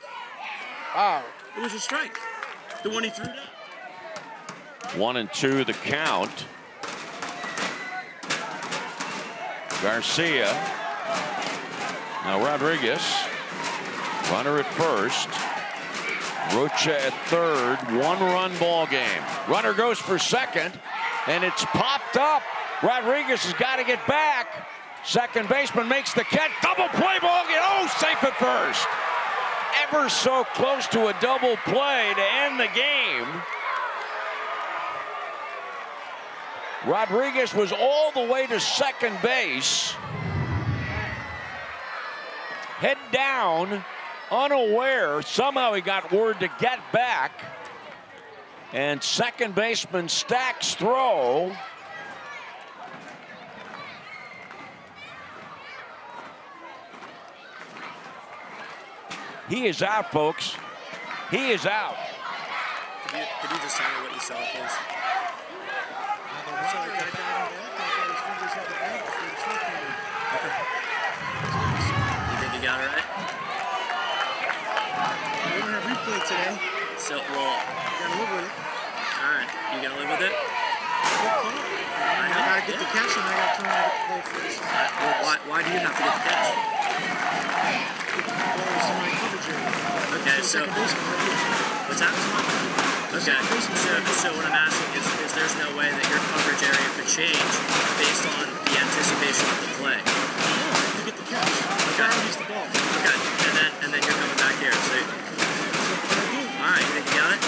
Wow. It was a strike. The one he threw down. 1-2 the count. Garcia. Now Rodriguez. Runner at first. Rocha at third. 1-run ball game. Runner goes for second, and it's popped up. Rodriguez has got to get back. Second baseman makes the catch. Double play ball game. Oh, safe at first. Ever so close to a double play to end the game. Rodriguez was all the way to second base. Head down, unaware. Somehow he got word to get back. And second baseman Stack's throw. He is out, folks. He is out. Could you just tell me what you saw, please? You think you got it right? We don't have replay today. So, well, You gotta live with it. all right. You gonna live with it? I gotta get the catch and I gotta turn out the play first. Well, why do you have to get the catch? Okay, so what's that? Okay, so what I'm asking is there's no way that your coverage area could change based on the anticipation of the play. You get the catch. Okay. The ball. Okay, and then you're coming back here. So, all right, you think you got it?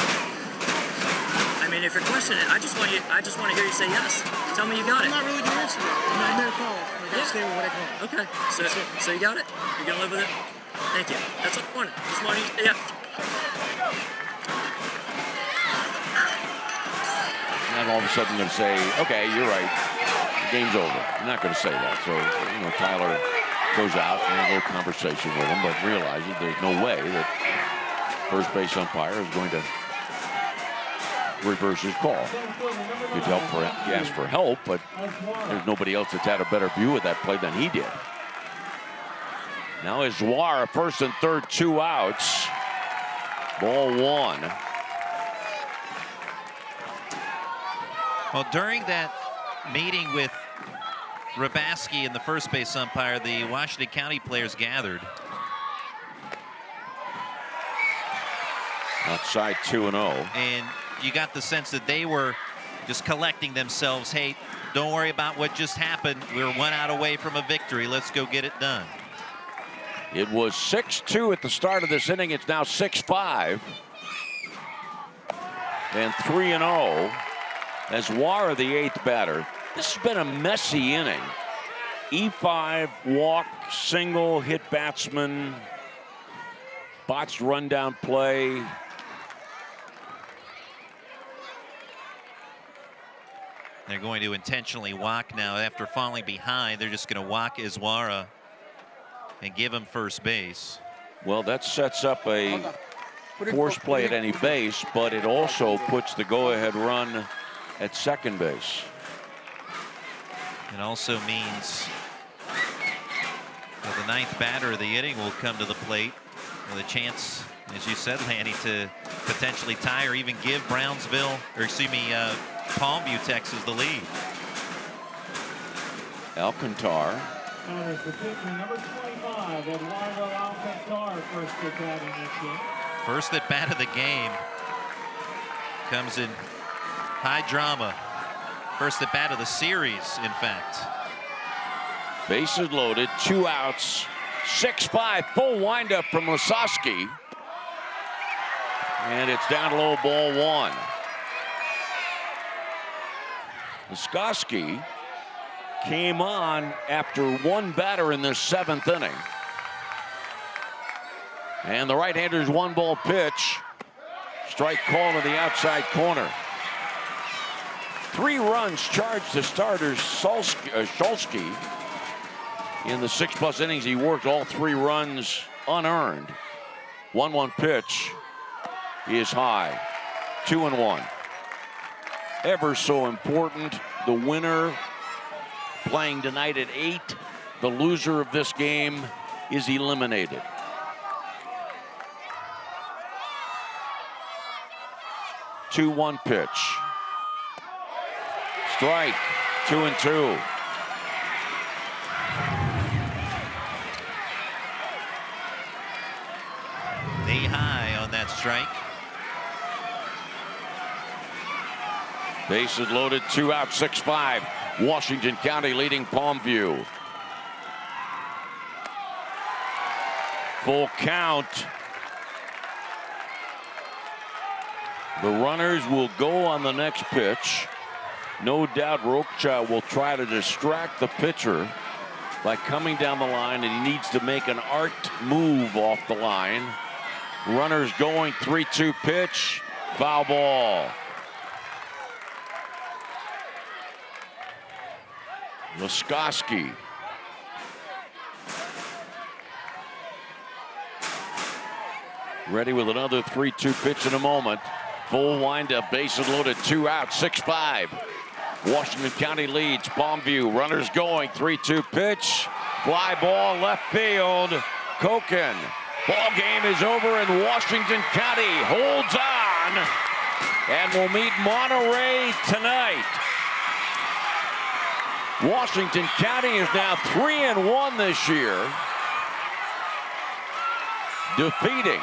I mean, if you're questioning it, I just want to hear you say yes. Tell me you got it. I'm not really gonna answer that. I made a call. I gotta stay with what I call. Okay, so you got it? You gonna live with it? Thank you. That's all I wanted. Just wanted you, yeah. And all of a sudden going to say, okay, you're right. The game's over. You're not going to say that. So, Tyler goes out and has a little conversation with him, but realizes there's no way that first base umpire is going to reverse his call. He'd ask for help, but there's nobody else that's had a better view of that play than he did. Now Ezuara, first and third, 2 outs. Ball 1. Well, during that meeting with Rabaski and the first base umpire, the Washington County players gathered. Outside 2-0. And you got the sense that they were just collecting themselves. Hey, don't worry about what just happened. We're 1 out away from a victory. Let's go get it done. It was 6-2 at the start of this inning. It's now 6-5. And 3-0 as Wara, the 8th batter. This has been a messy inning. E5, walk, single, hit batsman, botched rundown play. They're going to intentionally walk now after falling behind. They're just going to walk Iswara and give him first base. Well, that sets up a force play at any base, but it also puts the go-ahead run at second base. It also means that the 9th batter of the inning will come to the plate with a chance, as you said, Lanny, to potentially tie or even give Brownsville, or excuse me, Palmview, Texas, the lead. Alcantar. And it's the pitcher, number 25, Eduardo Alcantar, first at bat in this game. First at bat of the game comes in high drama. First at bat of the series, in fact. Bases loaded, 2 outs, 6-5, full windup from Lasoski. And it's down to low, ball 1. Lasoski came on after 1 batter in their 7th inning. And the right-hander's 1-ball pitch. Strike call to the outside corner. 3 runs charged the starter Shulsky. In the 6+ innings, he worked all 3 runs unearned. 1-1 pitch is high. 2-1. Ever so important. The winner playing tonight at 8. The loser of this game is eliminated. Two-one pitch. Strike. 2-2. Knee high on that strike. Bases loaded, 2 out, 6-5. Washington County leading Palmview. Full count. The runners will go on the next pitch. No doubt Rocha will try to distract the pitcher by coming down the line, and he needs to make an arced move off the line. Runners going, 3-2 pitch, foul ball. Lasoski. Ready with another 3-2 pitch in a moment. Full windup, bases loaded, 2 out, 6-5. Washington County leads Palmview. Runners going, 3-2 pitch. Fly ball left field. Koken. Ball game is over and Washington County holds on and will meet Monterey tonight. Washington County is now 3-1 this year, defeating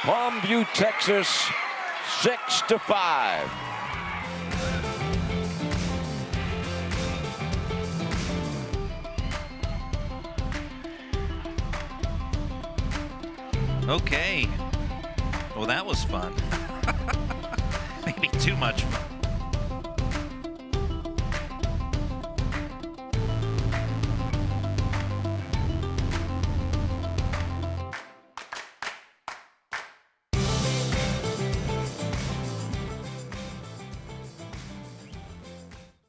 Palmview, Texas, 6-5. Okay. Well, that was fun. Maybe too much fun.